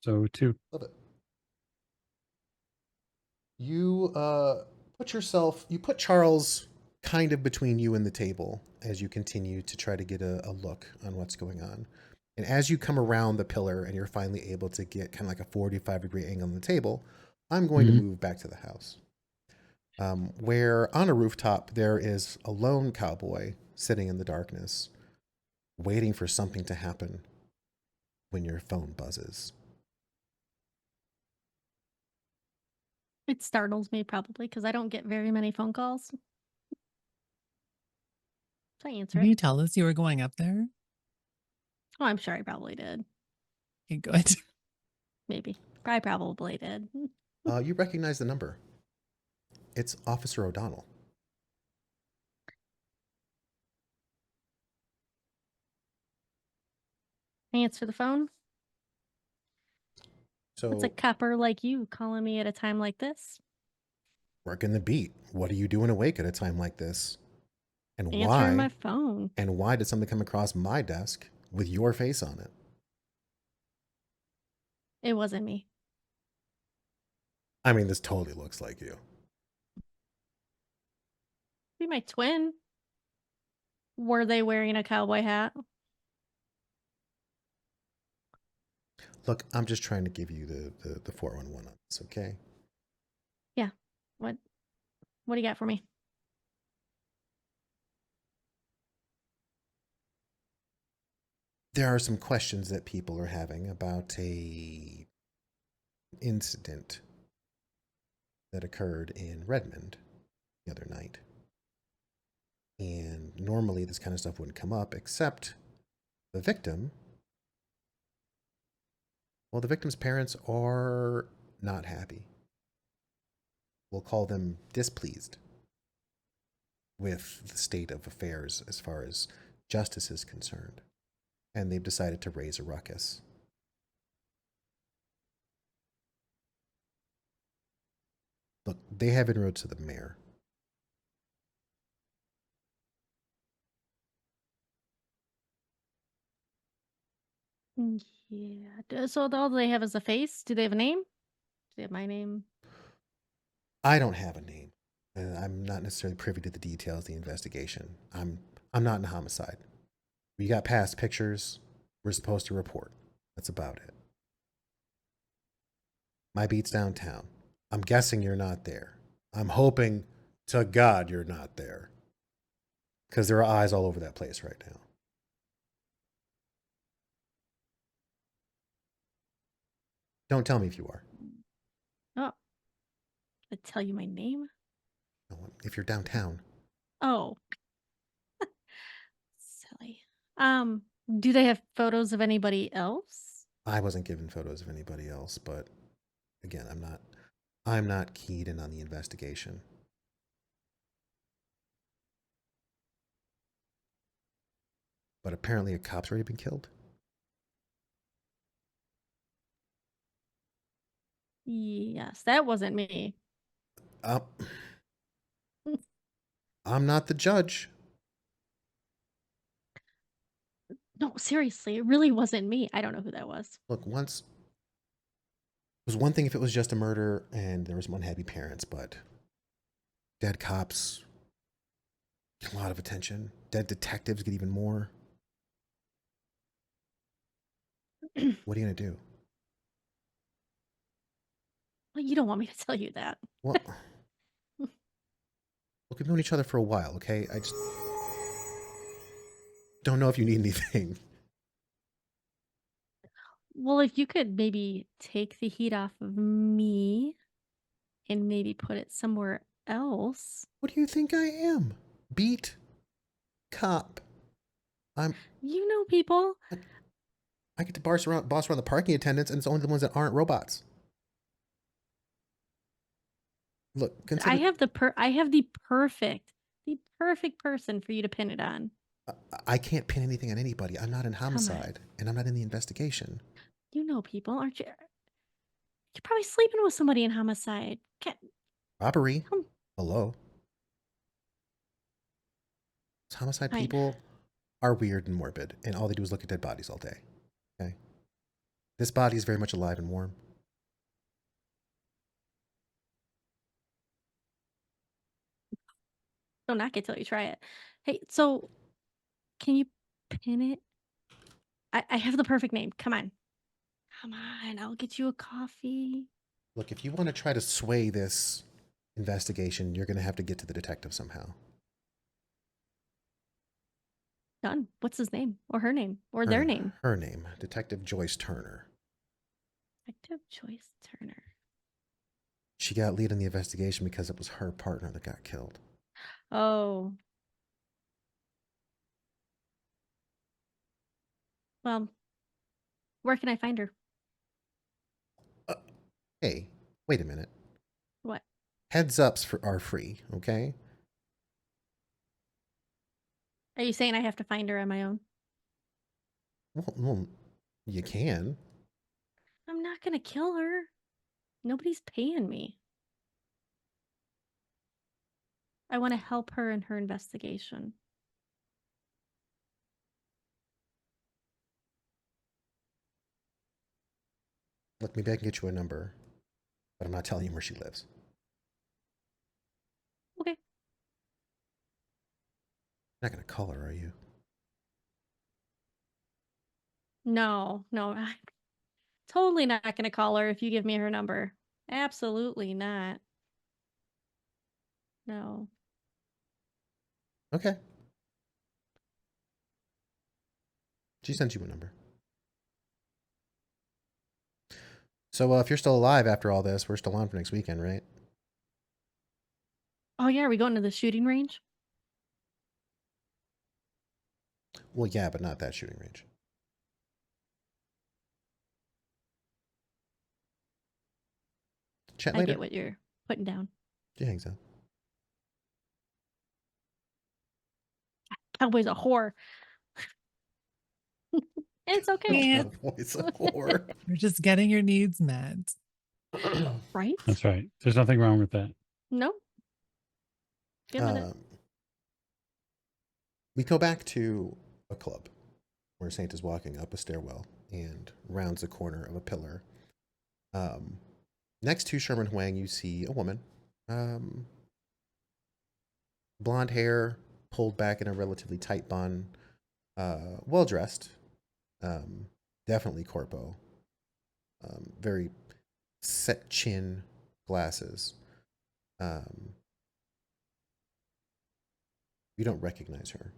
So 2. Love it. You put Charles kind of between you and the table as you continue to try to get a look on what's going on. And as you come around the pillar and you're finally able to get kind of like a 45-degree angle on the table, I'm going to move back to the house. Where on a rooftop there is a lone cowboy sitting in the darkness, waiting for something to happen when your phone buzzes. It startles me probably because I don't get very many phone calls. So I answer Can it. you tell us you were going up there? Oh, I'm sure I probably did. Okay, good. Maybe. I probably did. You recognize the number. It's Officer O'Donnell. Answer the phone. So It's a copper like you calling me at a time like this. Working the beat. What are you doing awake at a time like this? And Answering my phone. And why did something come across my desk with your face on it? It wasn't me. I mean, this totally looks like you. Be my twin. Were they wearing a cowboy hat? Look, I'm just trying to give you the 411 on this, okay? Yeah. What do you got for me? there are some questions that people are having about a incident that occurred in Redmond the other night. And normally this kind of stuff wouldn't come up, except the victim. Well, the victim's parents are not happy. We'll call them displeased with the state of affairs as far as justice is concerned. And they've decided to raise a ruckus. Look, they have inroads to the mayor. Yeah. So all they have is a face? Do they have a name? Do they have my name? I don't have a name. I'm not necessarily privy to the details of the investigation. I'm not in homicide. We got past pictures. We're supposed to report. That's about it. My beat's downtown. I'm guessing you're not there. I'm hoping to God you're not there. Because there are eyes all over that place right now. Don't tell me if you are. Oh. I tell you my name? No, if you're downtown. Oh. Silly. Do they have photos of anybody else? I wasn't given photos of anybody else, but again, I'm not keyed in on the investigation. But apparently a cop's already been killed. Yes, that wasn't me. I'm not the judge. No, seriously, it really wasn't me. I don't know who that was. Look, once it was one thing if it was just a murder and there was some unhappy parents, but dead cops get a lot of attention. Dead detectives get even more. What are you gonna do? Well, you don't want me to tell you that. Well, look, we've known each other for a while, okay? I just don't know if you need anything. Well, if you could maybe take the heat off of me and maybe put it somewhere else. What do you think I am? Beat cop. You know people. I get to boss around the parking attendants, and it's only the ones that aren't robots. Look, consider, I have the perfect person for you to pin it on. I can't pin anything on anybody. I'm not in on. homicide, and I'm not in the investigation. You know people, aren't you? You're probably sleeping with somebody in homicide. Robbery. Come- Hello. Homicide Fine. people are weird and morbid, and all they do is look at dead bodies all day. Okay? This body is very much alive and warm. Don't knock it till you try it. Hey, so can you pin it? I have the perfect name. Come on. Come on. I'll get you a coffee. Look, if you want to try to sway this investigation, you're going to have to get to the detective somehow. Done. What's his name? Or her name? Or their name? Her name, Detective Joyce Turner. Detective Joyce Turner. She got lead in the investigation because it was her partner that got killed. Oh. Well, where can I find her? Hey, wait a minute. What? Heads ups are free, okay? Are you saying I have to find her on my own? Well, you can. I'm not going to kill her. Nobody's paying me. I want to help her in her investigation. Look, maybe I can get you a number, but I'm not telling you where she lives. Okay. You're not going to call her, are you? No, I'm totally not going to call her if you give me her number. Absolutely not. No. Okay. She sends you a number. So if you're still alive after all this, we're still on for next weekend, right? Oh yeah, are we going to the shooting range? Well, yeah, but not that shooting range. Chat I later. get what you're putting down. She hangs up. Cowboy's a whore. It's okay, Yeah, Voice of horror. you're just getting your needs met. right? That's right. There's nothing wrong with that. No. Give it. We go back to a club where Saint is walking up a stairwell and rounds the corner of a pillar. Next to Sherman Huang, you see a woman. Blonde hair, pulled back in a relatively tight bun. Well dressed. Definitely corpo. Very set chin, glasses. You don't recognize her.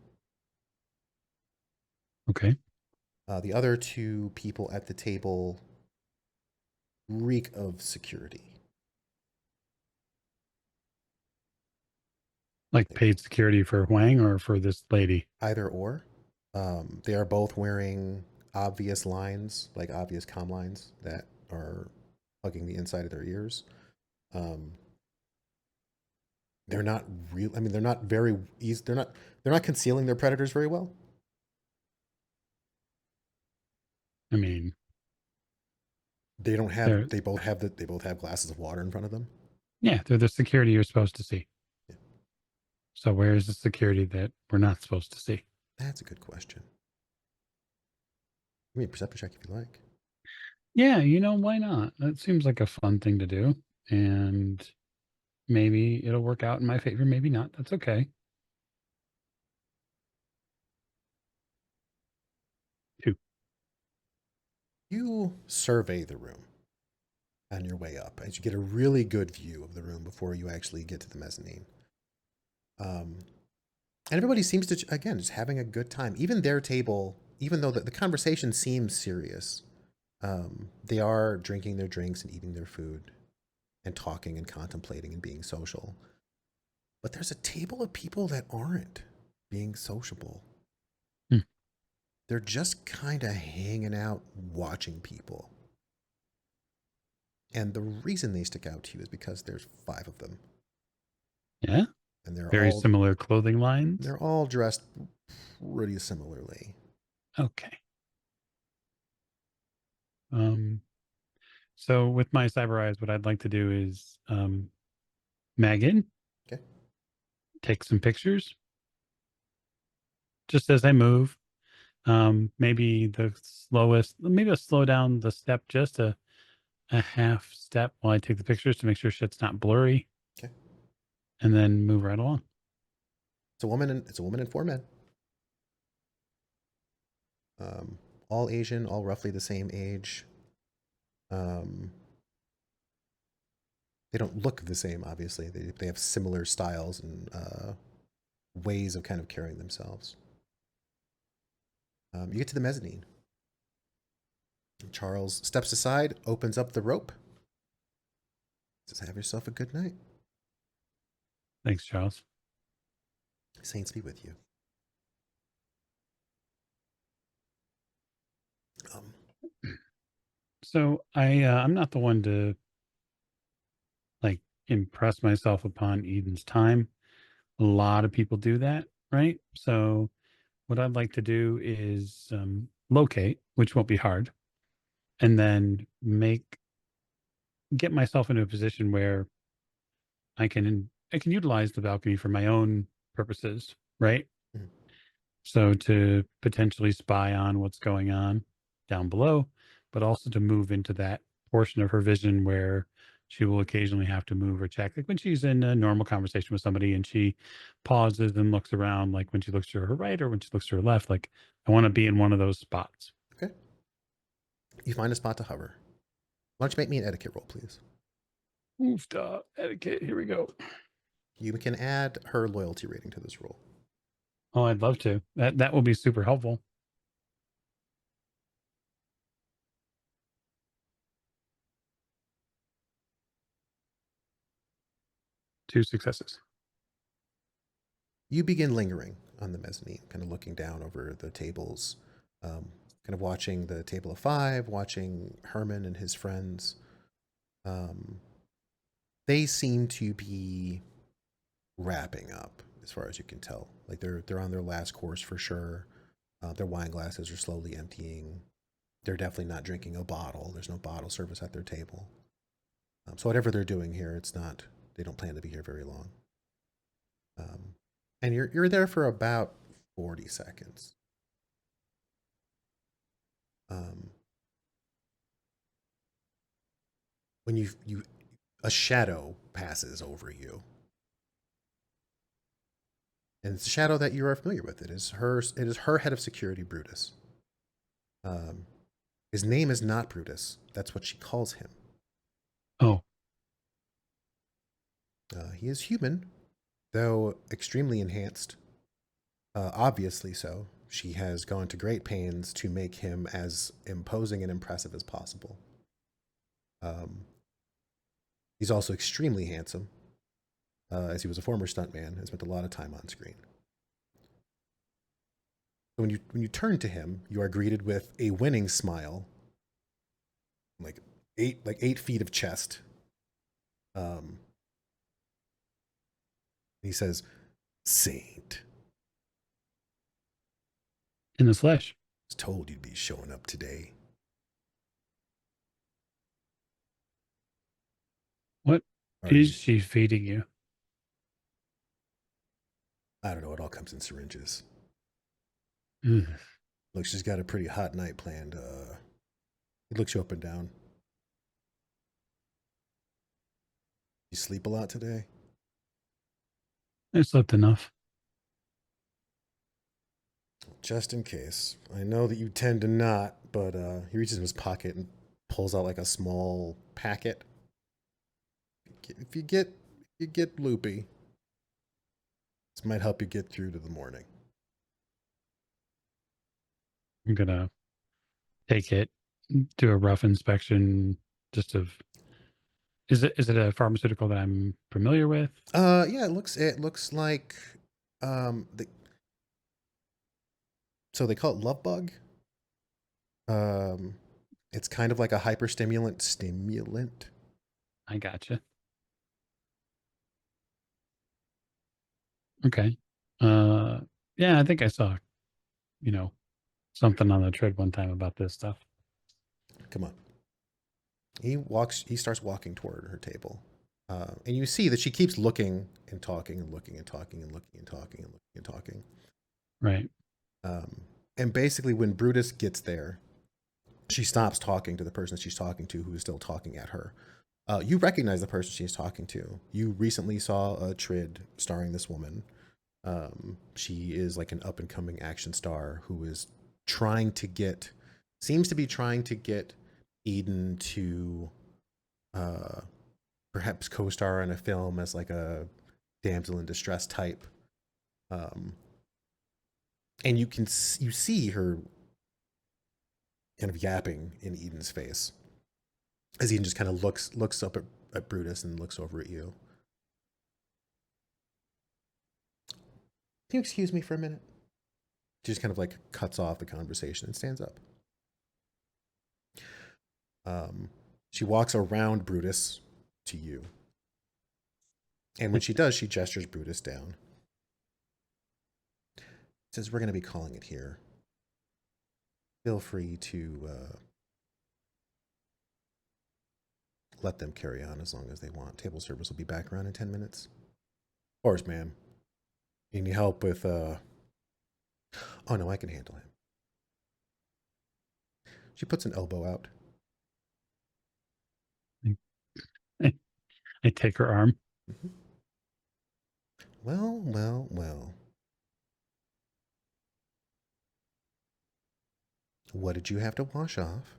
Okay. The other two people at the table reek of security. Like paid security for Huang or for this lady? Either or. They are both wearing obvious lines, like obvious comm lines that are hugging the inside of their ears. They're not real. I mean, they're not very easy. They're not concealing their predators very well. I mean, They don't have. They're- They both have glasses of water in front of them. yeah, they're the security you're supposed to see. Yeah. So where is the security that we're not supposed to see? That's a good question. Give me a perception check if you like. Yeah, why not? That seems like a fun thing to do. And maybe it'll work out in my favor, maybe not. That's okay. 2. You survey the room on your way up as you get a really good view of the room before you actually get to the mezzanine. And everybody seems to, again, just having a good time. Even their table, even though the conversation seems serious, they are drinking their drinks and eating their food and talking and contemplating and being social. But there's a table of people that aren't being sociable. Hmm. They're just kind of hanging out, watching people. And the reason they stick out to you is because there's 5 of them. Yeah. And they're Very all similar clothing lines. They're all dressed pretty similarly. Okay. So with my cyber eyes, what I'd like to do is mag in. Okay. Take some pictures. Just as I move. Maybe I'll slow down the step just a half step while I take the pictures to make sure shit's not blurry. Okay. And then move right along. It's a woman and 4 men. All Asian, all roughly the same age. They don't look the same, obviously. They have similar styles and ways of kind of carrying themselves. You get to the mezzanine. Charles steps aside, opens up the rope. Says, "Have yourself a good night. Thanks, Charles. Saints be with you." So I'm not the one to like impress myself upon Eden's time. A lot of people do that, right? So what I'd like to do is locate, which won't be hard, and then get myself into a position where I can utilize the balcony for my own purposes, right? Mhm. So to potentially spy on what's going on down below, but also to move into that portion of her vision where she will occasionally have to move or check, like when she's in a normal conversation with somebody and she pauses and looks around, like when she looks to her right or when she looks to her left. Like I want to be in one of those spots. Okay. You find a spot to hover. Why don't you make me an etiquette roll, please? Oofed etiquette. Here we go. You can add her loyalty rating to this roll. Oh, I'd love to. That will be super helpful. 2 successes. You begin lingering on the mezzanine, kind of looking down over the tables, kind of watching the table of 5, watching Herman and his friends. They seem to be wrapping up, as far as you can tell. Like they're on their last course for sure. Their wine glasses are slowly emptying. They're definitely not drinking a bottle. There's no bottle service at their table. So whatever they're doing here, it's not. They don't plan to be here very long. And you're there for about 40 seconds. When you a shadow passes over you, and it's a shadow that you are familiar with. It is her head of security, Brutus. His name is not Brutus. That's what she calls him. Oh. He is human, though extremely enhanced. Obviously so. She has gone to great pains to make him as imposing and impressive as possible. He's also extremely handsome, as he was a former stuntman and spent a lot of time on screen. So when you turn to him, you are greeted with a winning smile, like 8 feet of chest. He says, "Saint, In the flesh. I was told you'd be showing up today." What Are is you- she feeding you? I don't know. It all comes in syringes. Mm. Look, she's got a pretty hot night planned. He looks you up and down. You sleep a lot today? I slept enough. Just in case. I know that you tend to not, but he reaches in his pocket and pulls out like a small packet. If you get loopy, this might help you get through to the morning. I'm gonna take it, do a rough inspection just of is it a pharmaceutical that I'm familiar with? Yeah, it looks like so they call it love bug. It's kind of like a stimulant. I gotcha. Okay. Yeah, I think I saw, something on the tread one time about this stuff. Come on. He starts walking toward her table. And you see that she keeps looking and talking and looking and talking and looking and talking and looking and talking. Right. And basically when Brutus gets there, she stops talking to the person she's talking to, who is still talking at her. You recognize the person she's talking to. You recently saw a Trid starring this woman. She is like an up and coming action star who is seems to be trying to get Eden to perhaps co-star in a film as like a damsel in distress type. And you see her kind of yapping in Eden's face as Eden just kind of looks up at Brutus and looks over at you. Can you excuse me for a minute? She just kind of like cuts off the conversation and stands up. She walks around Brutus to you. And when she does, she gestures Brutus down. Says, "We're going to be calling it here. Feel free to let them carry on as long as they want. Table service will be back around in 10 minutes. Of course, ma'am. You need help with, oh no, I can handle him." She puts an elbow out. I take her arm. Mm-hmm. Well. What did you have to wash off?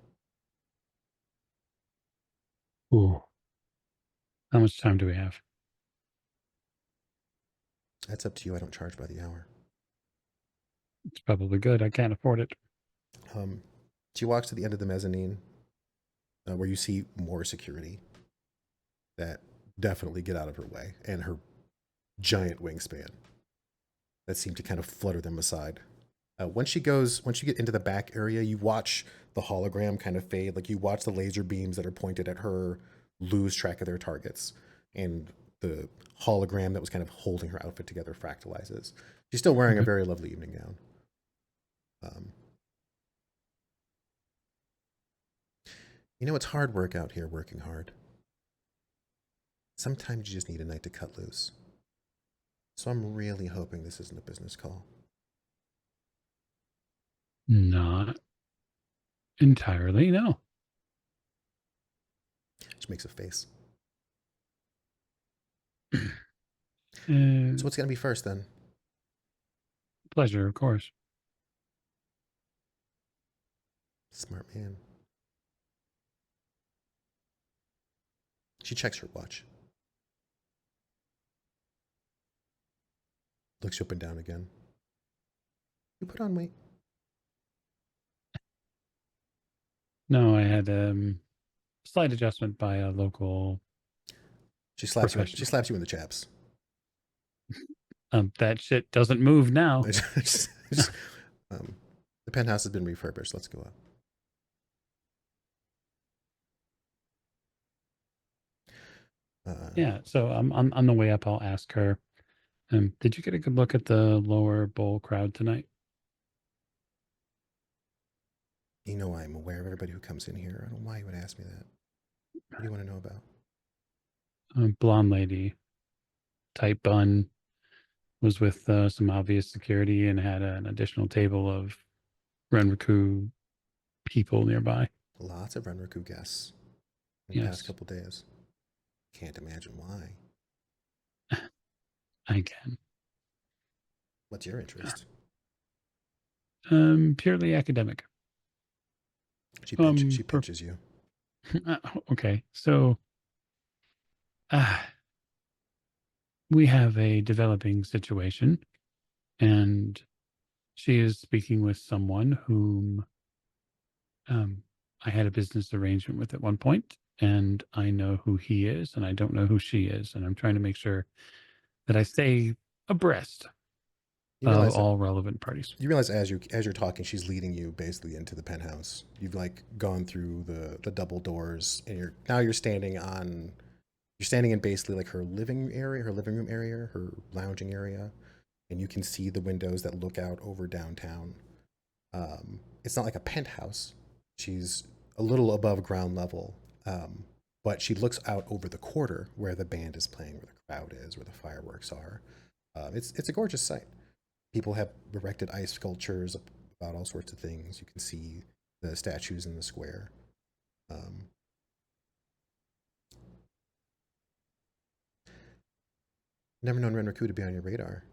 Ooh. How much time do we have? That's up to you. I don't charge by the hour. It's probably good. I can't afford it. She walks to the end of the mezzanine, where you see more security that definitely get out of her way, and her giant wingspan that seem to kind of flutter them aside. Once you get into the back area, you watch the hologram kind of fade. Like you watch the laser beams that are pointed at her lose track of their targets, and the hologram that was kind of holding her outfit together fractalizes. She's still wearing a very lovely evening gown. It's hard work out here working hard. Sometimes you just need a night to cut loose. So I'm really hoping this isn't a business call. Not entirely, no. She makes a face. Uh, So what's going to be first then? Pleasure, of course. Smart man. She checks her watch. Looks you up and down again. You put on weight. No, I had slight adjustment by a local. She slaps you. She Professional. slaps you in the chaps. That shit doesn't move now. The penthouse has been refurbished. Let's go up. Yeah, so on the way up, I'll ask her, did you get a good look at the lower bowl crowd tonight? I'm aware of everybody who comes in here. I don't know why you would ask me that. What do you want to know about? Blonde lady, tight bun, was with some obvious security and had an additional table of Renraku people nearby. Lots of Renraku guests in the past Yes, couple days. Can't imagine why. I can. What's your interest? Purely academic. She pinches you. Okay, so we have a developing situation, and she is speaking with someone whom I had a business arrangement with at one point, and I know who he is, and I don't know who she is, and I'm trying to make sure that I stay abreast You of realize that all relevant parties. you realize as you're talking, she's leading you basically into the penthouse. You've like gone through the double doors, and you're standing in basically like her living room area, her lounging area, and you can see the windows that look out over downtown. It's not like a penthouse. She's a little above ground level, but she looks out over the quarter where the band is playing, where the crowd is, where the fireworks are. It's a gorgeous sight. People have erected ice sculptures about all sorts of things. You can see the statues in the square. Never known Renraku to be on your radar.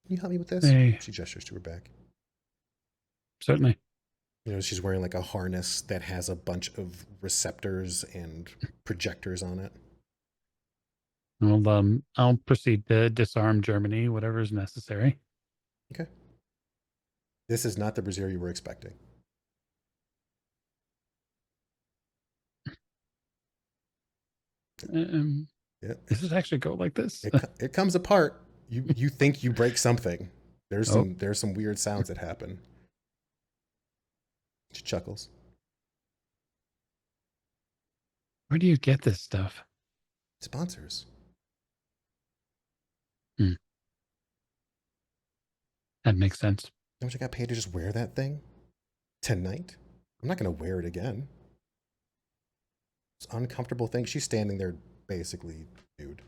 Can you help me with this? Hey. She gestures to her back. Certainly. She's wearing like a harness that has a bunch of receptors and projectors on it. Well, I'll proceed to disarm Germany, whatever is necessary. Okay. This is not the brazier you were expecting. Yeah. Does it actually go like this? It comes apart. You think you break something. There's Oh. some weird sounds that happen. She chuckles. Where do you get this stuff? Sponsors. That makes sense. How much I got paid to just wear that thing? Tonight? I'm not going to wear it again. It's an uncomfortable thing. She's standing there basically nude.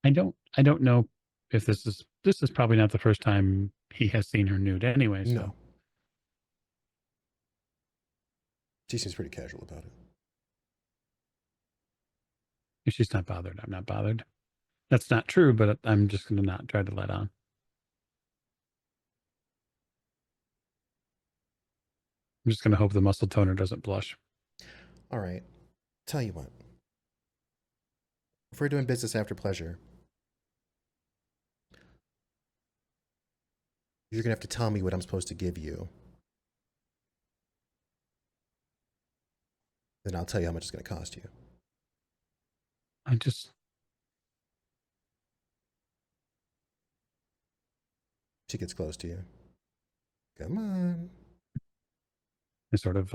I don't know if this is probably not the first time he has seen her nude anyway. So. No. She seems pretty casual about it. If she's not bothered, I'm not bothered. That's not true, but I'm just going to not try to let on. I'm just going to hope the muscle toner doesn't blush. All right. Tell you what. If we're doing business after pleasure, you're going to have to tell me what I'm supposed to give you. Then I'll tell you how much it's going to cost you. I just She gets close to you. Come on. I sort of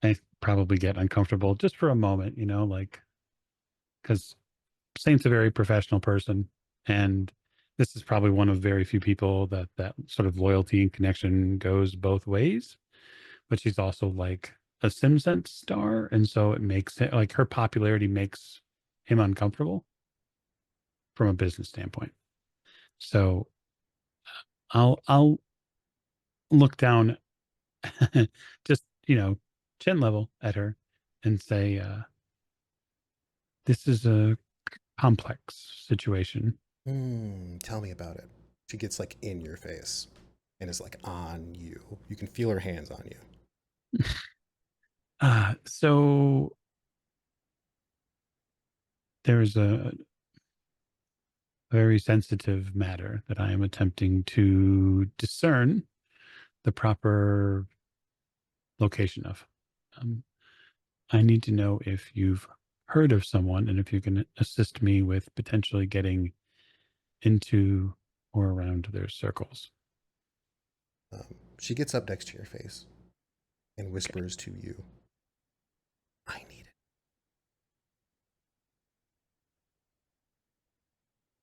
I probably get uncomfortable just for a moment, like because Saint's a very professional person, and this is probably one of very few people that sort of loyalty and connection goes both ways. But she's also like a SimSense star, and so it makes it like her popularity makes him uncomfortable from a business standpoint. So I'll look down, just chin level at her, and say, "This is a complex situation." Tell me about it. She gets like in your face and is like on you. You can feel her hands on you. So there's a very sensitive matter that I am attempting to discern the proper location of. Um, I need to know if you've heard of someone and if you can assist me with potentially getting into or around their circles. She gets up next to your face and whispers to you, I need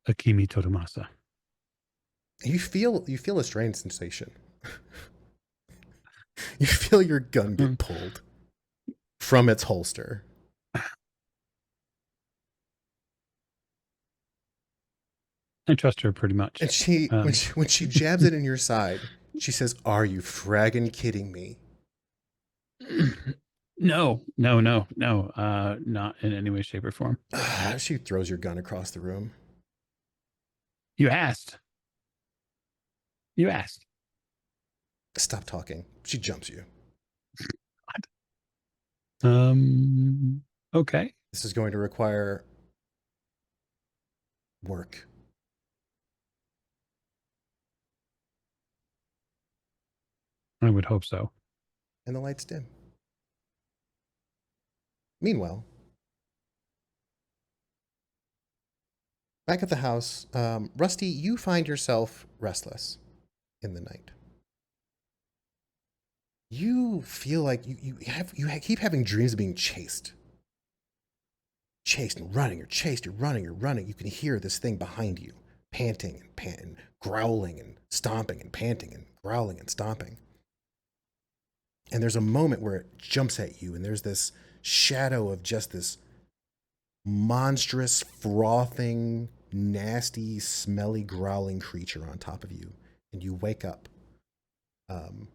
it. Akimi Todomasa. You feel a strange sensation. You feel your gun get pulled from its holster. I trust her pretty much. And when she jabs it in your side, she says, "Are you fraggin' kidding me?" No. Not in any way, shape, or form. She throws your gun across the room. You asked. Stop talking. She jumps you. Okay. This is going to require work. I would hope so. And the lights dim. Meanwhile, back at the house, Rusty, you find yourself restless in the night. You feel like you keep having dreams of being chased. Chased and running, you're chased, you're running. You can hear this thing behind you, panting and panting, growling and stomping and panting and growling and stomping. And there's a moment where it jumps at you, and there's this shadow of just this monstrous, frothing, nasty, smelly, growling creature on top of you. And you wake up. And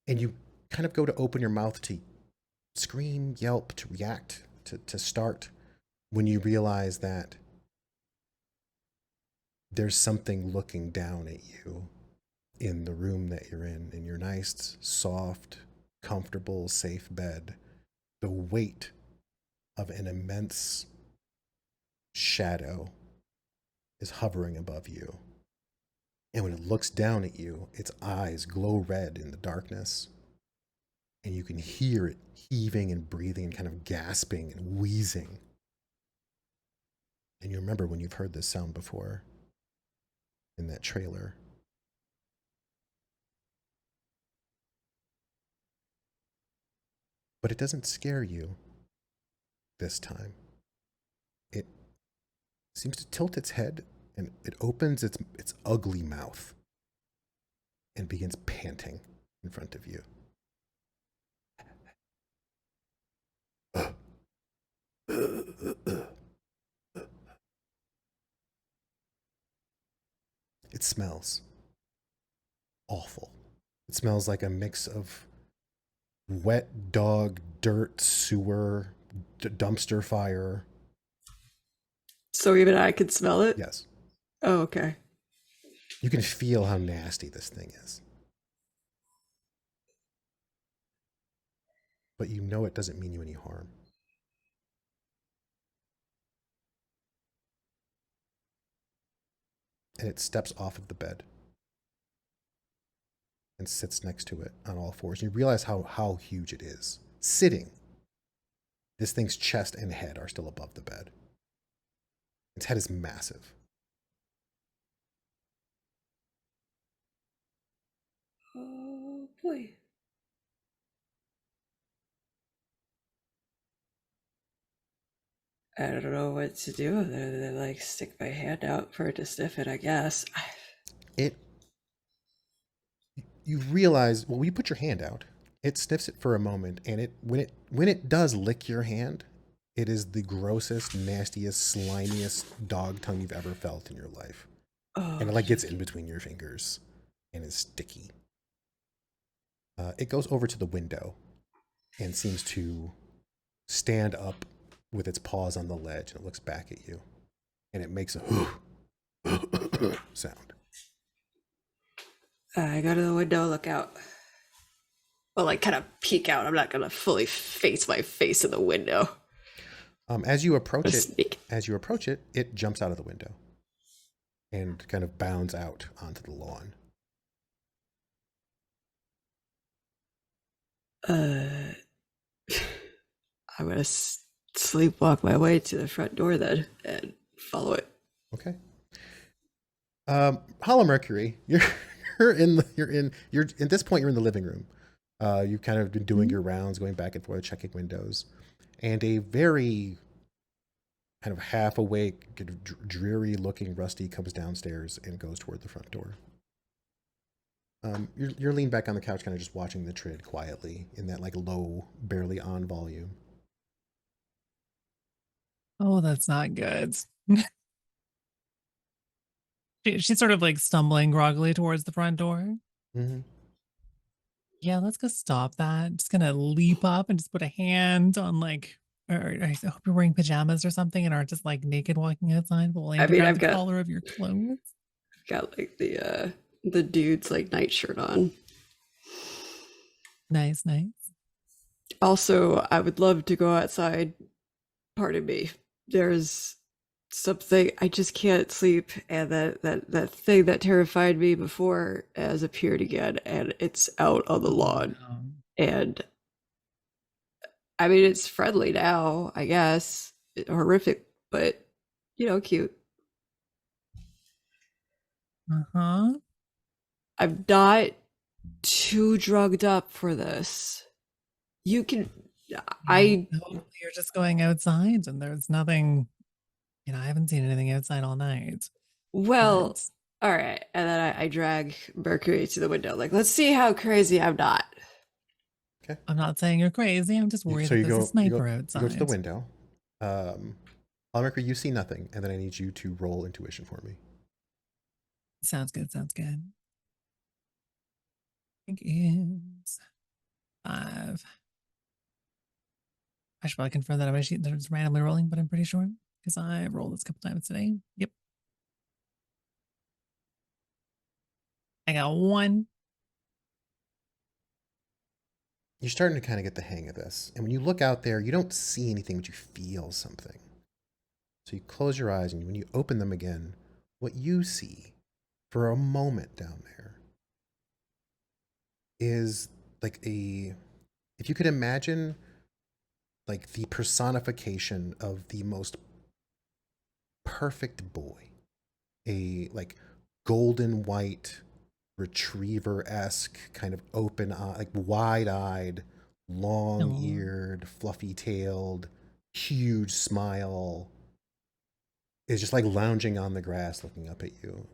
you kind of go to open your mouth to scream, yelp, to react, to start, when you realize that there's something looking down at you in the room that you're in your nice, soft, comfortable, safe bed. The weight of an immense shadow is hovering above you. And when it looks down at you, its eyes glow red in the darkness. And you can hear it heaving and breathing and kind of gasping and wheezing. And you remember when you've heard this sound before in that trailer. But it doesn't scare you this time. It seems to tilt its head, and it opens its ugly mouth and begins panting in front of you. It smells awful. It smells like a mix of wet dog, dirt, sewer, dumpster fire. So even I could smell it? Yes. Oh, okay. You can feel how nasty this thing is. But you know it doesn't mean you any harm. And it steps off of the bed. and sits next to it on all fours. You realize how huge it is. Sitting, this thing's chest and head are still above the bed. Its head is massive. Oh boy. I don't know what to do other than like stick my hand out for it to sniff it, I guess. You realize, well, you put your hand out. It sniffs it for a moment, and when it does lick your hand, it is the grossest, nastiest, slimiest dog tongue you've ever felt in your life. Oh, And it like gets in between your fingers and is sticky. It goes over to the window and seems to stand up with its paws on the ledge, and it looks back at you, and it makes a sound. I go to the window, look out. Well, like kind of peek out. I'm not gonna fully face my face in the window. As you approach Just sneak. it, it jumps out of the window and kind of bounds out onto the lawn. I'm gonna sleepwalk my way to the front door then and follow it. Okay. Hollow Mercury, you're at this point you're in the living room. You've kind of been doing your rounds, going back and forth, checking windows, and a very kind of half awake, kind of dreary looking Rusty comes downstairs and goes toward the front door. You're leaned back on the couch, kind of just watching the Trid quietly in that like low, barely on volume. Oh, that's not good. She's sort of like stumbling groggily towards the front door. Mm-hmm. Yeah, let's go stop that. Just gonna leap up and just put a hand on like, or I hope you're wearing pajamas or something and aren't just like naked walking outside. But we'll aim I to mean, grab I've the got- collar of your clothes. Got like the dude's like nightshirt on. Nice, nice. Also, I would love to go outside. Pardon me. There's something I just can't sleep, and that thing that terrified me before has appeared again, and it's out on the lawn. And I mean, it's friendly now, I guess. Horrific, but cute. Uh-huh. I'm not too drugged up for this. You can. No, you're just going outside and there's nothing. I haven't seen anything outside all night. Well, but all right. And then I drag Mercury to the window. Like, let's see how crazy I'm not. Okay. I'm not saying you're crazy. I'm just worried So that you there's go, a sniper you go, outside. you go to the window. Hollow Mercury, you see nothing, and then I need you to roll intuition for me. Sounds good. Sounds good. I think it's 5. I should probably confirm that on my sheet. They're just randomly rolling, but I'm pretty sure because I've rolled this a couple times today. Yep. I got 1. You're starting to kind of get the hang of this. And when you look out there, you don't see anything, but you feel something. So you close your eyes, and when you open them again, what you see for a moment down there is like if you could imagine like the personification of the most perfect boy, a like golden white retriever-esque kind of open eye, like wide-eyed, long-eared, fluffy-tailed, huge smile, is just like lounging on the grass looking up at you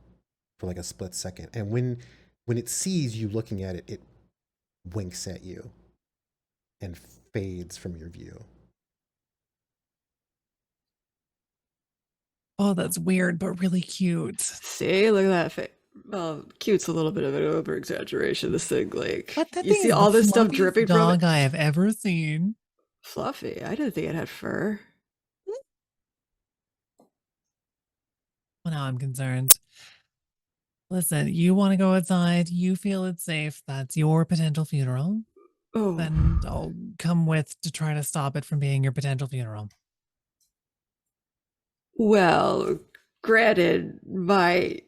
for like a split second. And when it sees you looking at it, it winks at you and fades from your view. Oh, that's weird, but really cute. See, look at that face. Well, cute's a little bit of an over exaggeration. This thing, like, But that you thing see is all the this stuff fluffiest dripping from dog it. I have ever seen. Fluffy. I didn't think it had fur. Well, now I'm concerned. Listen, you want to go outside. You feel it's safe. That's your potential funeral. Oh, Then I'll come with to try to stop it from being your potential funeral. well, granted, my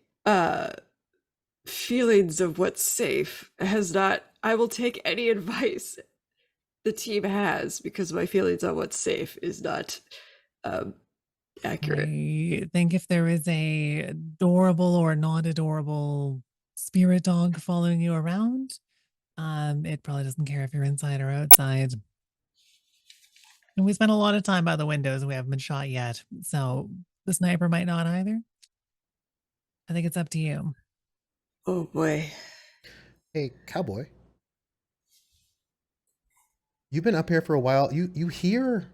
feelings of what's safe has not. I will take any advice the team has because my feelings on what's safe is not accurate. I think if there is a adorable or not adorable spirit dog following you around, it probably doesn't care if you're inside or outside. And we spent a lot of time by the windows. We haven't been shot yet, so the sniper might not either. I think it's up to you. Oh boy. Hey, cowboy. You've been up here for a while. You hear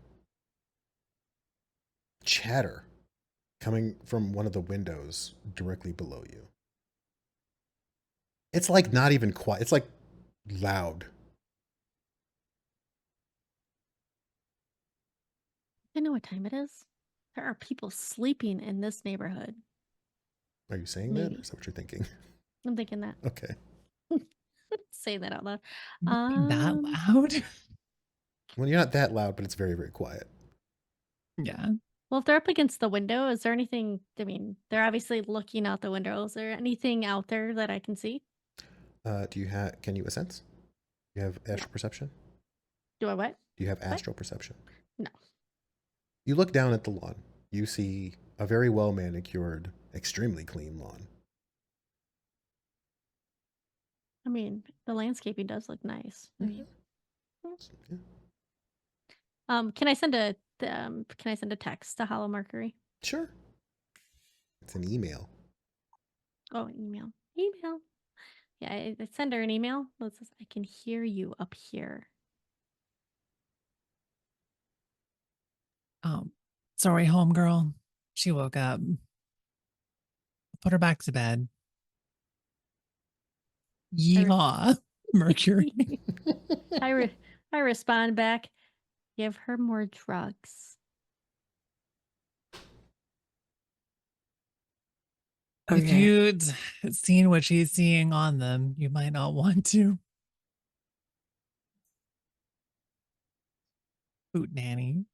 chatter coming from one of the windows directly below you. It's like not even quiet. It's like loud. I know what time it is. There are people sleeping in this neighborhood. Are you saying that? Or Maybe. is that what you're thinking? I'm thinking that. Okay. Say that out loud. Not that loud. Well, you're not that loud, but it's very, very quiet. Yeah. Well, if they're up against the window, is there anything? I mean, they're obviously looking out the window. Is there anything out there that I can see? Can you sense? You have astral perception? Do I what? Do you have astral perception? No. You look down at the lawn. You see a very well manicured, extremely clean lawn. I mean, the landscaping does look nice. I mean, Yeah. can I send a text to Hollow Mercury? Sure. It's an email. Oh, email. Yeah, I send her an email that says, "I can hear you up here." Sorry, homegirl. She woke up. Put her back to bed. Yeehaw, Mercury. I respond back, "Give her more drugs." If Okay. you'd seen what she's seeing on them, you might not want to. Boot nanny.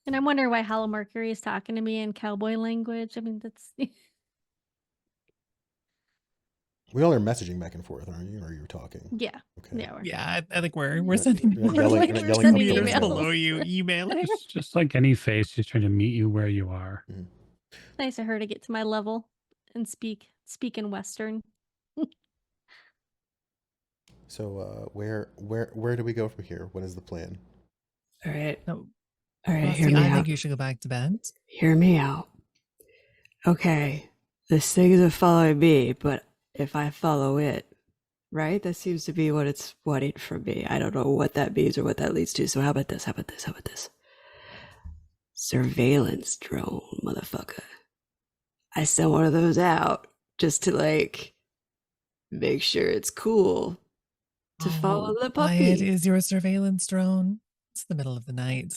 And I'm wondering why Hollow Mercury is talking to me in cowboy language. I mean, that's We all are messaging back and forth, aren't you? Or you're talking? yeah. Okay. Yeah, Yeah, I think we're You're sending not more yelling- like you're not we're yelling sending up meters emails. below you, emailing. Just like any face, she's trying to meet you where you are. Nice of her to get to my level and speak in Western. So where do we go from here? What is the plan? All right. No, All right. Frosty, Hear me I out. think you should go back to bed. Hear me out. Okay. This thing isn't following me, but if I follow it, right? That seems to be what it's wanting from me. I don't know what that means or what that leads to. So how about this? How about this? How about this? Surveillance drone, motherfucker. I sent one of those out just to like make sure it's cool to follow the Quiet puppy. is your surveillance drone. It's the middle of the night.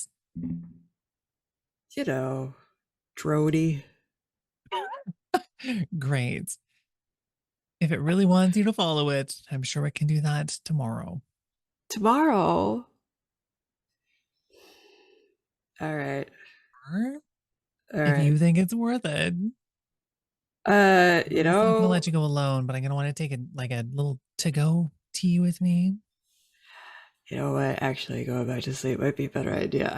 You know, droney. Great. If it really wants you to follow it, I'm sure it can do that tomorrow. Tomorrow. All right. Or All if right. you think it's worth it. You I'm not gonna know, let you go alone, but I'm gonna want to take a little to-go tea with me. you know what? Actually, going back to sleep might be a better idea.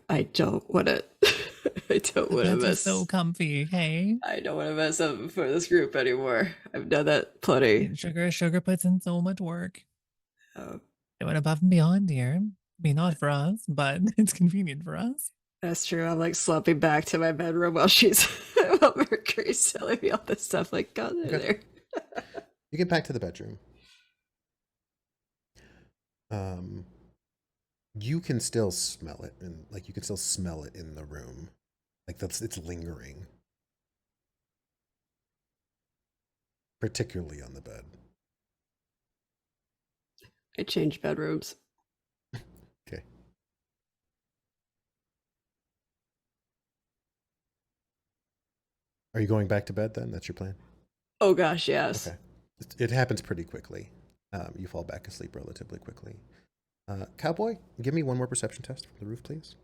I don't want to. I don't The want to beds are mess. so comfy. Hey, I don't want to mess up for this group anymore. I've done that plenty. sugar puts in so much work. Um, It went above and beyond, dear. I mean, not for us, but it's convenient for us. that's true. I'm like slumping back to my bedroom while while Mercury's telling me all this stuff. Like, God, Okay. there. You get back to the bedroom. You can still smell it, and like you can still smell it in the room. Like it's lingering. Particularly on the bed. I changed bedrooms. Okay. Are you going back to bed then? That's your plan? Oh gosh, yes. Okay. It happens pretty quickly. You fall back asleep relatively quickly. Cowboy, give me one more perception test from the roof, please.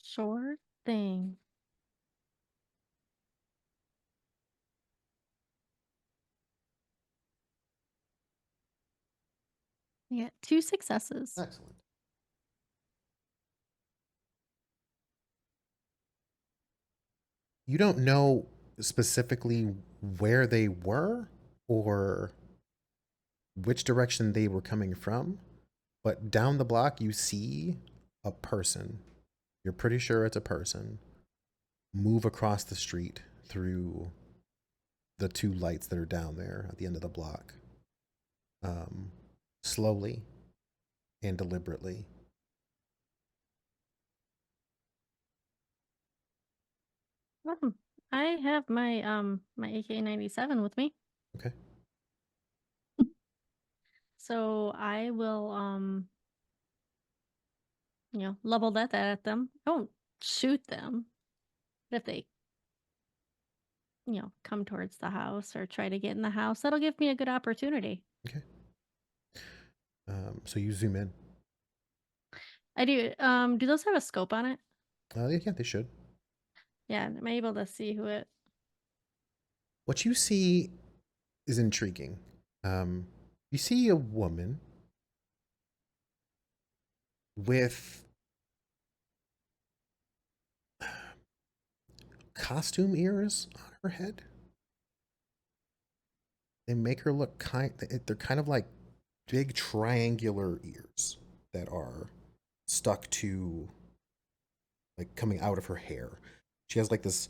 Sure thing. I get 2 successes. Excellent. You don't know specifically where they were or which direction they were coming from, but down the block you see a person. You're pretty sure it's a person move across the street through the 2 lights that are down there at the end of the block, slowly and deliberately. I have my my AK-97 with me. Okay. So I will level that at them. I won't shoot them. But if they come towards the house or try to get in the house, that'll give me a good opportunity. Okay. So you zoom in. I do. Do those have a scope on it? Yeah, they should. Yeah, am I able to see who it? What you see is intriguing. You see a woman with costume ears on her head. They make her look they're kind of like big triangular ears that are stuck to, like, coming out of her hair. She has like this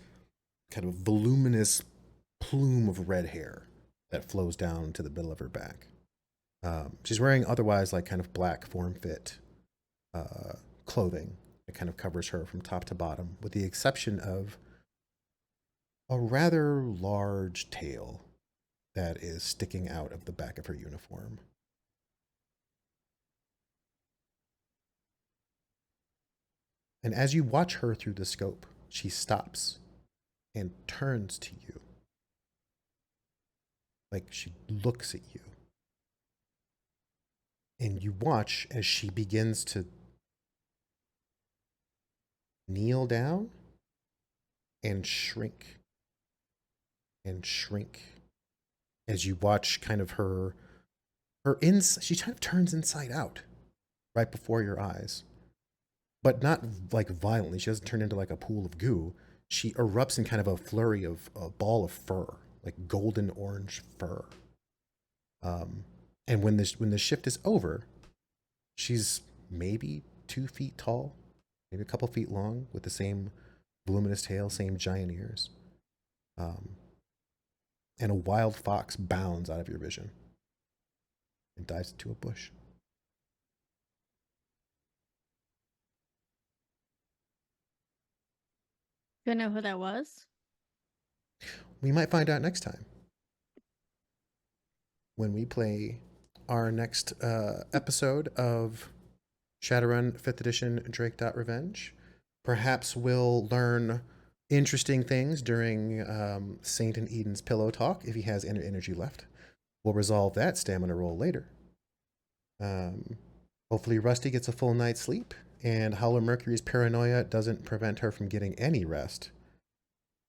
kind of voluminous plume of red hair that flows down to the middle of her back. She's wearing otherwise like kind of black form fit clothing that kind of covers her from top to bottom, with the exception of a rather large tail that is sticking out of the back of her uniform. And as you watch her through the scope, she stops and turns to you. Like she looks at you. And you watch as she begins to kneel down and shrink and shrink. As you watch kind of she kind of turns inside out right before your eyes. But not like violently. She doesn't turn into like a pool of goo. She erupts in kind of a flurry of a ball of fur, like golden orange fur. And when the shift is over, she's maybe 2 feet tall, maybe a couple feet long, with the same voluminous tail, same giant ears. And a wild fox bounds out of your vision and dives into a bush. Do I know who that was? We might find out next time when we play our next episode of Shadowrun 5th Edition drake.Revenge. Perhaps we'll learn interesting things during Saint and Eden's pillow talk if he has any energy left. We'll resolve that stamina roll later. Hopefully Rusty gets a full night's sleep, and Howler Mercury's paranoia doesn't prevent her from getting any rest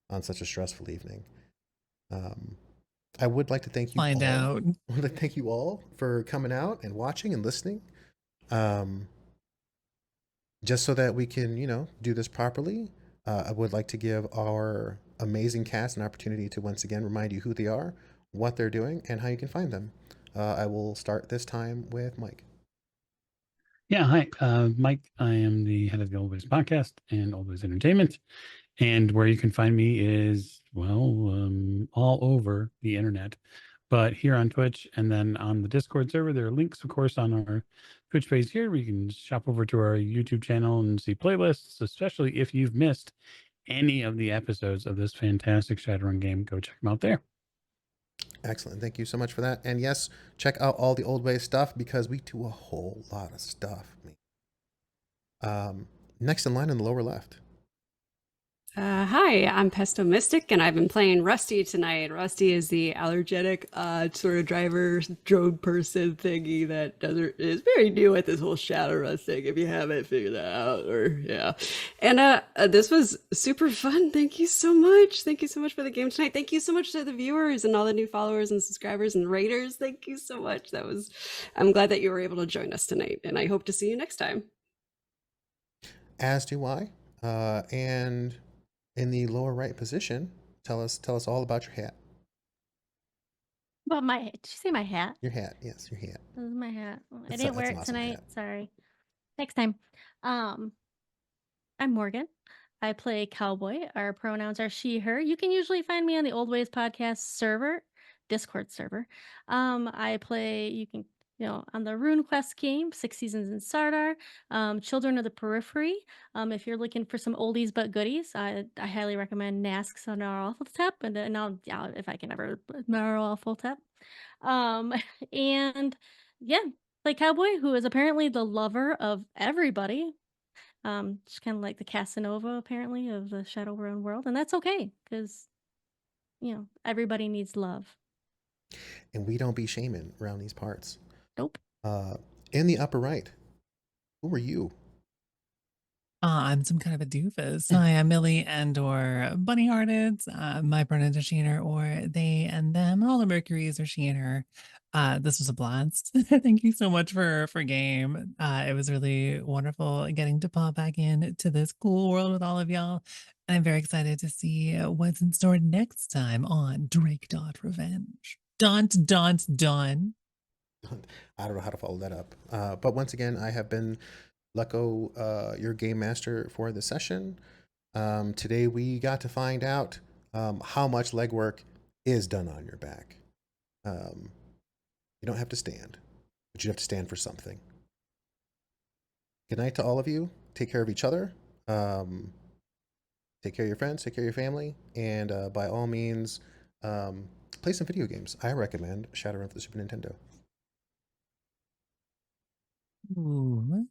on such a stressful evening. I would like to thank you Find all. out. I would like to thank you all for coming out and watching and listening. Just so that we can, do this properly, I would like to give our amazing cast an opportunity to once again remind you who they are, what they're doing, and how you can find them. I will start this time with Mike. Yeah, hi, Mike. I am the head of the Old Ways podcast and Old Ways Entertainment. And where you can find me is, all over the internet, but here on Twitch and then on the Discord server. There are links, of course, on our Twitch page here where you can shop over to our YouTube channel and see playlists, especially if you've missed any of the episodes of this fantastic Shadowrun game. Go check them out there. Excellent. Thank you so much for that. And yes, check out all the Old Ways stuff because we do a whole lot of stuff. Next in line in the lower left. Hi, I'm Pesto Mystic, and I've been playing Rusty tonight. Rusty is the allergenic sort of driver drone person thingy that is very new at this whole Shadowrun thing. If you haven't figured that out, or yeah, and this was super fun. Thank you so much. Thank you so much for the game tonight. Thank you so much to the viewers and all the new followers and subscribers and raiders. Thank you so much. I'm glad that you were able to join us tonight, and I hope to see you next time. As do I. And in the lower right position, tell us all about your hat. But did you say my hat? Your hat, yes, your hat. This is my hat. I That's didn't wear an it awesome tonight. hat. Sorry. Next time. I'm Morgan. I play Cowboy. Our pronouns are she, her. You can usually find me on the Old Ways podcast server, Discord server. I play, on the RuneQuest game, 6 Seasons in Sardar, Children of the Periphery. If you're looking for some oldies but goodies, I highly recommend Nasks on our awful tap, and I'll, if I can ever, our awful tap. And yeah, play Cowboy, who is apparently the lover of everybody. She's kind of like the Casanova, apparently, of the Shadowrun world, and that's okay because everybody needs love. And we don't be shaming around these parts. Nope. In the upper right, who are you? I'm some kind of a doofus. Hi, I'm Millie and or Bunny Hearted. My pronouns are she and her or they and them. All the Mercuries are she and her. This was a blast. Thank you so much for game. It was really wonderful getting to pop back in to this cool world with all of y'all. And I'm very excited to see what's in store next time on drake.Revenge. Daunt. I don't know how to follow that up. But once again, I have been Lecco, your game master for the session. Today we got to find out how much legwork is done on your back. You don't have to stand, but you have to stand for something. Good night to all of you. Take care of each other. Take care of your friends. Take care of your family. And by all means, play some video games. I recommend Shadowrun for the Super Nintendo. Ooh.